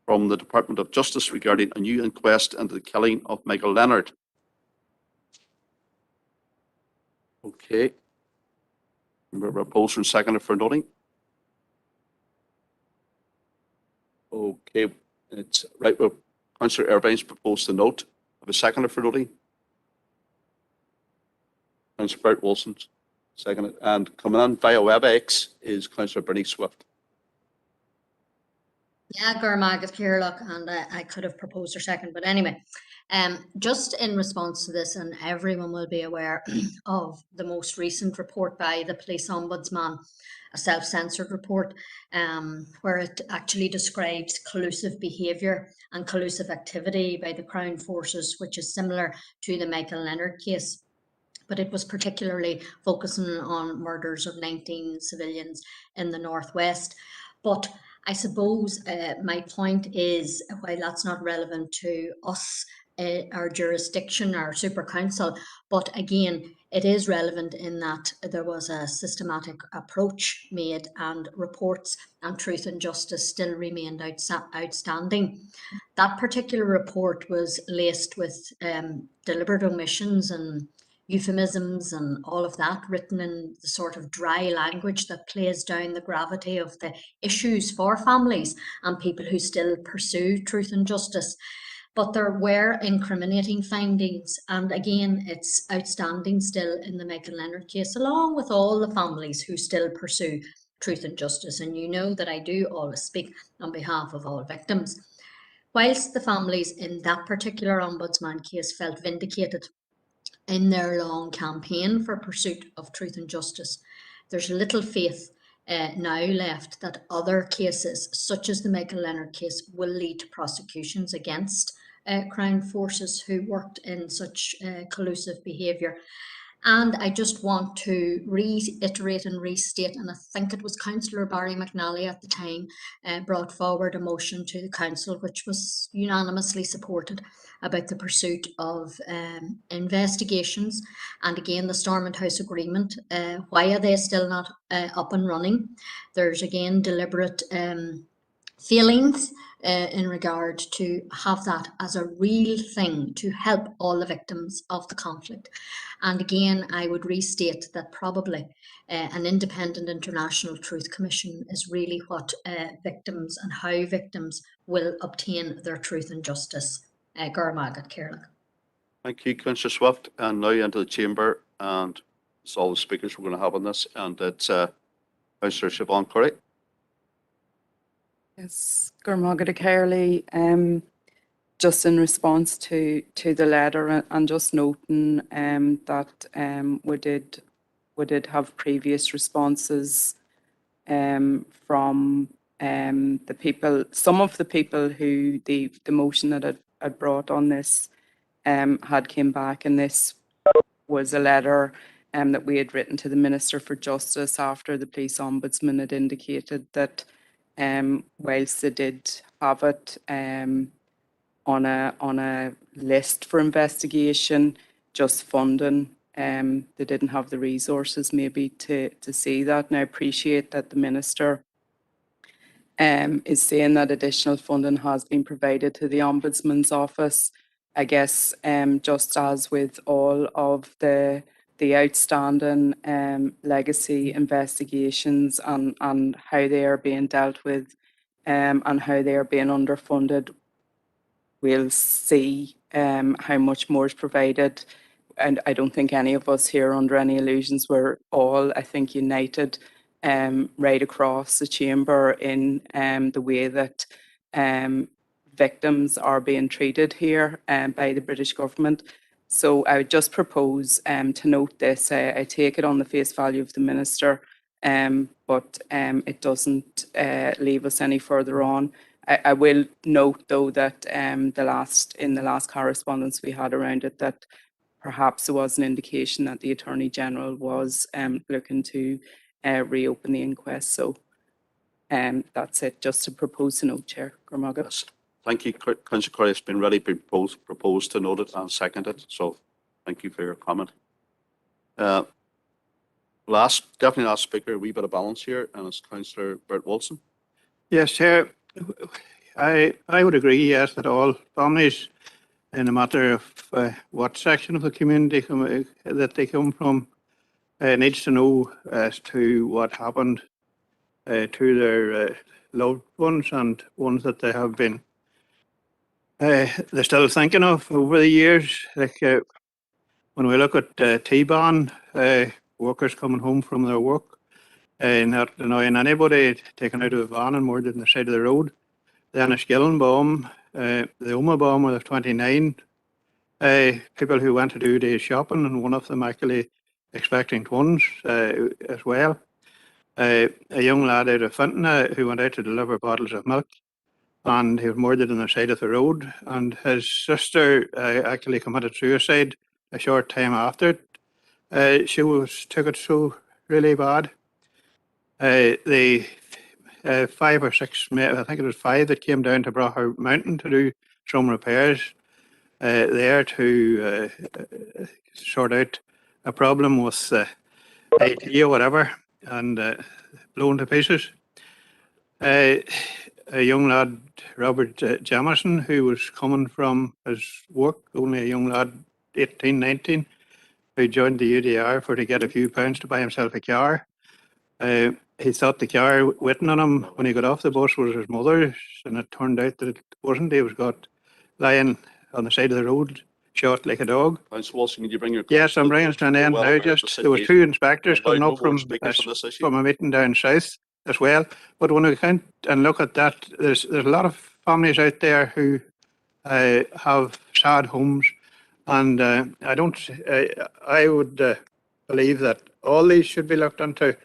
from the Department of Justice regarding a new inquest into the killing of Michael Leonard. Okay. Proposed and seconded for noting. Okay, it's right. Well, Councillor Irvine's proposed the note. Have a seconder for noting. Councillor Bert Wilson, seconded. And coming on via WebEx is Councillor Bernice Swift. Yeah, Gurmag is here, look, and I could have proposed her second, but anyway, just in response to this, and everyone will be aware of the most recent report by the Police Ombudsman, a self-censored report, where it actually describes collusive behaviour and collusive activity by the Crown Forces, which is similar to the Michael Leonard case. But it was particularly focusing on murders of 19 civilians in the Northwest. But I suppose my point is, while that's not relevant to us, our jurisdiction, our super council, but again, it is relevant in that there was a systematic approach made and reports and Truth and Justice still remained outstanding. That particular report was laced with deliberate omissions and euphemisms and all of that, written in the sort of dry language that plays down the gravity of the issues for families and people who still pursue truth and justice. But there were incriminating findings, and again, it's outstanding still in the Michael Leonard case, along with all the families who still pursue truth and justice. And you know that I do always speak on behalf of all victims. Whilst the families in that particular ombudsman case felt vindicated in their long campaign for pursuit of truth and justice, there's little faith now left that other cases, such as the Michael Leonard case, will lead to prosecutions against Crown forces who worked in such collusive behaviour. And I just want to reiterate and restate, and I think it was Councillor Barry McNally at the time brought forward a motion to the Council, which was unanimously supported, about the pursuit of investigations. And again, the Stormont House Agreement, why are they still not up and running? There's again deliberate failings in regard to have that as a real thing to help all the victims of the conflict. And again, I would restate that probably an independent international truth commission is really what victims and how victims will obtain their truth and justice. Garmagat Kerlag. Thank you, Councillor Swift. And now into the chamber, and it's all the speakers we're going to have on this, and it's Councillor Siobhan Curry. Yes, Garmagat Kerlag. Just in response to the letter, and just noting that we did have previous responses from the people, some of the people who the motion that had brought on this had came back, and this was a letter that we had written to the Minister for Justice after the police ombudsman had indicated that whilst they did have it on a list for investigation, just funding, they didn't have the resources maybe to see that. And I appreciate that the Minister is saying that additional funding has been provided to the Ombudsman's office. I guess just as with all of the outstanding legacy investigations and how they are being dealt with and how they are being underfunded, we'll see how much more is provided. And I don't think any of us here under any illusions, we're all, I think, united right across the chamber in the way that victims are being treated here by the British government. So I would just propose to note this. I take it on the face value of the Minister, but it doesn't leave us any further on. I will note, though, that in the last correspondence we had around it, that perhaps there was an indication that the Attorney General was looking to reopen the inquest. So that's it, just to propose to note, Chair. Yes. Thank you, Councillor Curry. It's been ready proposed to note it and seconded. So thank you for your comment. Definitely last speaker, a wee bit of balance here, and it's Councillor Bert Wilson. Yes, Chair. I would agree, yes, that all families, in a matter of what section of the community that they come from, needs to know as to what happened to their loved ones and ones that they have been they're still thinking of over the years. Like when we look at T-Ban, workers coming home from their work, not annoying anybody, taken out of a van and moored on the side of the road. The Enniskillen bomb, the Oma bomb, where there's 29 people who went to do days shopping, and one of them actually expecting twins as well. A young lad out of Fenton who went out to deliver bottles of milk, and he was murdered on the side of the road, and his sister actually committed suicide a short time after. She took it so really bad. The 5 or 6, I think it was 5, that came down to Brougher Mountain to do some repairs there to sort out a problem with IT or whatever, and blown to pieces. A young lad, Robert Jamison, who was coming from his work, only a young lad, 18, 19, who joined the UDR to get a few pounds to buy himself a car. He thought the car waiting on him when he got off the bus was his mother's, and it turned out that it wasn't. He was got lying on the side of the road, shot like a dog. Councillor Wilson, can you bring your... Yes, I'm bringing it to an end now. Just there was 2 inspectors coming up from a meeting down south as well. But when we count and look at that, there's a lot of families out there who have sad homes, and I would believe that all these should be looked into,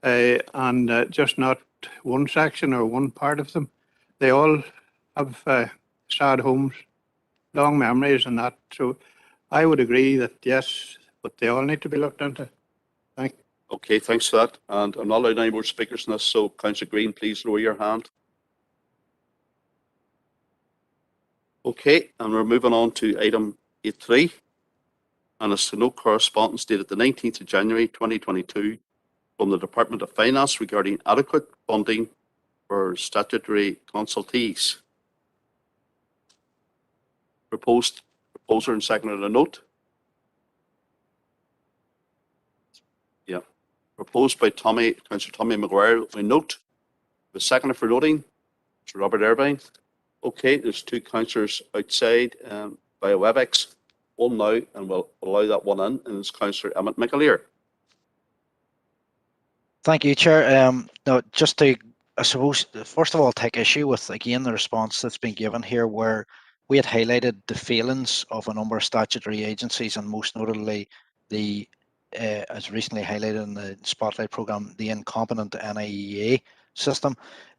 and just not one section or one part of them. They all have sad homes, long memories, and that. So I would agree that yes, but they all need to be looked into. Thank. Okay, thanks for that. And I'm not allowed any more speakers in this, so Councillor Green, please lower your hand. Okay, and we're moving on to item 8.3, and it's to note correspondence dated the 19th of January 2022 from the Department of Finance regarding adequate funding for statutory consultees. Proposer and seconder a note. Yeah. Proposed by Councillor Tommy Maguire, a note. The seconder for noting, Mr. Robert Irvine. Okay, there's two councillors outside via WebEx. One now, and we'll allow that one in, and it's Councillor Emmett McAleer. Thank you, Chair. No, just to, I suppose, first of all, take issue with, again, the response that's been given here, where we had highlighted the failings of a number of statutory agencies, and most notably the, as recently highlighted in the Spotlight programme, the incompetent NIEA system.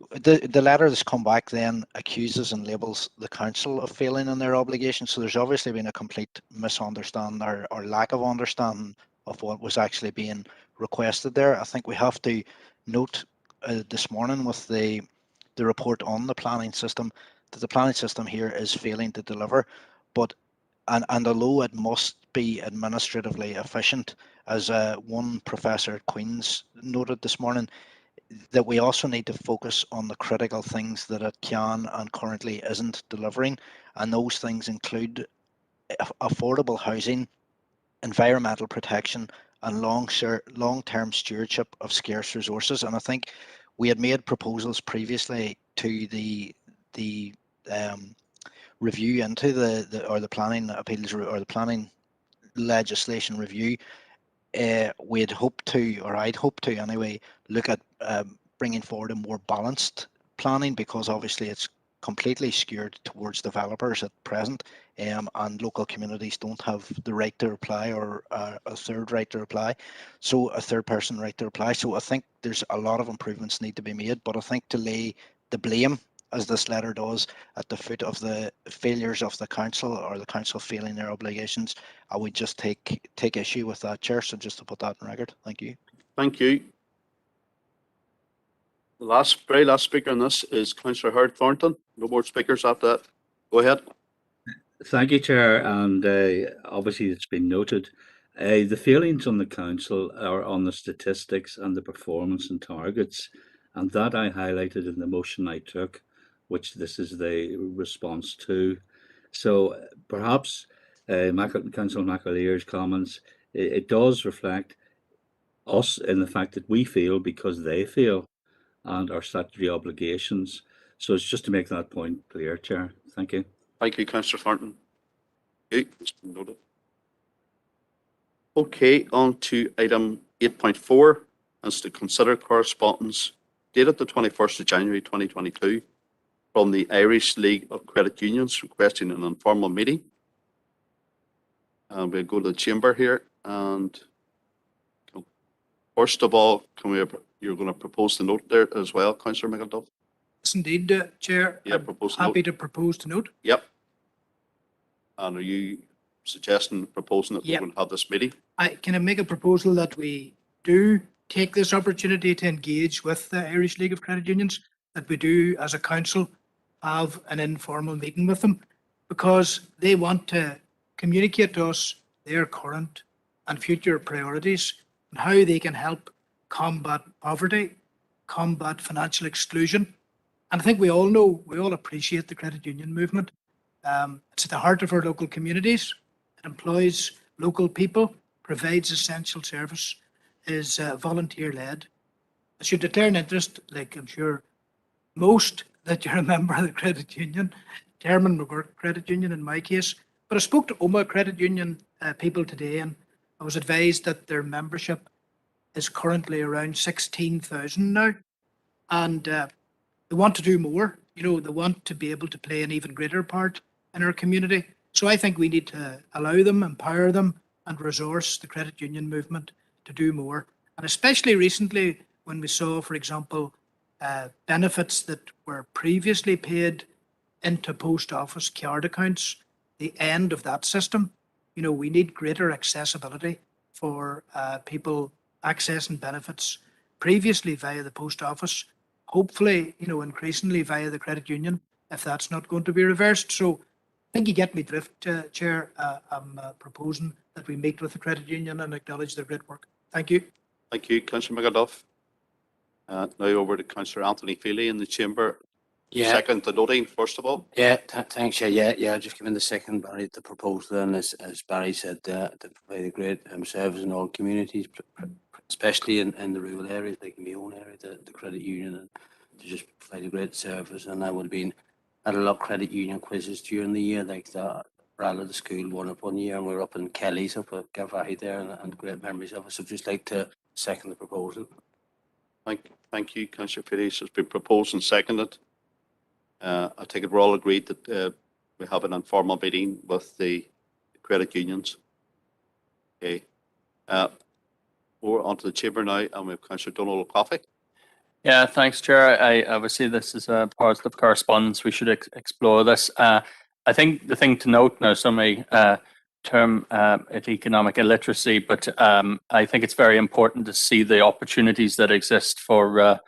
The letter that's come back then accuses and labels the council of failing in their obligations. So there's obviously been a complete misunderstanding or lack of understanding of what was actually being requested there. I think we have to note this morning with the report on the planning system that the planning system here is failing to deliver. But and although it must be administratively efficient, as one professor at Queen's noted this morning, that we also need to focus on the critical things that it can and currently isn't delivering, and those things include affordable housing, environmental protection, and long-term stewardship of scarce resources. And I think we had made proposals previously to the review into the planning appeals or the planning legislation review. We'd hoped to, or I'd hoped to anyway, look at bringing forward a more balanced planning, because obviously it's completely skewed towards developers at present, and local communities don't have the right to reply, or a third right to reply, so a third person right to reply. So I think there's a lot of improvements need to be made, but I think to lay the blame, as this letter does, at the foot of the failures of the council, or the council failing their obligations, I would just take issue with that, Chair. So just to put that on record. Thank you. Thank you. The very last speaker on this is Councillor Howard Thornton. No more speakers after that. Go ahead. Thank you, Chair. And obviously it's been noted. The failings on the council are on the statistics and the performance and targets. And that I highlighted in the motion I took, which this is the response to. So perhaps Councillor McAleer's comments, it does reflect us in the fact that we fail because they fail, and our statutory obligations. So it's just to make that point clear, Chair. Thank you. Thank you, Councillor Thornton. Okay, noted. Okay, on to item 8.4, as to consider correspondence dated the 21st of January 2022 from the Irish League of Credit Unions requesting an informal meeting. We'll go to the chamber here, and first of all, you're going to propose the note there as well, Councillor McIlduff? Yes, indeed, Chair. Yeah, happy to propose the note. Yep. And are you proposing that we're going to have this meeting? Can I make a proposal that we do take this opportunity to engage with the Irish League of Credit Unions, that we do as a council have an informal meeting with them, because they want to communicate to us their current and future priorities and how they can help combat poverty, combat financial exclusion. And I think we all appreciate the credit union movement. It's at the heart of our local communities. It employs local people, provides essential service, is volunteer-led. As you declare an interest, like I'm sure most that you're a member of the credit union, Chairman McGurk Credit Union in my case, but I spoke to OMA Credit Union people today, and I was advised that their membership is currently around 16,000 now, and they want to do more. you know, they want to be able to play an even greater part in our community. So I think we need to allow them, empower them, and resource the credit union movement to do more. And especially recently, when we saw, for example, benefits that were previously paid into post office card accounts, the end of that system. You know, we need greater accessibility for people accessing benefits previously via the post office, hopefully, you know, increasingly via the credit union, if that's not going to be reversed. So I think you get me drift, Chair. I'm proposing that we meet with the credit union and acknowledge their great work. Thank you. Thank you, Councillor McAduff. Now over to Councillor Anthony Feely in the chamber. Yeah. Second to noting, first of all. Yeah, thanks. Yeah. Just giving the second, Barry, the proposal, and as Barry said, to provide a great service in all communities, especially in the rural areas, like in my own area, the credit union, and to just provide a great service. And I would have been at a lot of credit union quizzes during the year, like the Rally the School one year, and we were up in Kelly's up at Gavai there, and great memories of it. So just like to second the proposal. Thank you, Councillor Feely. So it's been proposed and seconded. I take it we're all agreed that we have an informal meeting with the credit unions. Okay. We're onto the chamber now, and we have Councillor Donald Coffey. Yeah, thanks, Chair. Obviously this is a positive correspondence. We should explore this. I think the thing to note now, some may term it economic illiteracy, but I think it's very important to see the opportunities that exist for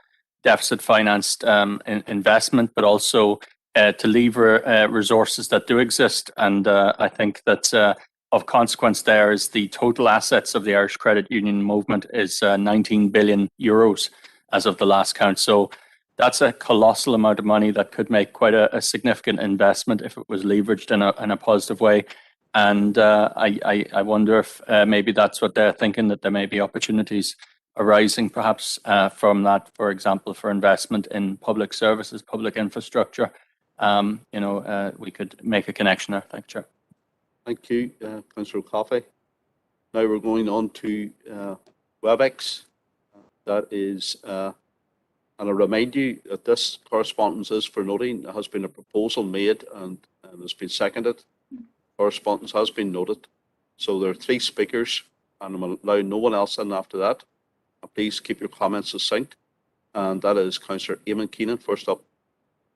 deficit financed investment, but also to lever resources that do exist. And I think that of consequence there is the total assets of the Irish Credit Union movement is 19 billion euros as of the last count. So that's a colossal amount of money that could make quite a significant investment if it was leveraged in a positive way. And I wonder if maybe that's what they're thinking, that there may be opportunities arising perhaps from that, for example, for investment in public services, public infrastructure. We could make a connection there. Thank you, Chair. Thank you, Councillor Coffey. Now we're going on to WebEx. That is, and I remind you that this correspondence is for noting. There has been a proposal made and it's been seconded. Correspondence has been noted. So there are 3 speakers, and I'm allowing no one else in after that. Please keep your comments succinct. And that is Councillor Eamon Keenan, first up.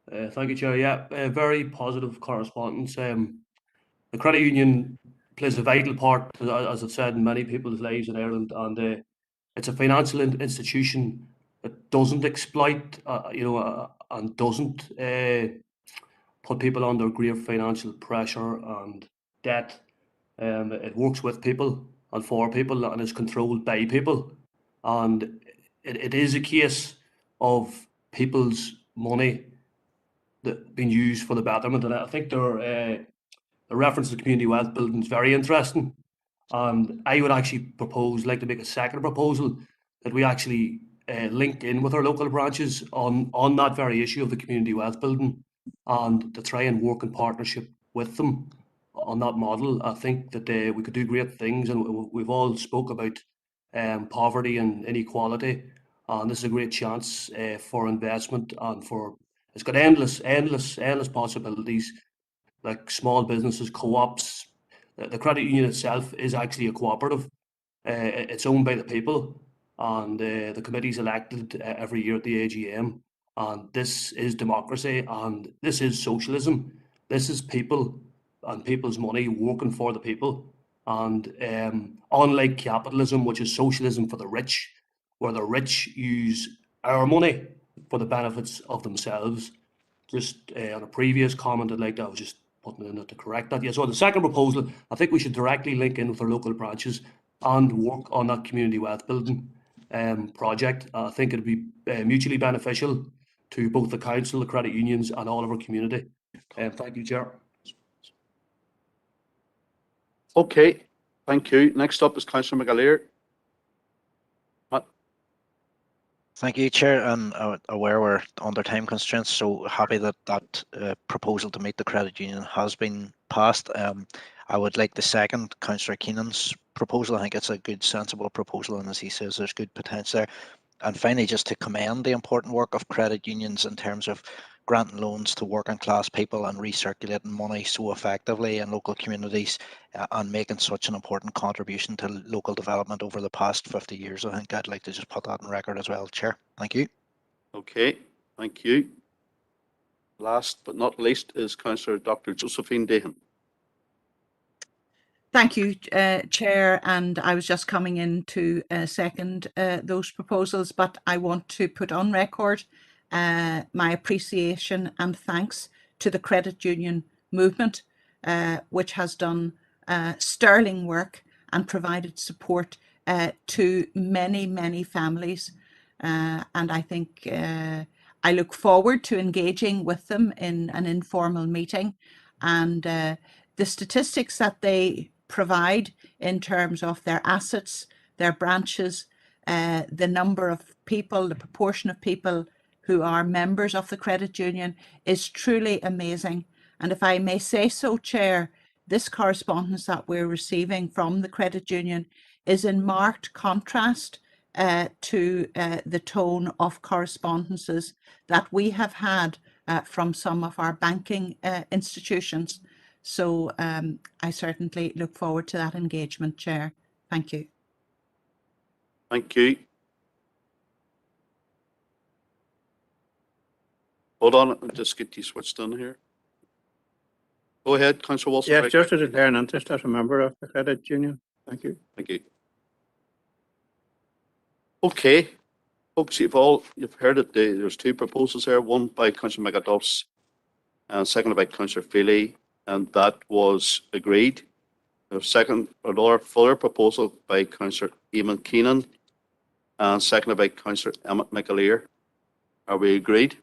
Thank you, Chair. Yeah, very positive correspondence. The credit union plays a vital part, as I've said, in many people's lives in Ireland, and it's a financial institution that doesn't exploit, and doesn't put people under grave financial pressure and debt. It works with people and for people, and is controlled by people. And it is a case of people's money that being used for the betterment. And I think the reference to community wealth building is very interesting. And I would actually like to make a second proposal that we actually link in with our local branches on that very issue of the community wealth building, and to try and work in partnership with them on that model. I think that we could do great things, and we've all spoke about poverty and inequality, and this is a great chance for investment, and it's got endless possibilities, like small businesses, co-ops. The credit union itself is actually a cooperative. It's owned by the people, and the committee's elected every year at the AGM. And this is democracy, and this is socialism. This is people and people's money working for the people. And unlike capitalism, which is socialism for the rich, where the rich use our money for the benefits of themselves. Just on a previous comment, I was just putting in it to correct that. Yeah, so the second proposal, I think we should directly link in with our local branches and work on that community wealth building project. I think it'd be mutually beneficial to both the council, the credit unions, and all of our community. Thank you, Chair. Okay, thank you. Next up is Councillor McAleer. Thank you, Chair, and aware we're under time constraints, so happy that proposal to meet the credit union has been passed. I would like to second Councillor Keenan's proposal. I think it's a good, sensible proposal, and as he says, there's good potential there. And finally, just to commend the important work of credit unions in terms of granting loans to working class people and recirculating money so effectively in local communities and making such an important contribution to local development over the past 50 years. I think I'd like to just put that on record as well, Chair. Thank you. Okay, thank you. Last but not least is Councillor Dr. Josephine Dahan. Thank you, Chair, and I was just coming in to second those proposals, but I want to put on record my appreciation and thanks to the credit union movement, which has done sterling work and provided support to many, many families. And I think I look forward to engaging with them in an informal meeting, and the statistics that they provide in terms of their assets, their branches, the number of people, the proportion of people who are members of the credit union is truly amazing. And if I may say so, Chair, this correspondence that we're receiving from the credit union is in marked contrast to the tone of correspondences that we have had from some of our banking institutions. So I certainly look forward to that engagement, Chair. Thank you. Thank you. Hold on, I'll just get you switched on here. Go ahead, Councillor Wilson. Yes, just to declare an interest as a member of the credit union. Thank you. Thank you. Okay, folks, you've heard it. There's two proposals here, one by Councillor McAduffs and second by Councillor Feely, and that was agreed. Another further proposal by Councillor Eamon Keenan and seconded by Councillor Emmett McAleer. Are we agreed?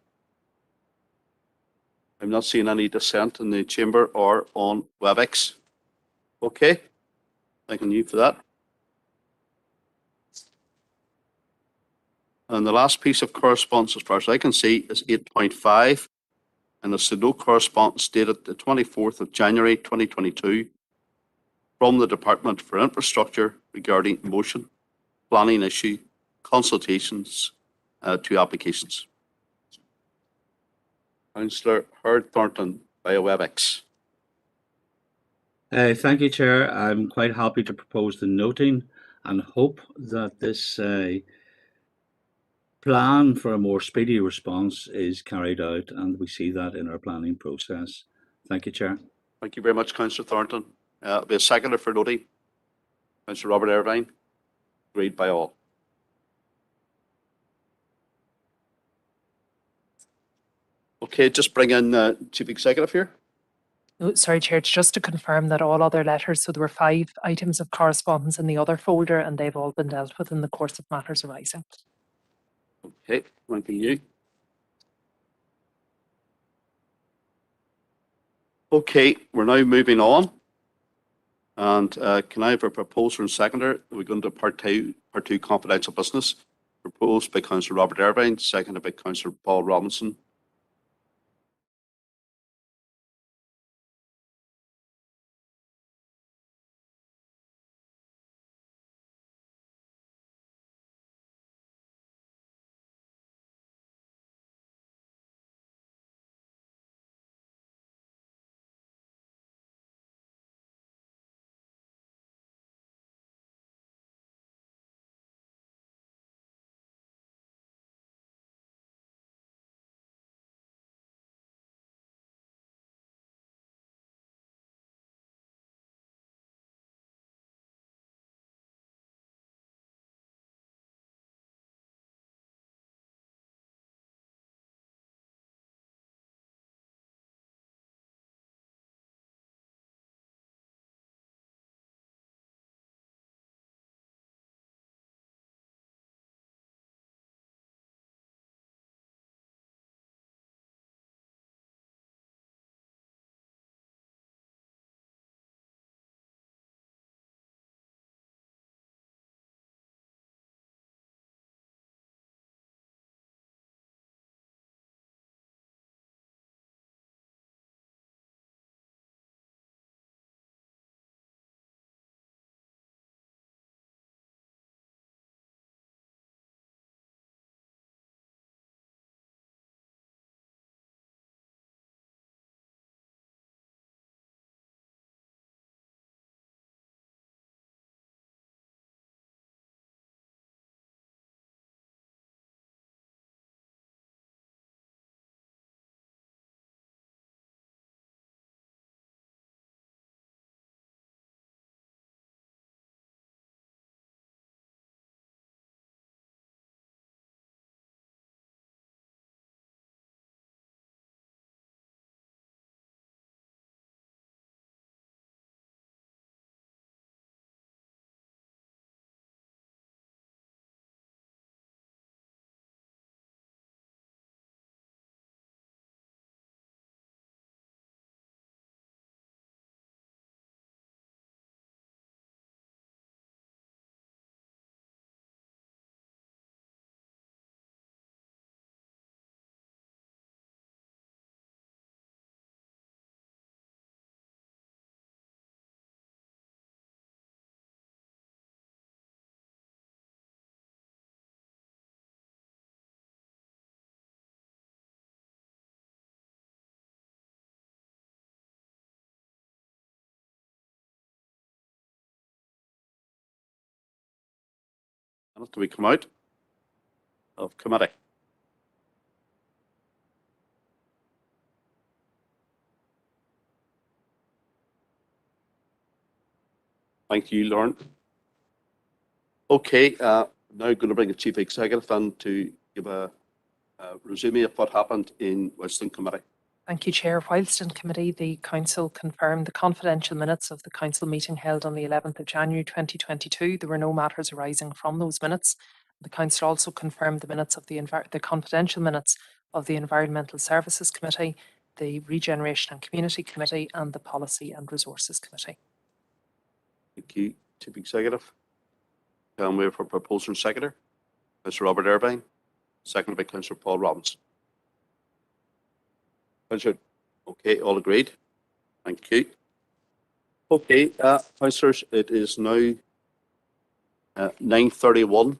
I'm not seeing any dissent in the chamber or on WebEx. Okay, thanking you for that. And the last piece of correspondence, as far as I can see, is 8.5, and it's the no correspondence dated the 24th of January 2022 from the Department for Infrastructure regarding motion, planning issue, consultations to applications. Councillor Howard Thornton via WebEx. Thank you, Chair. I'm quite happy to propose the noting and hope that this plan for a more speedy response is carried out, and we see that in our planning process. Thank you, Chair. Thank you very much, Councillor Thornton. There'll be a seconder for noting. Councillor Robert Irvine. Agreed by all. Okay, just bring in Chief Executive here. Oh, sorry, Chair, it's just to confirm that all other letters, so there were 5 items of correspondence in the other folder and they've all been dealt with in the course of matters arising. Okay, thank you. Okay, we're now moving on. And can I have a proposer and seconder? We're going to part two confidential business. Proposed by Councillor Robert Irvine, seconded by Councillor Paul Robinson. Do we come out of committee? Thank you, Lauren. Okay, now going to bring the Chief Executive in to give a resume of what happened in Western Committee. Thank you, Chair. Whilst in committee, the Council confirmed the confidential minutes of the Council meeting held on the 11th of January 2022. There were no matters arising from those minutes. The Council also confirmed the minutes of the confidential minutes of the Environmental Services Committee, the Regeneration and Community Committee and the Policy and Resources Committee. Thank you, Chief Executive. Can we have for proposer and seconder? Mr. Robert Irvine, seconded by Councillor Paul Robinson. Councillor, okay, all agreed. Thank you. Okay, councillors, it is now 9:31.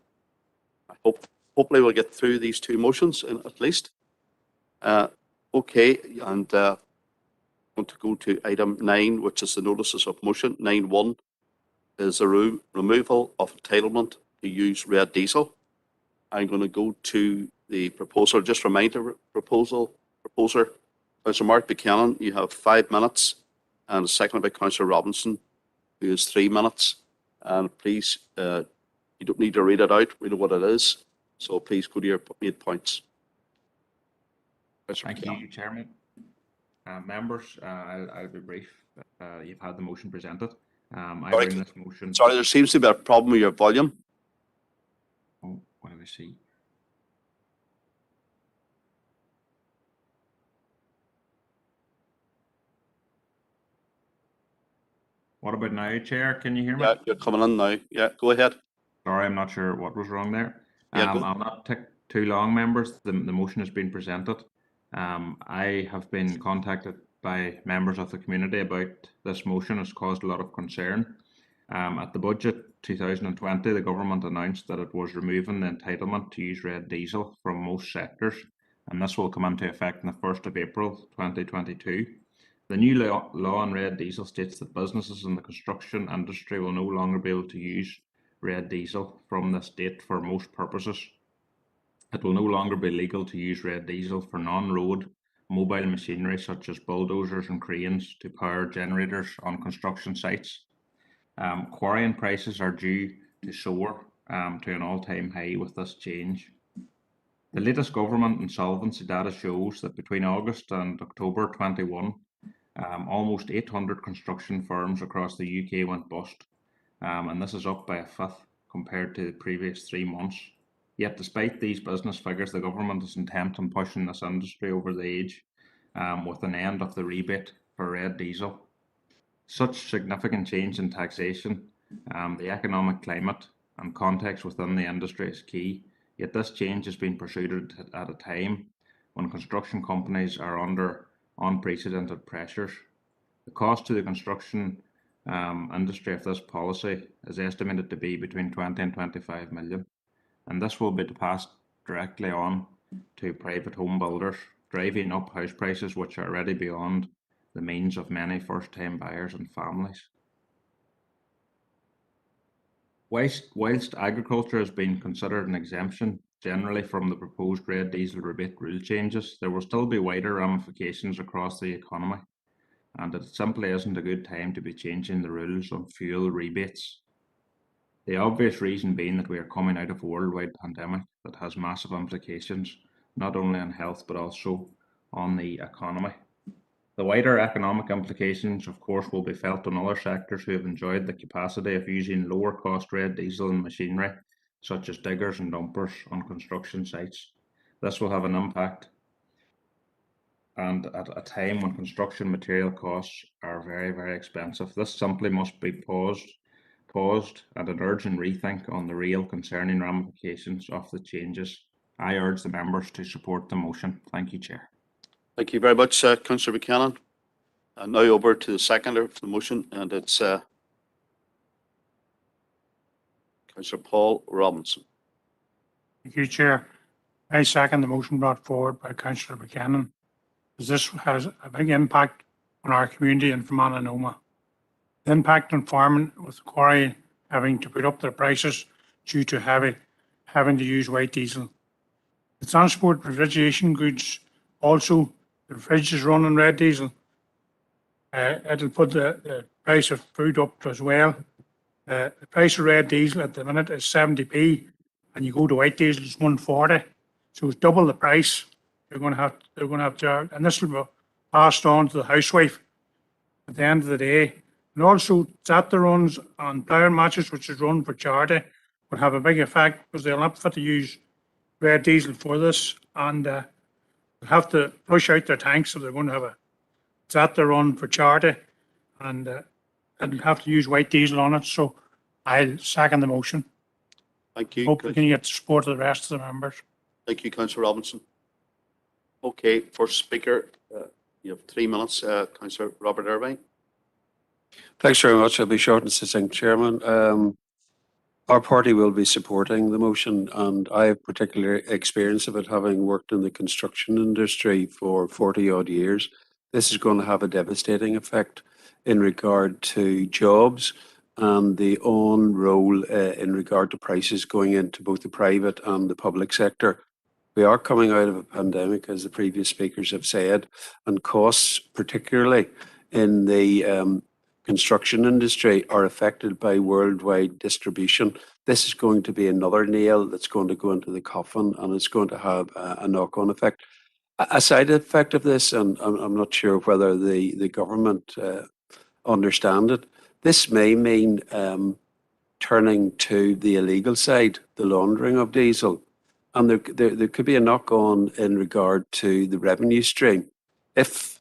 Hopefully we'll get through these two motions at least. Okay, and I want to go to item 9, which is the notices of motion. 9.1 is the removal of entitlement to use red diesel. I'm going to go to the proposer. Just remind the proposer, Councillor Mark Buchanan, you have 5 minutes, and seconded by Councillor Robinson, who has 3 minutes. And please, you don't need to read it out. We know what it is. So please go to your 8 points. Thank you, Chairman. Members, I'll be brief. You've had the motion presented. I bring this motion. Sorry, there seems to be a problem with your volume. Oh, what do we see? What about now, Chair? Can you hear me? Yeah, you're coming in now. Yeah, go ahead. Sorry, I'm not sure what was wrong there. Yeah, I'll not take too long, members. The motion has been presented. I have been contacted by members of the community about this motion. It's caused a lot of concern. At the budget 2020, the government announced that it was removing the entitlement to use red diesel from most sectors, and this will come into effect on the 1st of April 2022. The new law on red diesel states that businesses in the construction industry will no longer be able to use red diesel from this date for most purposes. It will no longer be legal to use red diesel for non-road mobile machinery such as bulldozers and cranes to power generators on construction sites. Quarrying prices are due to soar to an all-time high with this change. The latest government insolvency data shows that between August and October 21, almost 800 construction firms across the UK went bust, and this is up by a fifth compared to the previous 3 months. Yet despite these business figures, the government is intent on pushing this industry over the edge with an end of the rebate for red diesel. Such significant change in taxation, the economic climate and context within the industry is key, yet this change has been pursued at a time when construction companies are under unprecedented pressures. The cost to the construction industry of this policy is estimated to be between 20 and 25 million, and this will be passed directly on to private home builders, driving up house prices which are already beyond the means of many first-time buyers and families. Whilst agriculture has been considered an exemption generally from the proposed red diesel rebate rule changes, there will still be wider ramifications across the economy, and it simply isn't a good time to be changing the rules on fuel rebates. The obvious reason being that we are coming out of a worldwide pandemic that has massive implications, not only on health but also on the economy. The wider economic implications, of course, will be felt on other sectors who have enjoyed the capacity of using lower cost red diesel and machinery, such as diggers and dumpers on construction sites. This will have an impact, and at a time when construction material costs are very, very expensive. This simply must be paused and an urgent rethink on the real concerning ramifications of the changes. I urge the members to support the motion. Thank you, Chair. Thank you very much, Councillor Buchanan. And now over to the seconder for the motion, and it's Councillor Paul Robinson. Thank you, Chair. I second the motion brought forward by Councillor Buchanan, as this has a big impact on our community in Fermanagh and Omagh. The impact on farming, with the quarry having to put up their prices due to heavy having to use white diesel. The transport refrigeration goods also, the fridge is running red diesel. It'll put the price of food up as well. The price of red diesel at the minute is 70p, and you go to white diesel, it's 140. So it's double the price. They're going to have to, and this will be passed on to the housewife at the end of the day. And also, chapter runs on power matches, which is run for charity, will have a big effect because they'll not have to use red diesel for this, and they'll have to flush out their tanks, so they're going to have a chapter run for charity, and they'll have to use white diesel on it. So I'll second the motion. Thank you. Hope we can get support of the rest of the members. Thank you, Councillor Robinson. Okay, first speaker, you have 3 minutes, Councillor Robert Irvine. Thanks very much. I'll be short and succinct, Chairman. Our party will be supporting the motion, and I have particular experience of it, having worked in the construction industry for 40 odd years. This is going to have a devastating effect in regard to jobs and the on roll in regard to prices going into both the private and the public sector. We are coming out of a pandemic, as the previous speakers have said, and costs, particularly in the construction industry, are affected by worldwide distribution. This is going to be another nail that's going to go into the coffin, and it's going to have a knock-on effect. A side effect of this, and I'm not sure whether the government understand it, this may mean turning to the illegal side, the laundering of diesel. And there could be a knock-on in regard to the revenue stream. If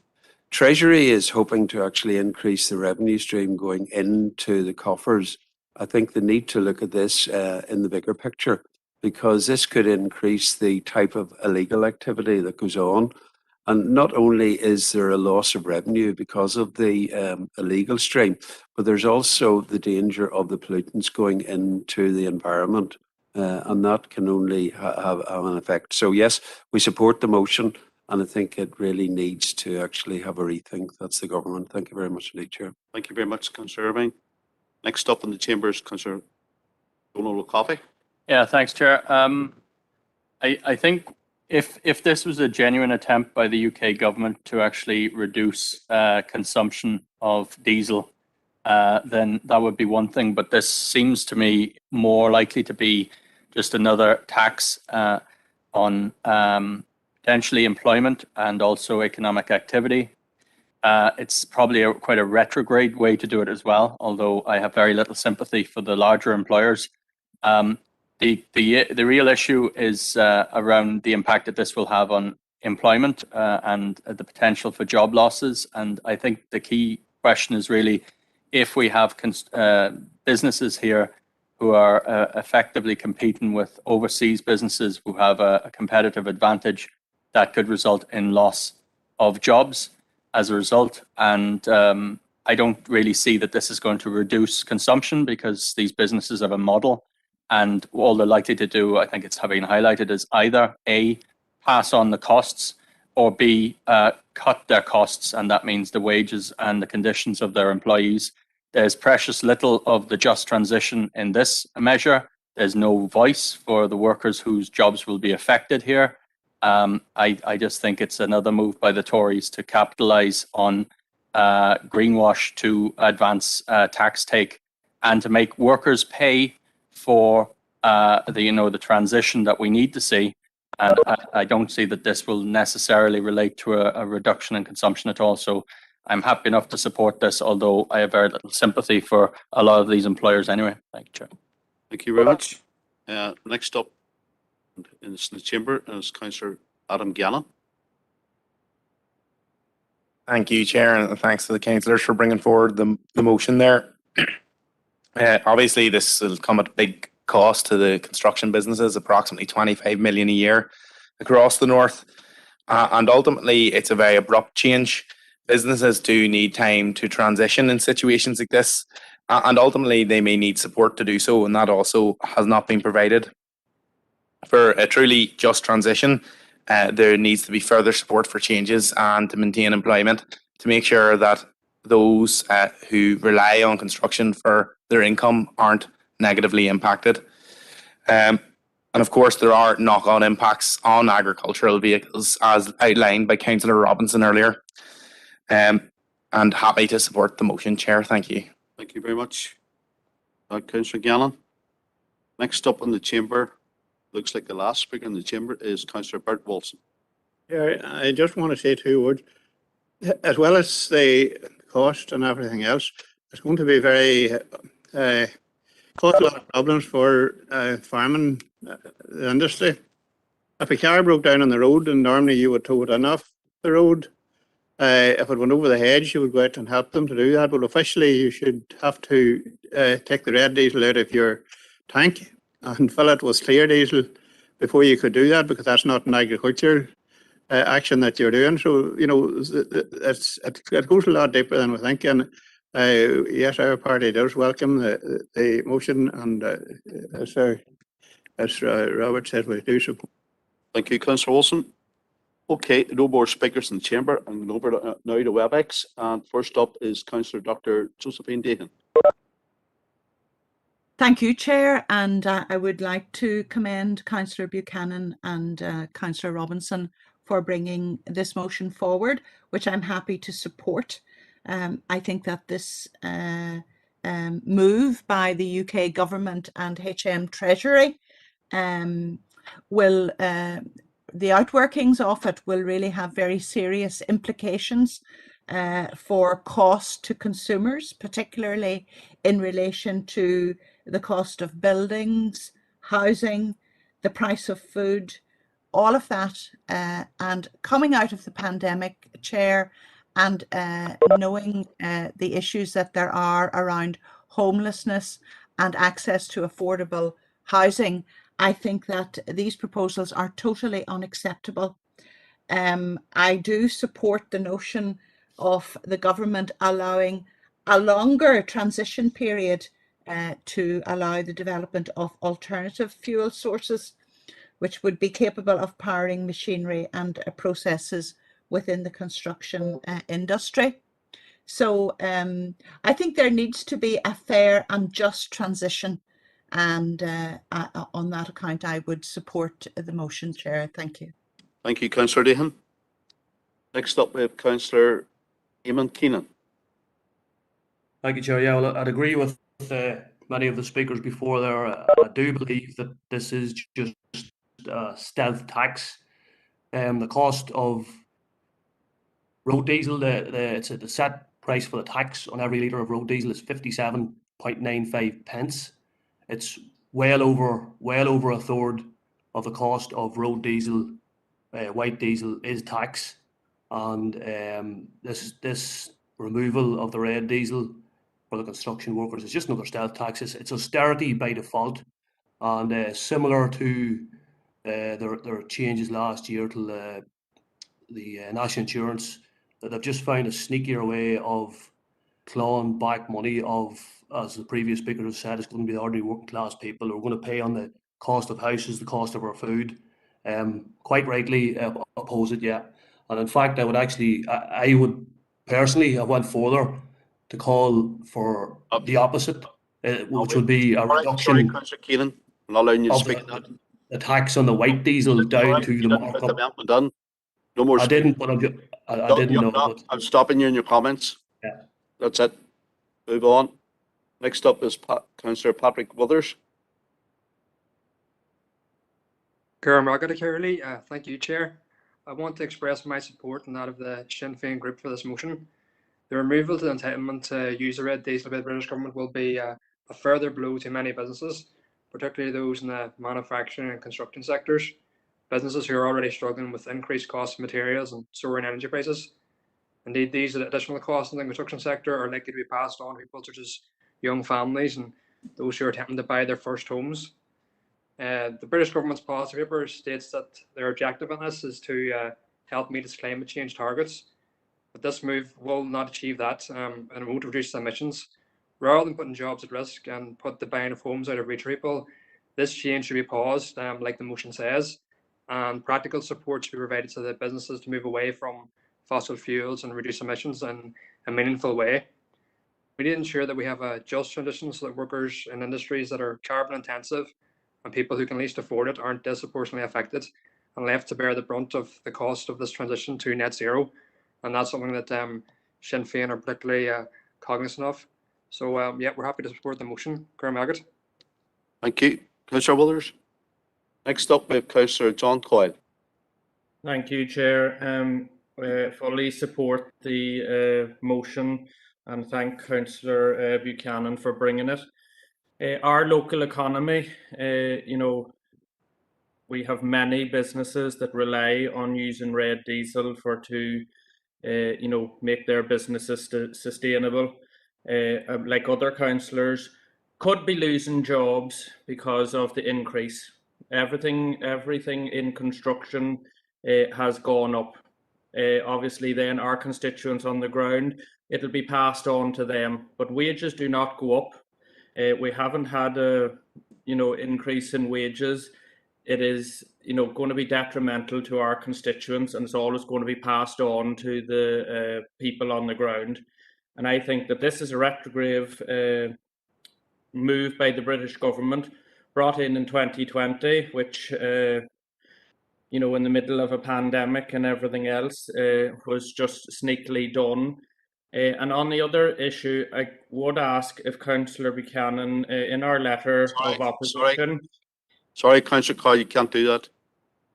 Treasury is hoping to actually increase the revenue stream going into the coffers, I think they need to look at this in the bigger picture, because this could increase the type of illegal activity that goes on. And not only is there a loss of revenue because of the illegal stream, but there's also the danger of the pollutants going into the environment. And that can only have an effect. So yes, we support the motion, and I think it really needs to actually have a rethink. That's the government. Thank you very much indeed, Chair. Thank you very much, Councillor Irvine. Next up in the chamber is Councillor Donald Coffey. Yeah, thanks, Chair. I think if this was a genuine attempt by the UK government to actually reduce consumption of diesel, then that would be one thing. But this seems to me more likely to be just another tax on potentially employment and also economic activity. It's probably quite a retrograde way to do it as well, although I have very little sympathy for the larger employers. The real issue is around the impact that this will have on employment and the potential for job losses. And I think the key question is really, if we have businesses here who are effectively competing with overseas businesses who have a competitive advantage, that could result in loss of jobs as a result. And I don't really see that this is going to reduce consumption, because these businesses have a model, and all they're likely to do, I think it's having highlighted, is either A, pass on the costs, or B, cut their costs, and that means the wages and the conditions of their employees. There's precious little of the just transition in this measure. There's no voice for the workers whose jobs will be affected here. I just think it's another move by the Tories to capitalise on greenwash to advance tax take, and to make workers pay for the transition that we need to see. And I don't see that this will necessarily relate to a reduction in consumption at all. So I'm happy enough to support this, although I have very little sympathy for a lot of these employers anyway. Thank you, Chair. Thank you very much. Next up in the chamber is Councillor Adam Gannon. Thank you, Chair, and thanks to the councillors for bringing forward the motion there. Obviously, this will come at a big cost to the construction businesses, approximately 25 million a year across the north. And ultimately, it's a very abrupt change. Businesses do need time to transition in situations like this, and ultimately they may need support to do so, and that also has not been provided. For a truly just transition, there needs to be further support for changes and to maintain employment, to make sure that those who rely on construction for their income aren't negatively impacted. And of course, there are knock-on impacts on agricultural vehicles, as outlined by Councillor Robinson earlier. And happy to support the motion, Chair. Thank you. Thank you very much. Councillor Gannon. Next up in the chamber, looks like the last speaker in the chamber is Councillor Bert Wilson. Yeah, I just want to say 2 words. As well as the cost and everything else, it's going to be very cause a lot of problems for farming the industry. If a car broke down on the road, and normally you would tow it off the road, if it went over the hedge, you would go out and help them to do that. But officially, you should have to take the red diesel out of your tank and fill it with clear diesel before you could do that, because that's not an agricultural action that you're doing. So, you know, it goes a lot deeper than we think. And yes, our party does welcome the motion, and as Robert said, we do support. Thank you, Councillor Wilson. Okay, no more speakers in the chamber. I'm going over now to WebEx. And first up is Councillor Dr. Josephine Dahan. Thank you, Chair, and I would like to commend Councillor Buchanan and Councillor Robinson for bringing this motion forward, which I'm happy to support. I think that this move by the UK Government and HM Treasury will, the outworkings of it will really have very serious implications for cost to consumers, particularly in relation to the cost of buildings, housing, the price of food, all of that. And coming out of the pandemic, Chair, and knowing the issues that there are around homelessness and access to affordable housing, I think that these proposals are totally unacceptable. I do support the notion of the government allowing a longer transition period to allow the development of alternative fuel sources, which would be capable of powering machinery and processes within the construction industry. So I think there needs to be a fair and just transition, and on that account I would support the motion, Chair. Thank you. Thank you, Councillor Dahan. Next up we have Councillor Eamon Keenan. Thank you, Chair. Yeah, well, I'd agree with many of the speakers before there. I do believe that this is just stealth tax. The cost of road diesel, the set price for the tax on every litre of road diesel is 57.95 pence. It's well over a third of the cost of road diesel. White diesel is tax, and this removal of the red diesel for the construction workers is just another stealth tax. It's austerity by default, and similar to their changes last year to the national insurance, that they've just found a sneakier way of clawing back money of, as the previous speaker has said, it's going to be the ordinary working class people who are going to pay on the cost of houses, the cost of our food. Quite rightly oppose it, yeah. And in fact, I would personally have went further to call for the opposite, which would be a reduction of the tax on the white diesel down to the markup. No more. I didn't, but I didn't know. But I'm stopping you in your comments. Yeah. That's it. Move on. Next up is Councillor Patrick Withers. Thank you, Chair. I want to express my support and that of the Sinn Féin group for this motion. The removal to the entitlement to use the red diesel by the British government will be a further blow to many businesses, particularly those in the manufacturing and construction sectors, businesses who are already struggling with increased costs of materials and soaring energy prices. Indeed, these additional costs in the construction sector are likely to be passed on to people such as young families and those who are attempting to buy their first homes. The British government's policy paper states that their objective in this is to help meet its climate change targets, but this move will not achieve that, and it won't reduce emissions. Rather than putting jobs at risk and put the buying of homes out of reach of people, this change should be paused, like the motion says, and practical support should be provided to the businesses to move away from fossil fuels and reduce emissions in a meaningful way. We need to ensure that we have a just transition so that workers in industries that are carbon intensive and people who can least afford it aren't disproportionately affected and left to bear the brunt of the cost of this transition to net zero. And that's something that Sinn Féin are particularly cognizant of. So yeah, we're happy to support the motion. Graham. Thank you. Councillor Withers. Next up, we have Councillor John Coyle. Thank you, Chair. Fully support the motion and thank Councillor Buchanan for bringing it. Our local economy, we have many businesses that rely on using red diesel to make their businesses sustainable. Like other councillors, could be losing jobs because of the increase. Everything in construction has gone up. Obviously, then our constituents on the ground, it'll be passed on to them. But wages do not go up. We haven't had a increase in wages. It is going to be detrimental to our constituents, and it's always going to be passed on to the people on the ground. And I think that this is a retrograde move by the British government, brought in 2020, which in the middle of a pandemic and everything else, was just sneakily done. And on the other issue, I would ask if Councillor Buchanan, in our letter of opposition... Sorry, Councillor Coyle, you can't do that.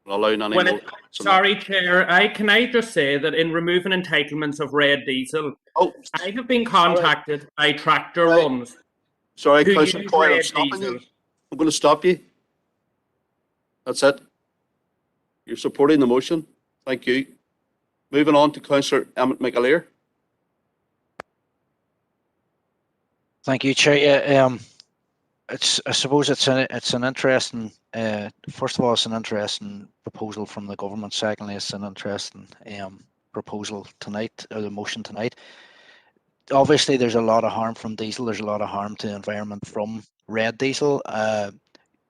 Not allowing any more. Sorry, Chair. Can I just say that in removing entitlements of red diesel, I have been contacted by tractor runs. Sorry, Councillor Coyle, I'm stopping you. I'm going to stop you. That's it. You're supporting the motion. Thank you. Moving on to Councillor Emmett McAleer. Thank you, Chair. Yeah, I suppose it's an interesting. First of all, it's an interesting proposal from the government. Secondly, it's an interesting proposal tonight, or the motion tonight. Obviously, there's a lot of harm from diesel. There's a lot of harm to the environment from red diesel.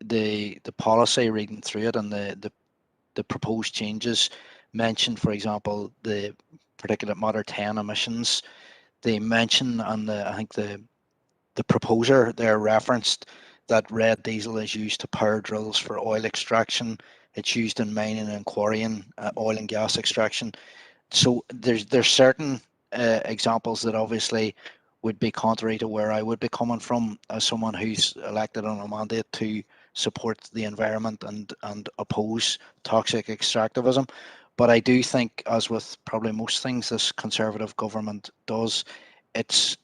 The policy, reading through it, and the proposed changes mention, for example, the particulate matter 10 emissions. They mention, and I think the proposer there referenced that red diesel is used to power drills for oil extraction. It's used in mining and quarrying, oil and gas extraction. So there's certain examples that obviously would be contrary to where I would be coming from as someone who's elected on a mandate to support the environment and oppose toxic extractivism. But I do think, as with probably most things this Conservative government does, it's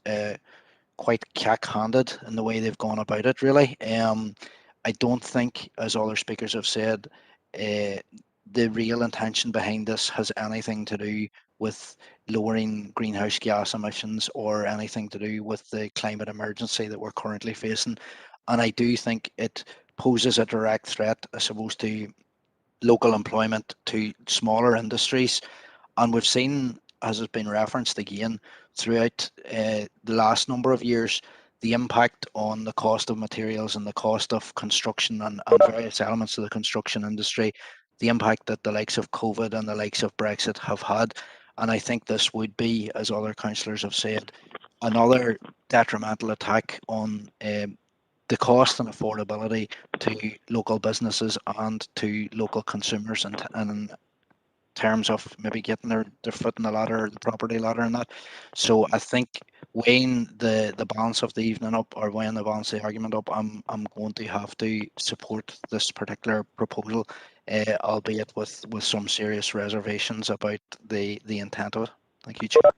quite cack-handed in the way they've gone about it, really. I don't think, as other speakers have said, the real intention behind this has anything to do with lowering greenhouse gas emissions or anything to do with the climate emergency that we're currently facing. And I do think it poses a direct threat, I suppose, to local employment, to smaller industries. And we've seen, as has been referenced again, throughout the last number of years, the impact on the cost of materials and the cost of construction and various elements of the construction industry, the impact that the likes of COVID and the likes of Brexit have had. And I think this would be, as other councillors have said, another detrimental attack on the cost and affordability to local businesses and to local consumers, and in terms of maybe getting their foot in the ladder, or the property ladder, and that. So I think weighing the balance of the evening up, or weighing the balance of the argument up, I'm going to have to support this particular proposal, albeit with some serious reservations about the intent of it. Thank you, Chair.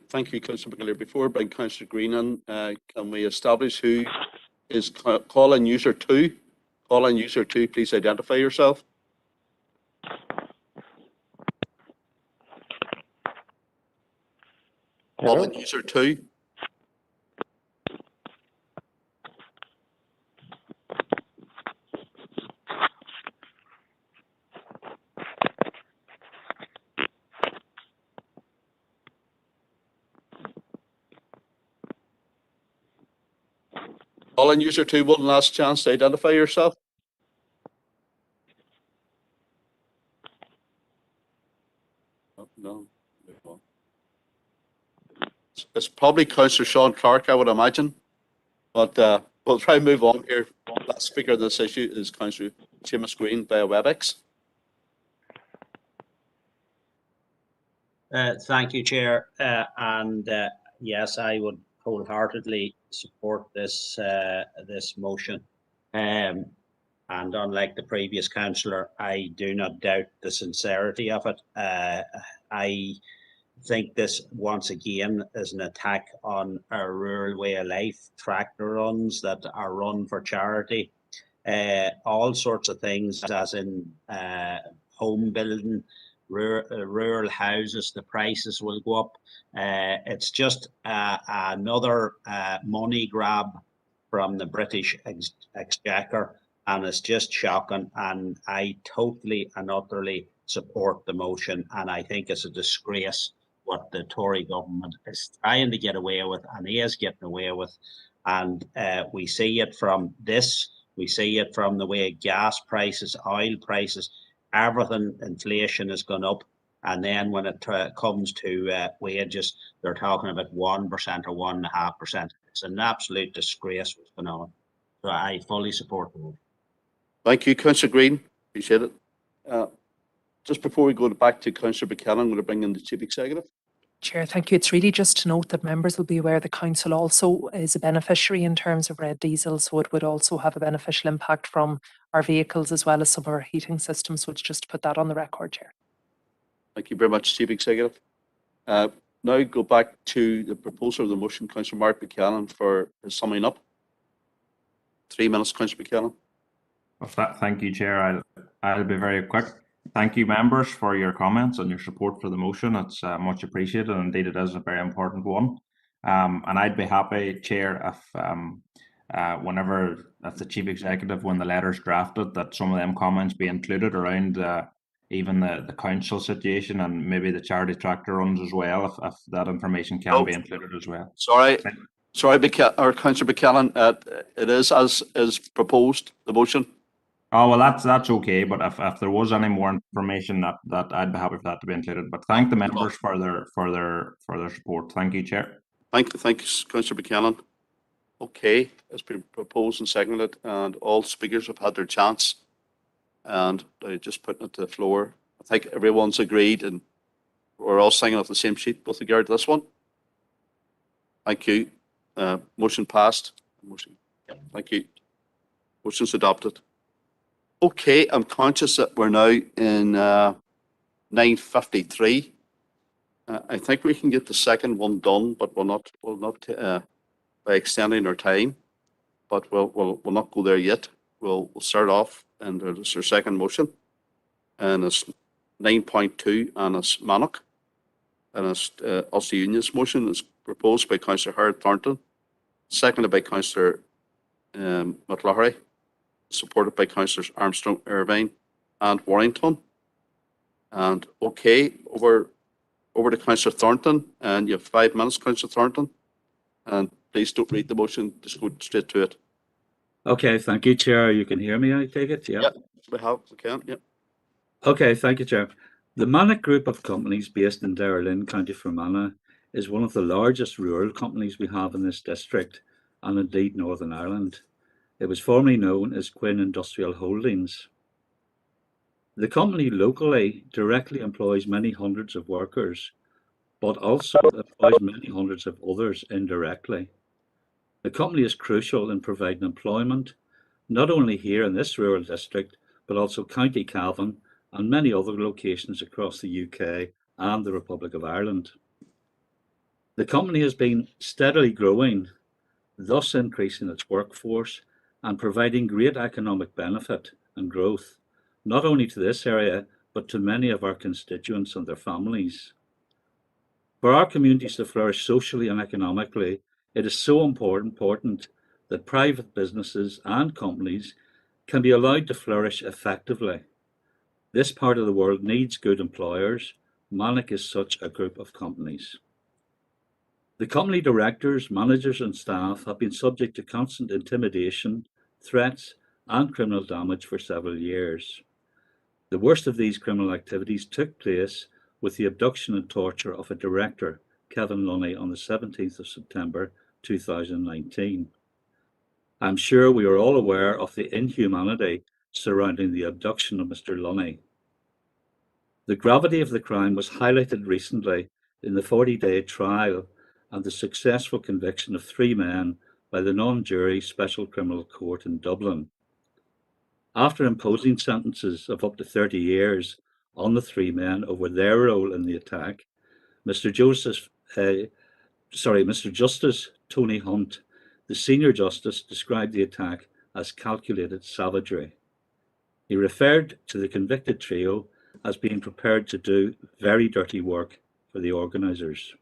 Thank you, Councillor McAleer. Before I bring Councillor Green in, can we establish who is call-in user 2? Call-in user 2, please identify yourself. Call-in user 2. Call-in user 2, one last chance to identify yourself. No. It's probably Councillor Sean Clark, I would imagine. But We'll try and move on here. Last speaker on this issue is Councillor Seamus Green via WebEx. Thank you, Chair. Yes, I would wholeheartedly support this this motion. And unlike the previous councillor, I do not doubt the sincerity of it. I think this once again is an attack on our rural way of life, tractor runs that are run for charity, all sorts of things, as in home building, rural houses, the prices will go up. It's just another money grab from the British Exchequer, and it's just shocking, and I totally and utterly support the motion, and I think it's a disgrace what the Tory government is trying to get away with, and is getting away with. And we see it from this, we see it from the way gas prices, oil prices, everything, inflation has gone up. And then when it comes to wages, they're talking about 1% or 1.5%. It's an absolute disgrace what's going on. So I fully support the motion. Thank you, Councillor Green. Appreciate it. Just before we go back to Councillor Buchanan, I'm going to bring in the Chief Executive. Chair, thank you. It's really just to note that members will be aware the council also is a beneficiary in terms of red diesel, so it would also have a beneficial impact from our vehicles as well as some of our heating systems, which just to put that on the record, Chair. Thank you very much, Chief Executive. Now go back to the proposer of the motion, Councillor Mark Buchanan, for his summing up. 3 minutes, Councillor Buchanan. Well, thank you, Chair. I'll be very quick. Thank you, members, for your comments and your support for the motion. It's much appreciated, and indeed it is a very important one. And I'd be happy, Chair, if whenever if the Chief Executive, when the letter's drafted, that some of them comments be included around even the council situation and maybe the charity tractor runs as well, if that information can be included as well. Sorry, Councillor Buchanan, it is as is proposed, the motion. Oh, well, that's okay, but if there was any more information, that I'd be happy for that to be included. But thank the members for their support. Thank you, Chair. Thanks, Councillor Buchanan. Okay, it's been proposed and seconded, and all speakers have had their chance. And I just putting it to the floor. I think everyone's agreed, and we're all singing off the same sheet with regard to this one. Thank you. Motion passed. Thank you. Motion's adopted. Okay, I'm conscious that we're now in 9:53. I think we can get the second one done, but we'll not by extending our time. But we'll not go there yet. We'll start off, and there's our second motion, and it's 9.2, and it's Mannock, and it's Ulster Union's motion is proposed by Councillor Howard Thornton, seconded by Councillor McLaughlin, supported by Councillors Armstrong, Irvine, and Warnington. And okay, over to Councillor Thornton, and you have 5 minutes, Councillor Thornton. And please don't read the motion; just go straight to it. Okay, thank you, Chair. You can hear me, I take it? Yeah. Yeah, we can. Yeah. Okay, thank you, Chair. The Mannock Group of companies based in Derrylin, County Fermanagh, is one of the largest rural companies we have in this district, and indeed Northern Ireland. It was formerly known as Quinn Industrial Holdings. The company locally directly employs many hundreds of workers, but also employs many hundreds of others indirectly. The company is crucial in providing employment, not only here in this rural district, but also County Cavan and many other locations across the UK and the Republic of Ireland. The company has been steadily growing, thus increasing its workforce and providing great economic benefit and growth, not only to this area, but to many of our constituents and their families. For our communities to flourish socially and economically, it is so important that private businesses and companies can be allowed to flourish effectively. This part of the world needs good employers. Mannock is such a group of companies. The company directors, managers and staff have been subject to constant intimidation, threats and criminal damage for several years. The worst of these criminal activities took place with the abduction and torture of a director, Kevin Lunny, on the 17th of September 2019. I'm sure we are all aware of the inhumanity surrounding the abduction of Mr. Lunny. The gravity of the crime was highlighted recently in the 40-day trial and the successful conviction of 3 men by the non-jury Special Criminal Court in Dublin. After imposing sentences of up to 30 years on the 3 men over their role in the attack, Mr. Justice Tony Hunt, the senior justice, described the attack as calculated savagery. He referred to the convicted trio as being prepared to do very dirty work for the organisers.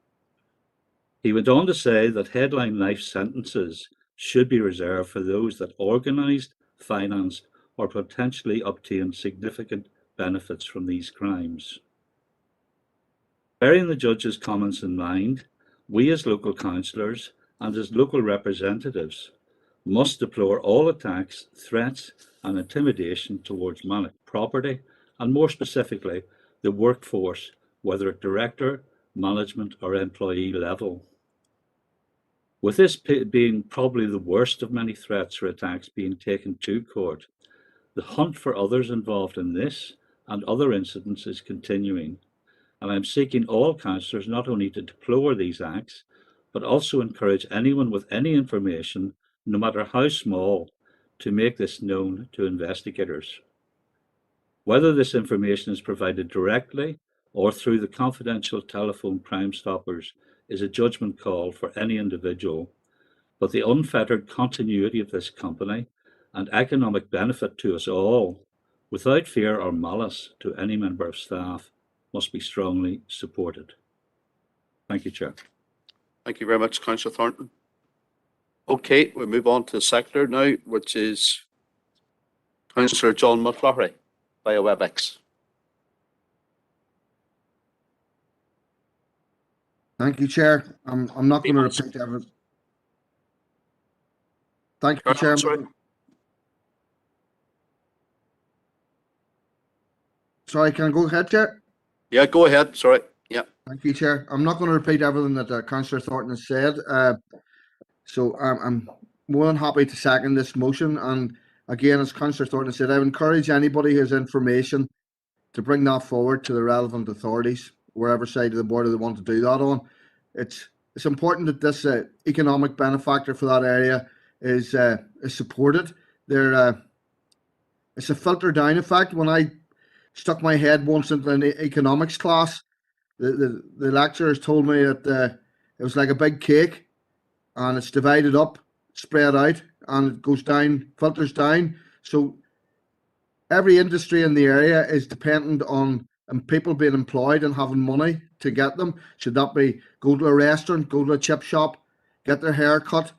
He went on to say that headline life sentences should be reserved for those that organised, financed, or potentially obtained significant benefits from these crimes. Bearing the judge's comments in mind, we as local councillors and as local representatives must deplore all attacks, threats and intimidation towards Manic property and more specifically the workforce, whether at director, management or employee level. With this being probably the worst of many threats or attacks being taken to court, the hunt for others involved in this and other incidents is continuing, and I'm seeking all councillors not only to deplore these acts, but also encourage anyone with any information, no matter how small, to make this known to investigators. Whether this information is provided directly or through the confidential telephone Crime Stoppers is a judgment call for any individual, but the unfettered continuity of this company and economic benefit to us all, without fear or malice to any member of staff, must be strongly supported. Thank you, Chair. Thank you very much, Councillor Thornton. Okay, we'll move on to the sector now, which is Councillor John McCloughery via WebEx. Thank you, Chair. I'm not going to repeat everything. Thank you, Chairman. Sorry, can I go ahead, Chair? Yeah, go ahead. Sorry. Yeah. Thank you, Chair. I'm not going to repeat everything that Councillor Thornton has said. So I'm more than happy to second this motion. And again, as Councillor Thornton said, I would encourage anybody who has information to bring that forward to the relevant authorities, wherever side of the border they want to do that on. It's important that this economic benefactor for that area is supported. It's a filter down effect. When I stuck my head once into an economics class, the lecturers told me that it was like a big cake and it's divided up, spread out, and it goes down, filters down. So every industry in the area is dependent on people being employed and having money to get them. Should that be go to a restaurant, go to a chip shop, get their hair cut,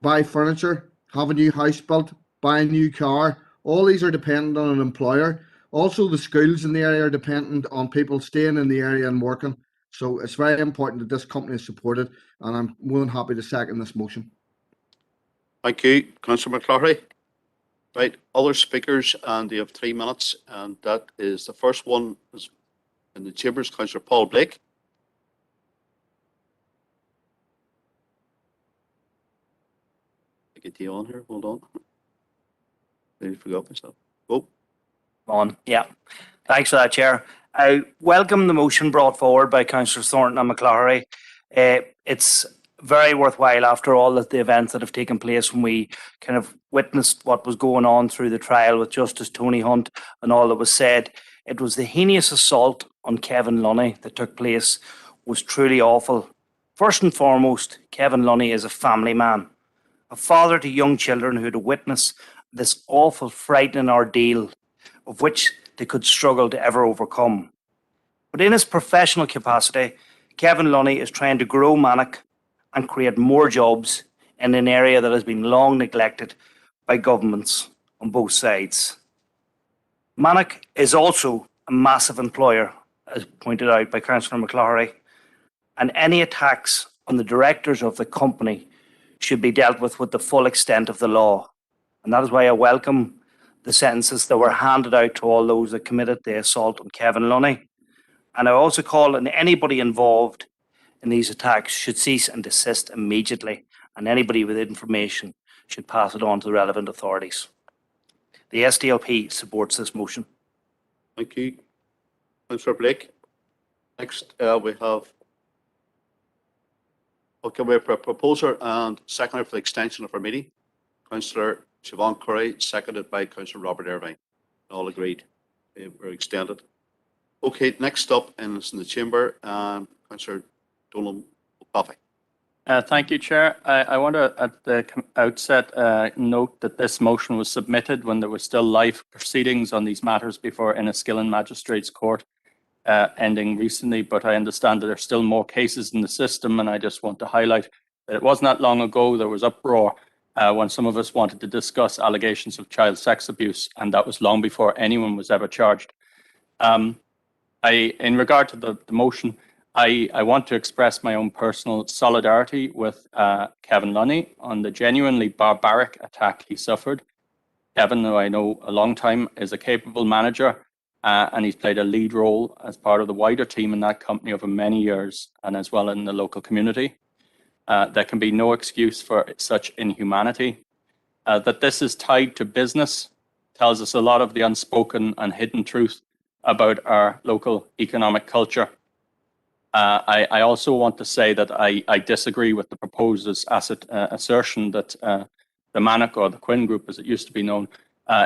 buy furniture, have a new house built, buy a new car. All these are dependent on an employer. Also, the schools in the area are dependent on people staying in the area and working. So it's very important that this company is supported, and I'm more than happy to second this motion. Thank you, Councillor McCloughery. Right, other speakers, and you have 3 minutes, and that is the first one is in the chambers, Councillor Paul Blake. Get you on here. Hold on. I forgot myself. Oh. On, yeah. Thanks for that, Chair. I welcome the motion brought forward by Councillors Thornton and McCloughery. It's very worthwhile after all of the events that have taken place when we kind of witnessed what was going on through the trial with Justice Tony Hunt and all that was said. It was the heinous assault on Kevin Lunny that took place was truly awful. First and foremost, Kevin Lunny is a family man, a father to young children who had to witness this awful, frightening ordeal of which they could struggle to ever overcome. But in his professional capacity, Kevin Lunny is trying to grow Manic and create more jobs in an area that has been long neglected by governments on both sides. Manic is also a massive employer, as pointed out by Councillor McCloughery, and any attacks on the directors of the company should be dealt with the full extent of the law. And that is why I welcome the sentences that were handed out to all those that committed the assault on Kevin Lunny. And I also call on anybody involved in these attacks should cease and desist immediately. and anybody with information should pass it on to the relevant authorities. The SDLP supports this motion. Thank you. Councillor Blake. Next, we have we have a proposer and seconder for the extension of our meeting. Councillor Siobhan Curry, seconded by Councillor Robert Irvine. All agreed. We're extended. Okay, next up is in the chamber, Councillor Donald Coffey. Thank you, Chair. I want to, at the outset, note that this motion was submitted when there were still live proceedings on these matters before Enniskillen Magistrates Court, ending recently, but I understand that there are still more cases in the system, and I just want to highlight that it wasn't that long ago there was uproar when some of us wanted to discuss allegations of child sex abuse, and that was long before anyone was ever charged. In regard to the motion, I want to express my own personal solidarity with Kevin Lunny on the genuinely barbaric attack he suffered. Kevin, who I know a long time, is a capable manager, and he's played a lead role as part of the wider team in that company over many years, and as well in the local community. There can be no excuse for such inhumanity. That this is tied to business tells us a lot of the unspoken and hidden truth about our local economic culture. I also want to say that I disagree with the proposer's assertion that the Manic, or the Quinn Group as it used to be known,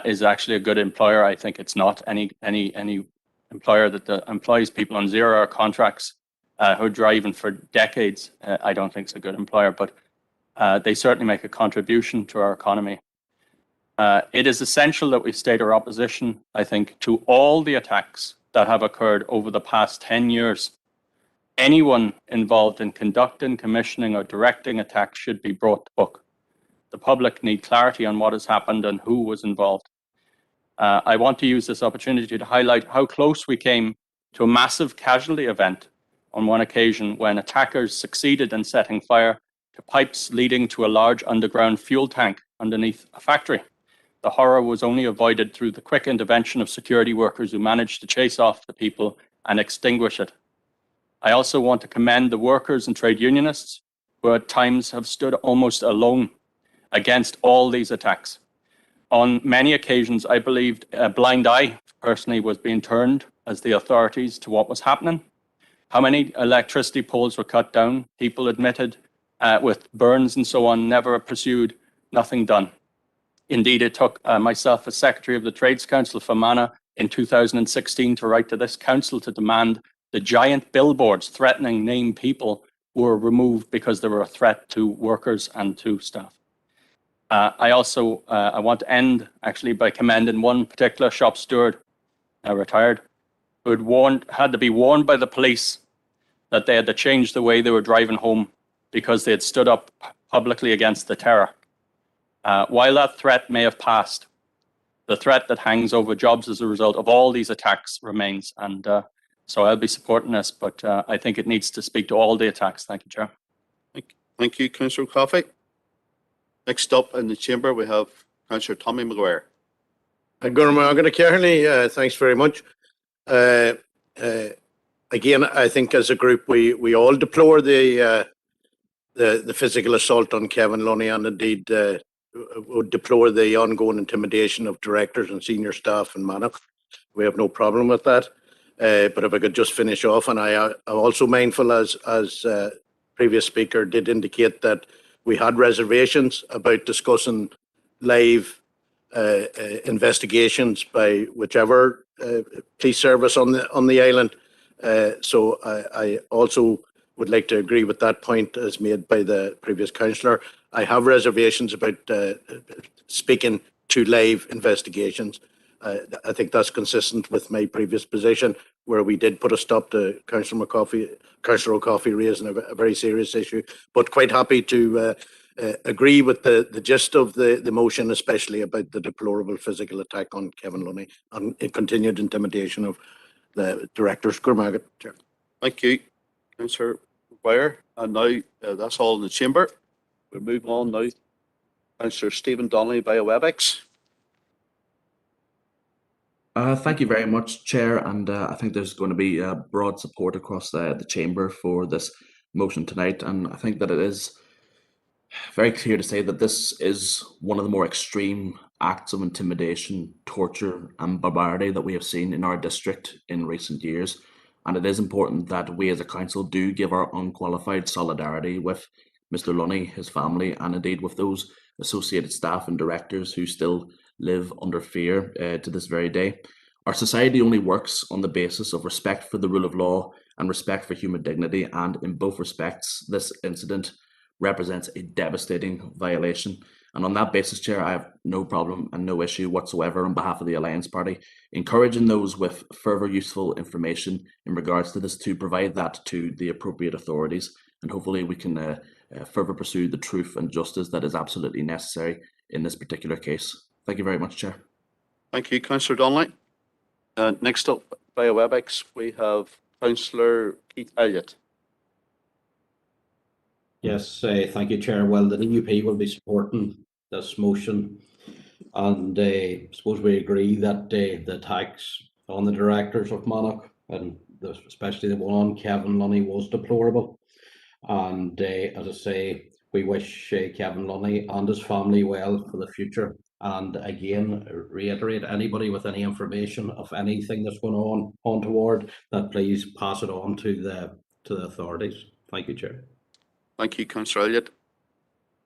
is actually a good employer. I think it's not. Any employer that employs people on 0-hour contracts who are driving for decades, I don't think is a good employer, but they certainly make a contribution to our economy. It is essential that we state our opposition, I think, to all the attacks that have occurred over the past 10 years. Anyone involved in conducting, commissioning, or directing attacks should be brought to book. The public need clarity on what has happened and who was involved. I want to use this opportunity to highlight how close we came to a massive casualty event on one occasion when attackers succeeded in setting fire to pipes leading to a large underground fuel tank underneath a factory. The horror was only avoided through the quick intervention of security workers who managed to chase off the people and extinguish it. I also want to commend the workers and trade unionists who at times have stood almost alone against all these attacks. On many occasions, I believed a blind eye personally was being turned as the authorities to what was happening. How many electricity poles were cut down, people admitted with burns and so on, never pursued, nothing done. Indeed, it took myself as Secretary of the Trades Council for Mana in 2016 to write to this council to demand the giant billboards threatening named people were removed because they were a threat to workers and to staff. I want to end actually by commending one particular shop steward, retired, who had to be warned by the police that they had to change the way they were driving home because they had stood up publicly against the terror. While that threat may have passed, the threat that hangs over jobs as a result of all these attacks remains. And so I'll be supporting this, but I think it needs to speak to all the attacks. Thank you, Chair. Thank you, Councillor Coffey. Next up in the chamber, we have Councillor Tommy Maguire. Thanks very much. Again, I think as a group, we all deplore the physical assault on Kevin Lunny, and indeed would deplore the ongoing intimidation of directors and senior staff in Manic. We have no problem with that. But if I could just finish off, and I'm also mindful, as previous speaker did indicate, that we had reservations about discussing live investigations by whichever police service on the island. So I also would like to agree with that point as made by the previous councillor. I have reservations about speaking to live investigations. I think that's consistent with my previous position, where we did put a stop to Councillor O'Coffey raising a very serious issue. But quite happy to agree with the gist of the motion, especially about the deplorable physical attack on Kevin Lunny and continued intimidation of the directors. Thank you, Councillor Maguire. And now that's all in the chamber. We'll move on now. Councillor Stephen Donnelly via WebEx. Thank you very much, Chair, and I think there's going to be broad support across the chamber for this motion tonight, and I think that it is very clear to say that this is one of the more extreme acts of intimidation, torture, and barbarity that we have seen in our district in recent years. And it is important that we as a council do give our unqualified solidarity with Mr. Lunny, his family, and indeed with those associated staff and directors who still live under fear to this very day. Our society only works on the basis of respect for the rule of law and respect for human dignity, and in both respects, this incident represents a devastating violation. And on that basis, Chair, I have no problem and no issue whatsoever on behalf of the Alliance Party, encouraging those with further useful information in regards to this to provide that to the appropriate authorities. And hopefully we can further pursue the truth and justice that is absolutely necessary in this particular case. Thank you very much, Chair. Thank you, Councillor Donnelly. Next up via WebEx, we have Councillor Keith Elliott. Yes, thank you, Chair. Well, the DUP will be supporting this motion, and I suppose we agree that the tax on the directors of Monarch, and especially the one on Kevin Lunny, was deplorable. And as I say, we wish Kevin Lunny and his family well for the future. And again, reiterate, anybody with any information of anything that's going on untoward, that please pass it on to the authorities. Thank you, Chair. Thank you, Councillor Elliott.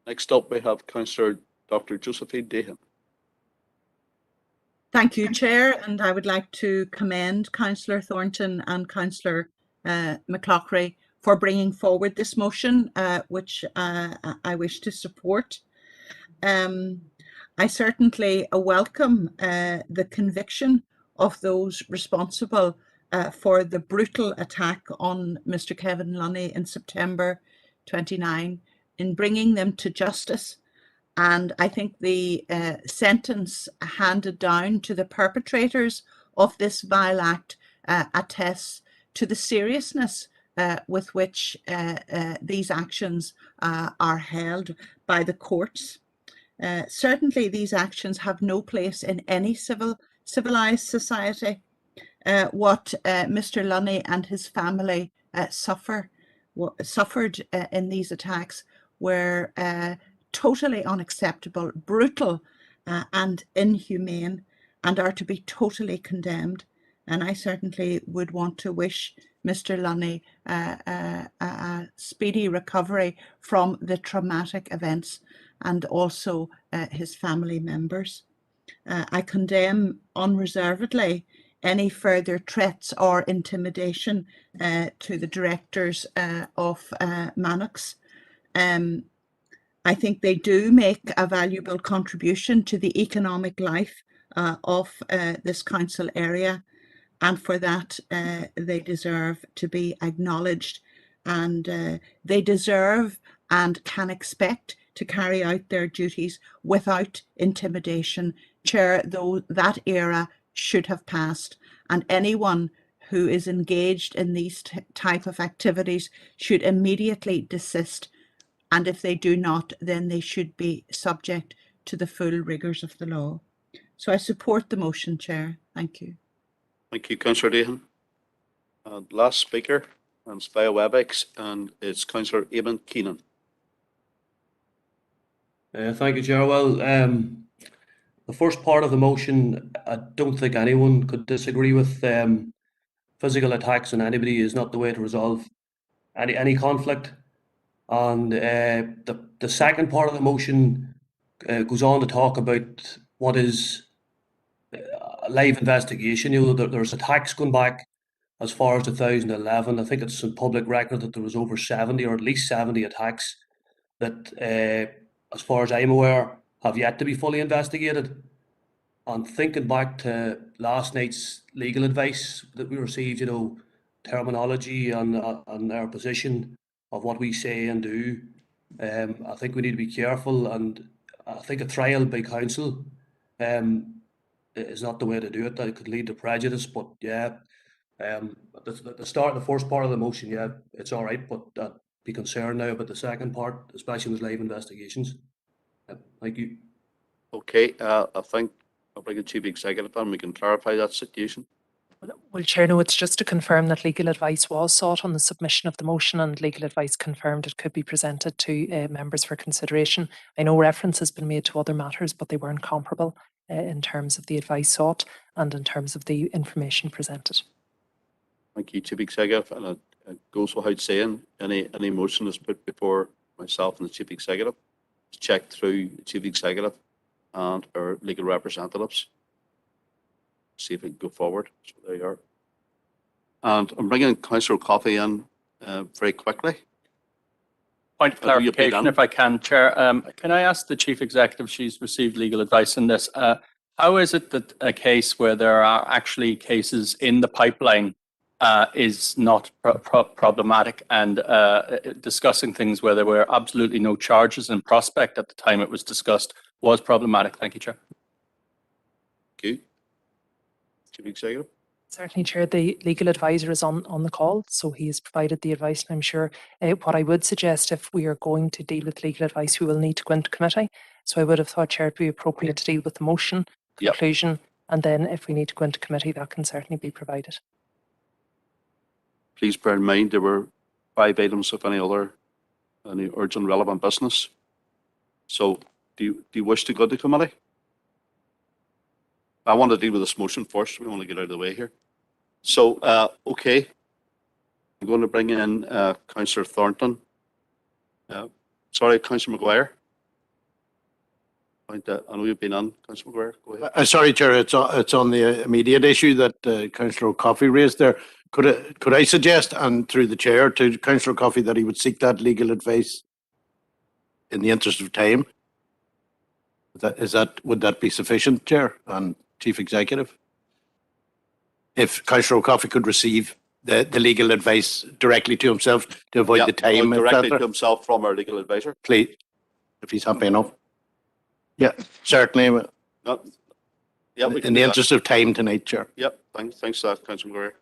Next up, we have Councillor Dr. Josephine Dahan. Thank you, Chair, and I would like to commend Councillor Thornton and Councillor McCloughery for bringing forward this motion, which I wish to support. I certainly welcome the conviction of those responsible for the brutal attack on Mr. Kevin Lunny in September 29, in bringing them to justice. And I think the sentence handed down to the perpetrators of this vile act attests to the seriousness with which these actions are held by the courts. Certainly these actions have no place in any civilized society. What Mr. Lunny and his family suffered in these attacks were totally unacceptable, brutal, and inhumane, and are to be totally condemned. And I certainly would want to wish Mr. Lunny a speedy recovery from the traumatic events, and also his family members. I condemn unreservedly any further threats or intimidation to the directors of Manox. I think they do make a valuable contribution to the economic life of this council area, and for that they deserve to be acknowledged, and they deserve and can expect to carry out their duties without intimidation. Chair, though that era should have passed, and anyone who is engaged in these type of activities should immediately desist, and if they do not, then they should be subject to the full rigours of the law. So I support the motion, Chair. Thank you. Thank you, Councillor Dahan. Last speaker on via WebEx, and it's Councillor Eamon Keenan. Thank you, Chair. Well, the first part of the motion, I don't think anyone could disagree with. Physical attacks on anybody is not the way to resolve any conflict. And the second part of the motion goes on to talk about what is a live investigation. You know, there's attacks going back as far as 2011. I think it's in public record that there was over 70 or at least 70 attacks that, as far as I'm aware, have yet to be fully investigated. And thinking back to last night's legal advice that we received, you know, terminology and our position of what we say and do, I think we need to be careful, and I think a trial by council is not the way to do it. That could lead to prejudice, but yeah, the first part of the motion, yeah, it's all right, but I'd be concerned now about the second part, especially with live investigations. Thank you. Okay, I think I'll bring in Chief Executive and we can clarify that situation. Well, Chair, no, it's just to confirm that legal advice was sought on the submission of the motion, and legal advice confirmed it could be presented to members for consideration. I know reference has been made to other matters, but they weren't comparable in terms of the advice sought and in terms of the information presented. Thank you, Chief Executive. And it goes without saying, any motion is put before myself and the Chief Executive, checked through the Chief Executive and our legal representatives. See if we can go forward. So there you are. And I'm bringing Councillor Coffey in very quickly. Point of clarification, if I can, Chair. Can I ask the Chief Executive, she's received legal advice in this. How is it that a case where there are actually cases in the pipeline is not problematic, and discussing things where there were absolutely no charges in prospect at the time it was discussed was problematic? Thank you, Chair. Thank you. Chief Executive. Certainly, Chair. The legal advisor is on the call, so he has provided the advice, and I'm sure what I would suggest, if we are going to deal with legal advice, we will need to go into committee. So I would have thought, Chair, it would be appropriate to deal with the motion, conclusion, and then if we need to go into committee, that can certainly be provided. Please bear in mind there were 5 items of any urgent relevant business. So do you wish to go to committee? I want to deal with this motion first. We want to get out of the way here. So, okay. I'm going to bring in Councillor Thornton. Sorry, Councillor Maguire. I know you've been on, Councillor Maguire. Go ahead. Sorry, Chair, it's on the immediate issue that Councillor Coffey raised there. Could I suggest, and through the Chair, to Councillor Coffey, that he would seek that legal advice in the interest of time? Would that be sufficient, Chair and Chief Executive? If Councillor Coffey could receive the legal advice directly to himself to avoid the time, directly to himself from our legal advisor. Please, if he's happy enough. Yeah, certainly. In the interest of time tonight, Chair. Yep, thanks for that, Councillor Maguire.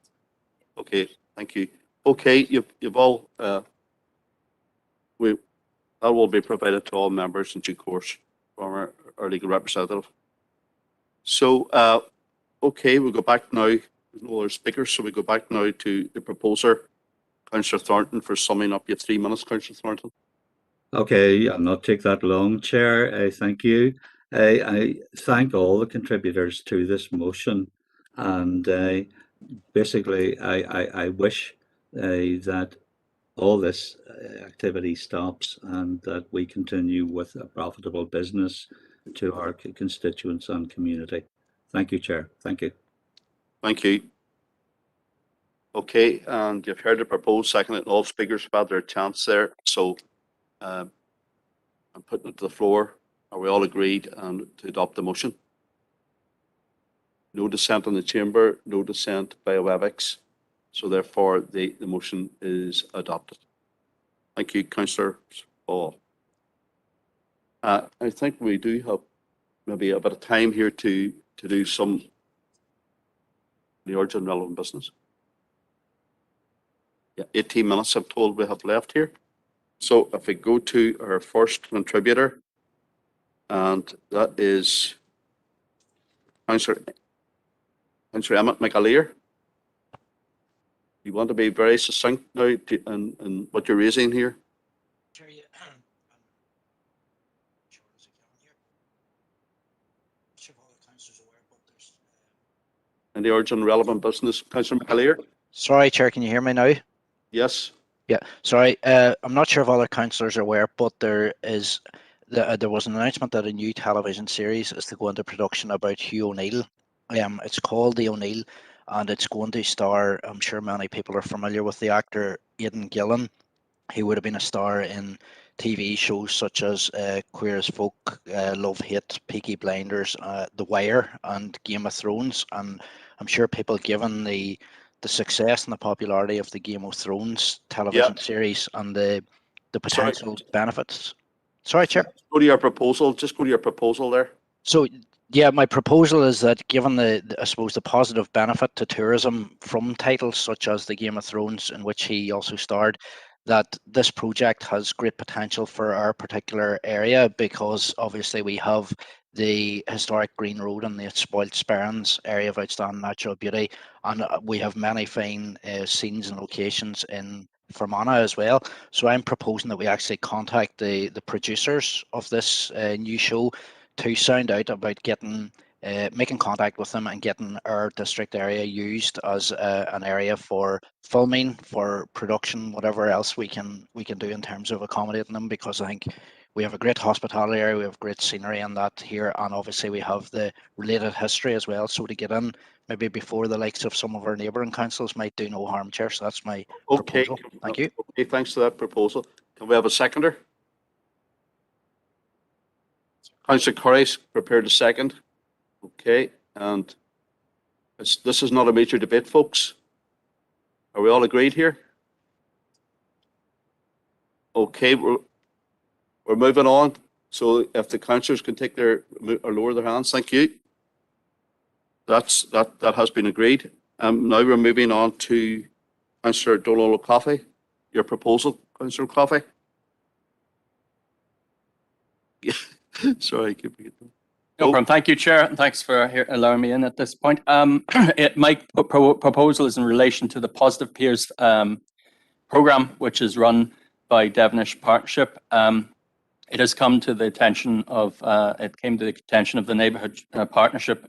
Okay, thank you. Okay, you've all, that will be provided to all members in due course from our legal representative. So, okay, we'll go back now. No other speakers, so we go back now to the proposer, Councillor Thornton, for summing up. You have 3 minutes, Councillor Thornton. Okay, I'll not take that long, Chair. Thank you. I thank all the contributors to this motion, and basically I wish that all this activity stops and that we continue with a profitable business to our constituents and community. Thank you, Chair. Thank you. Thank you. Okay, and you've heard the proposed second, and all speakers have had their chance there. So I'm putting it to the floor. Are we all agreed to adopt the motion? No dissent in the chamber, no dissent by WebEx. So therefore, the motion is adopted. Thank you, Councillor Paul. I think we do have maybe a bit of time here to do some the urgent relevant business. Yeah, 18 minutes I'm told we have left here. So if we go to our first contributor, and that is Councillor Emmett McAleer. You want to be very succinct now in what you're raising here? And the urgent relevant business, Councillor McAleer? Sorry, Chair, can you hear me now? Yes. Yeah, sorry. I'm not sure if other councillors are aware, but there was an announcement that a new television series is to go into production about Hugh O'Neill. It's called The O'Neill, and it's going to star, I'm sure many people are familiar with the actor Aidan Gillen. He would have been a star in TV shows such as Queer as Folk, Love Hate, Peaky Blinders, The Wire, and Game of Thrones. And I'm sure people, given the success and the popularity of the Game of Thrones television series and the potential benefits. Sorry, Chair. Go to your proposal. Just go to your proposal there. So, yeah, my proposal is that given I suppose the positive benefit to tourism from titles such as the Game of Thrones, in which he also starred, that this project has great potential for our particular area, because obviously we have the historic Green Road and the Spoilt Sperrins area of outstanding natural beauty, and we have many fine scenes and locations in Fermanagh as well. So I'm proposing that we actually contact the producers of this new show to sound out about getting making contact with them and getting our district area used as an area for filming, for production, whatever else we can do in terms of accommodating them, because I think we have a great hospitality area, we have great scenery and that here, and obviously we have the related history as well. So to get in maybe before the likes of some of our neighbouring councils might do no harm, Chair. So that's my proposal. Thank you. Okay, thanks for that proposal. Can we have a seconder? Councillor Curry's prepared a second. Okay, and this is not a major debate, folks. Are we all agreed here? Okay, we're moving on. So if the councillors can take their or lower their hands, thank you. That has been agreed. Now we're moving on to Councillor Donald O'Coffey. Your proposal, Councillor O'Coffey. Sorry, keep it. No problem. Thank you, Chair, and thanks for allowing me in at this point. My proposal is in relation to the Positive Peers programme, which is run by Devonish Partnership. It has come to the attention of the Neighbourhood Partnership,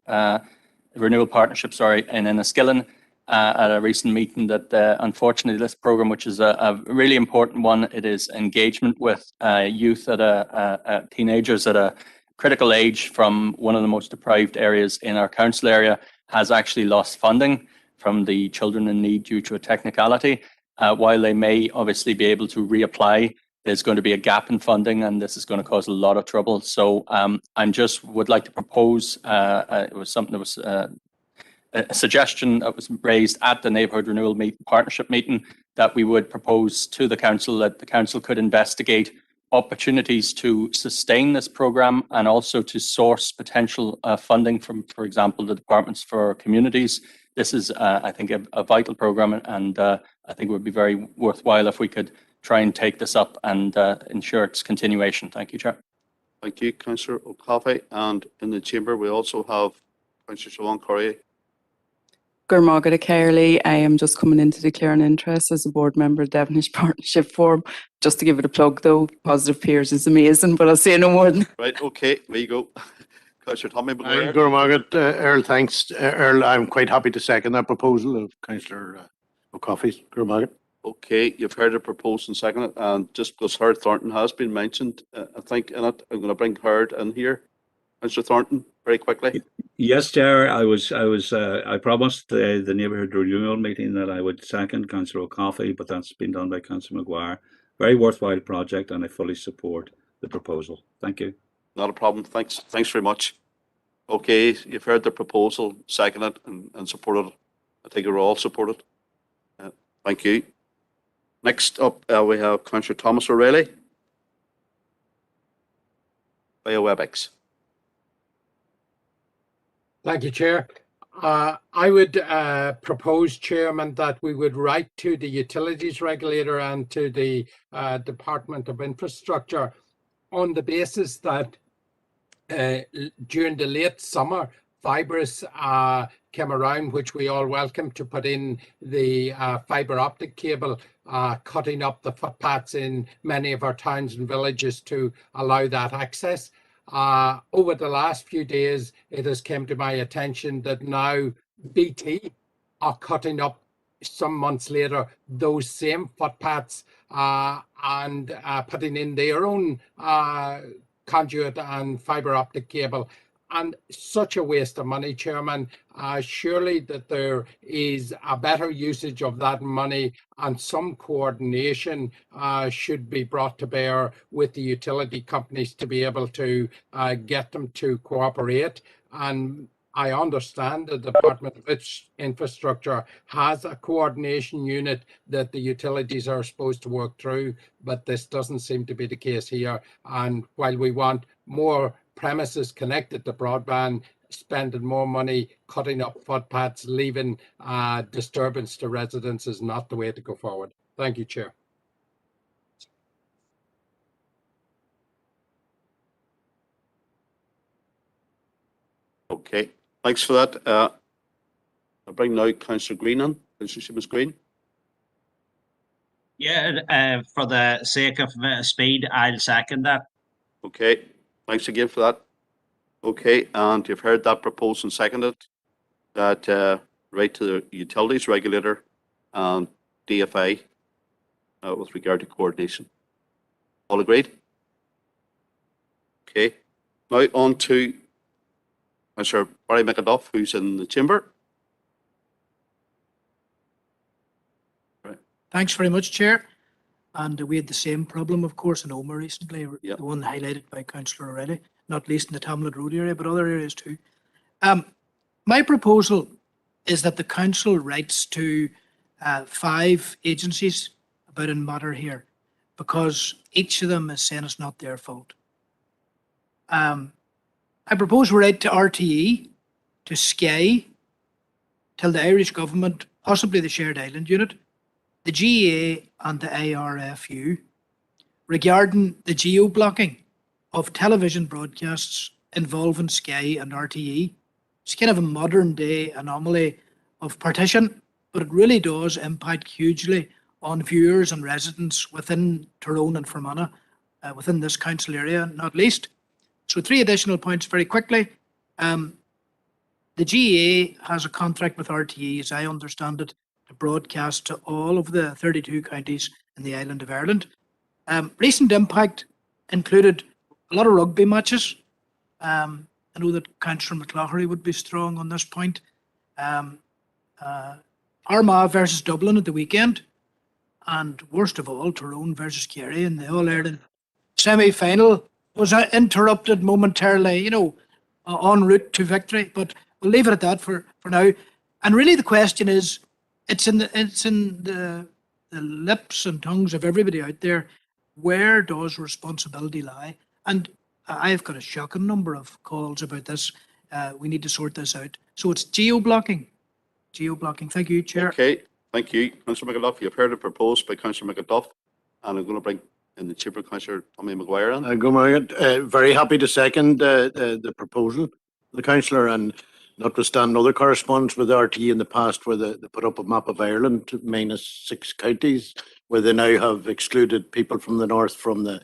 Renewal Partnership, sorry, in Enniskillen at a recent meeting that unfortunately this programme, which is a really important one, it is engagement with youth at teenagers at a critical age from one of the most deprived areas in our council area, has actually lost funding from the Children in Need due to a technicality. While they may obviously be able to reapply, there's going to be a gap in funding, and this is going to cause a lot of trouble. So I just would like to propose, it was something that was a suggestion that was raised at the Neighbourhood Renewal Partnership meeting, that we would propose to the council that the council could investigate opportunities to sustain this programme and also to source potential funding from, for example, the Departments for Communities. This is, I think, a vital programme, and I think it would be very worthwhile if we could try and take this up and ensure its continuation. Thank you, Chair. Thank you, Councillor O'Coffey. And in the chamber, we also have Councillor Siobhan Curry. Gurmagad Cairley. I am just coming in to declare an interest as a board member of Devonish Partnership Forum. Just to give it a plug, though, Positive Peers is amazing, but I'll say no more than. Right, okay, there you go. Councillor Tommy McGuire. Gurmagad, Earl, thanks. Earl, I'm quite happy to second that proposal of Councillor O'Coffey's. Gurmagad. Okay, you've heard the proposal and second it, and just because Howard Thornton has been mentioned, I think in it, I'm going to bring Howard in here. Councillor Thornton, very quickly. Yes, Chair. I promised the neighbourhood renewal meeting that I would second Councillor O'Coffey, but that's been done by Councillor McGuire. Very worthwhile project, and I fully support the proposal. Thank you. Not a problem. Thanks very much. Okay, you've heard the proposal, seconded and supported. I think we're all supported. Thank you. Next up, we have Councillor Thomas O'Reilly via WebEx. Thank you, Chair. I would propose, Chairman, that we would write to the utilities regulator and to the Department of Infrastructure on the basis that during the late summer, Fibrous came around, which we all welcome, to put in the fibre optic cable, cutting up the footpaths in many of our towns and villages to allow that access. Over the last few days, it has come to my attention that now BT are cutting up, some months later, those same footpaths and putting in their own conduit and fibre optic cable. And such a waste of money, Chairman. Surely that there is a better usage of that money, and some coordination should be brought to bear with the utility companies to be able to get them to cooperate. And I understand the Department of Infrastructure has a coordination unit that the utilities are supposed to work through, but this doesn't seem to be the case here. And while we want more premises connected to broadband, spending more money cutting up footpaths, leaving disturbance to residents is not the way to go forward. Thank you, Chair. Okay, thanks for that. I'll bring now Councillor Green on. Councillor Seamus Green. Yeah, for the sake of speed, I'll second that. Okay, thanks again for that. Okay, and you've heard that proposed and seconded, that right to the utilities regulator and DFI with regard to coordination. All agreed? Okay, now on to Mr. Barry McAduff, who's in the chamber. Thanks very much, Chair. And we had the same problem, of course, in Omagh recently, the one highlighted by Councillor already, not least in the Tamlet Road area, but other areas too. My proposal is that the council writes to 5 agencies about a matter here, because each of them is saying it's not their fault. I propose we write to RTE, to Sky, tell the Irish government, possibly the Shared Island Unit, the GA and the IRFU regarding the geo-blocking of television broadcasts involving Sky and RTE. It's kind of a modern day anomaly of partition, but it really does impact hugely on viewers and residents within Tyrone and Fermanagh, within this council area, not least. So 3 additional points very quickly. The GA has a contract with RTE, as I understand it, to broadcast to all of the 32 counties in the island of Ireland. Recent impact included a lot of rugby matches. I know that Councillor McCloughery would be strong on this point. Armagh versus Dublin at the weekend, and worst of all, Tyrone versus Kerry in the All-Ireland semi-final was interrupted momentarily, en route to victory. But we'll leave it at that for now. And really the question is, it's in the lips and tongues of everybody out there, where does responsibility lie? And I've got a shocking number of calls about this. We need to sort this out. So it's geo-blocking. Geo-blocking. Thank you, Chair. Okay, thank you, Councillor McAduff. You've heard it proposed by Councillor McAduff, and I'm going to bring in the chamber Councillor Tommy Maguire on. Good morning. Very happy to second the proposal, the councillor, and notwithstanding other correspondence with RTE in the past where they put up a map of Ireland to -6 counties, where they now have excluded people from the north from the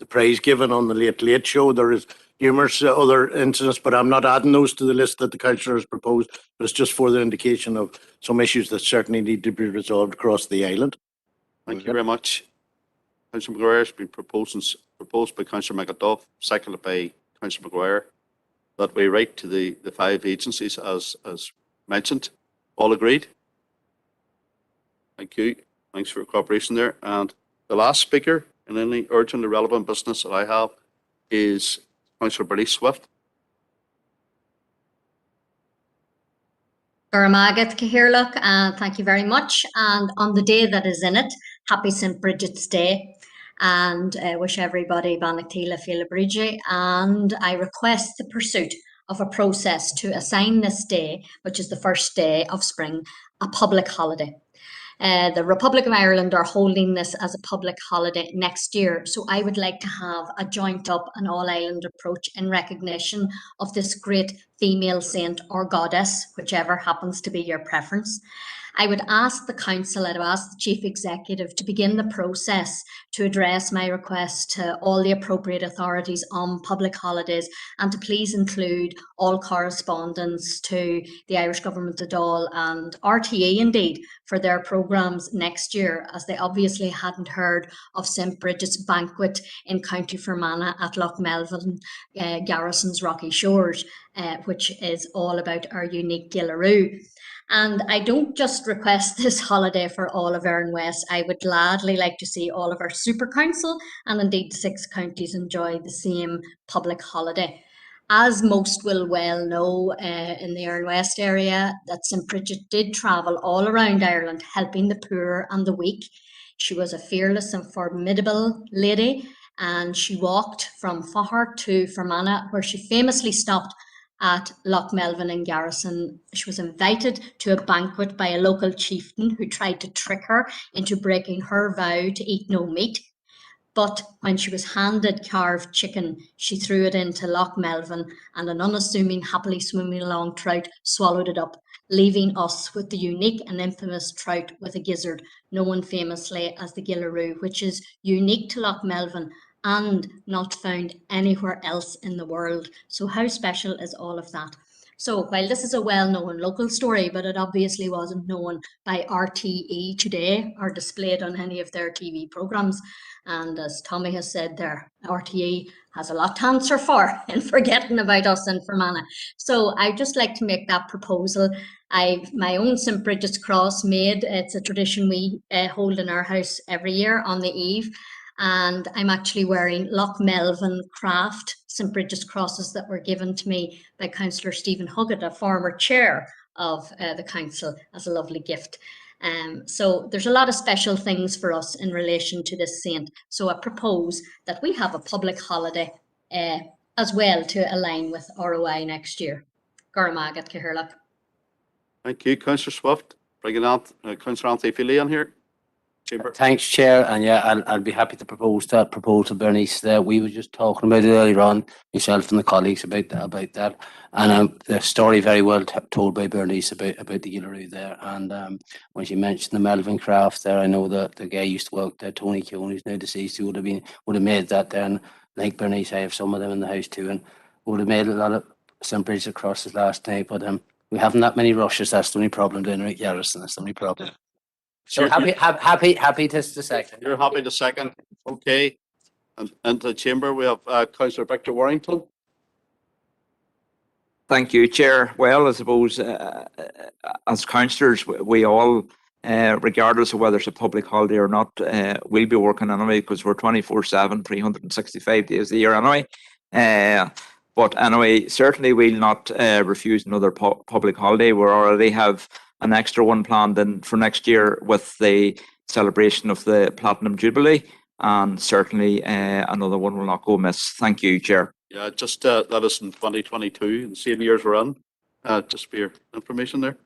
praise given on the Late Late Show. There is numerous other incidents, but I'm not adding those to the list that the councillor has proposed, but it's just for the indication of some issues that certainly need to be resolved across the island. Thank you very much. Councillor Maguire has been proposed by Councillor McAduff, seconded by Councillor Maguire, that we write to the 5 agencies as mentioned. All agreed? Thank you. Thanks for your cooperation there. And the last speaker in any urgent or relevant business that I have is Councillor Bernice Swift. Thank you very much. And on the day that is in it, happy St. Bridget's Day. And wish everybody Bannachtila Fila Bridgie. And I request the pursuit of a process to assign this day, which is the first day of spring, a public holiday. The Republic of Ireland are holding this as a public holiday next year. So I would like to have a joint up and all-island approach in recognition of this great female saint or goddess, whichever happens to be your preference. I would ask the council, I'd ask the chief executive to begin the process to address my request to all the appropriate authorities on public holidays, and to please include all correspondence to the Irish Government at all and RTE indeed for their programmes next year, as they obviously hadn't heard of St. Bridget's Banquet in County Fermanagh at Lochmelvin Garrison's Rocky Shores, which is all about our unique Gillaroo. And I don't just request this holiday for all of Erne West. I would gladly like to see all of our super council and indeed 6 counties enjoy the same public holiday. As most will well know in the Erne West area, that St. Bridget did travel all around Ireland helping the poor and the weak. She was a fearless and formidable lady, and she walked from Faughart to Fermanagh, where she famously stopped at Lochmelvin and Garrison. She was invited to a banquet by a local chieftain who tried to trick her into breaking her vow to eat no meat. But when she was handed carved chicken, she threw it into Loch Melvin, and an unassuming, happily swimming along trout swallowed it up, leaving us with the unique and infamous trout with a gizzard, known famously as the Gillaroo, which is unique to Loch Melvin and not found anywhere else in the world. So how special is all of that? So while this is a well-known local story, but it obviously wasn't known by RTE today or displayed on any of their TV programmes. And as Tommy has said there, RTE has a lot to answer for in forgetting about us in Fermanagh. So I'd just like to make that proposal. I've my own St. Bridget's Cross made. It's a tradition we hold in our house every year on the eve. And I'm actually wearing Loch Melvin craft St. Bridget's crosses that were given to me by Councillor Stephen Huggett, a former chair of the council, as a lovely gift. So there's a lot of special things for us in relation to this saint. So I propose that we have a public holiday as well to align with ROI next year. Gormagat Cahirlock. Thank you, Councillor Swift. Bringing out Councillor Anthony Feely in here. Chamber. Thanks, Chair, and yeah, I'll be happy to propose that proposal, Bernice. We were just talking about it earlier on, myself and the colleagues about that, and the story very well told by Bernice about the Gillaroo there. And when she mentioned the Melvin craft there, I know that the guy used to work there, Tony Keown, who's now deceased, who would have made that there. And like Bernice, I have some of them in the house too, and would have made a lot of St. Bridget's crosses last night. But we haven't that many rushes. That's the only problem down at Yarrison. That's the only problem. So happy to second. You're happy to second. Okay. And into the chamber we have Councillor Victor Warnington. Thank you, Chair. Well, I suppose as councillors, we all, regardless of whether it's a public holiday or not, will be working anyway because we're 24/7, 365 days a year anyway. But anyway, certainly we'll not refuse another public holiday. We already have an extra one planned in for next year with the celebration of the Platinum Jubilee, and certainly another one will not go amiss. Thank you, Chair. Yeah, just that is in 2022, the same years we're on. Just for your information there.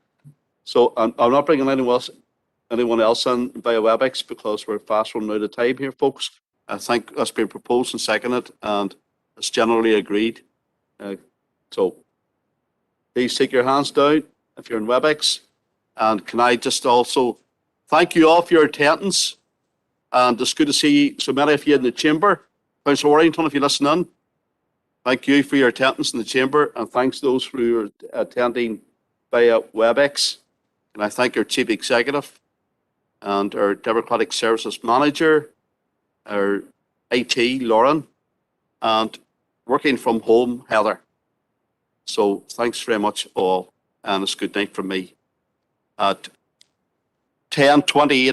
So I'm not bringing anyone else in via WebEx because we're fast running out of time here, folks. I think that's been proposed and seconded, and it's generally agreed. So please take your hands down if you're in WebEx. And can I just also thank you all for your attendance. And it's good to see so many of you in the chamber. Councillor Warrington, if you listen in, thank you for your attendance in the chamber. And thanks to those who are attending via WebEx. And I thank our Chief Executive and our Democratic Services Manager, our IT, Lauren, and working from home, Heather. So thanks very much all. And it's good night from me. At 10:28.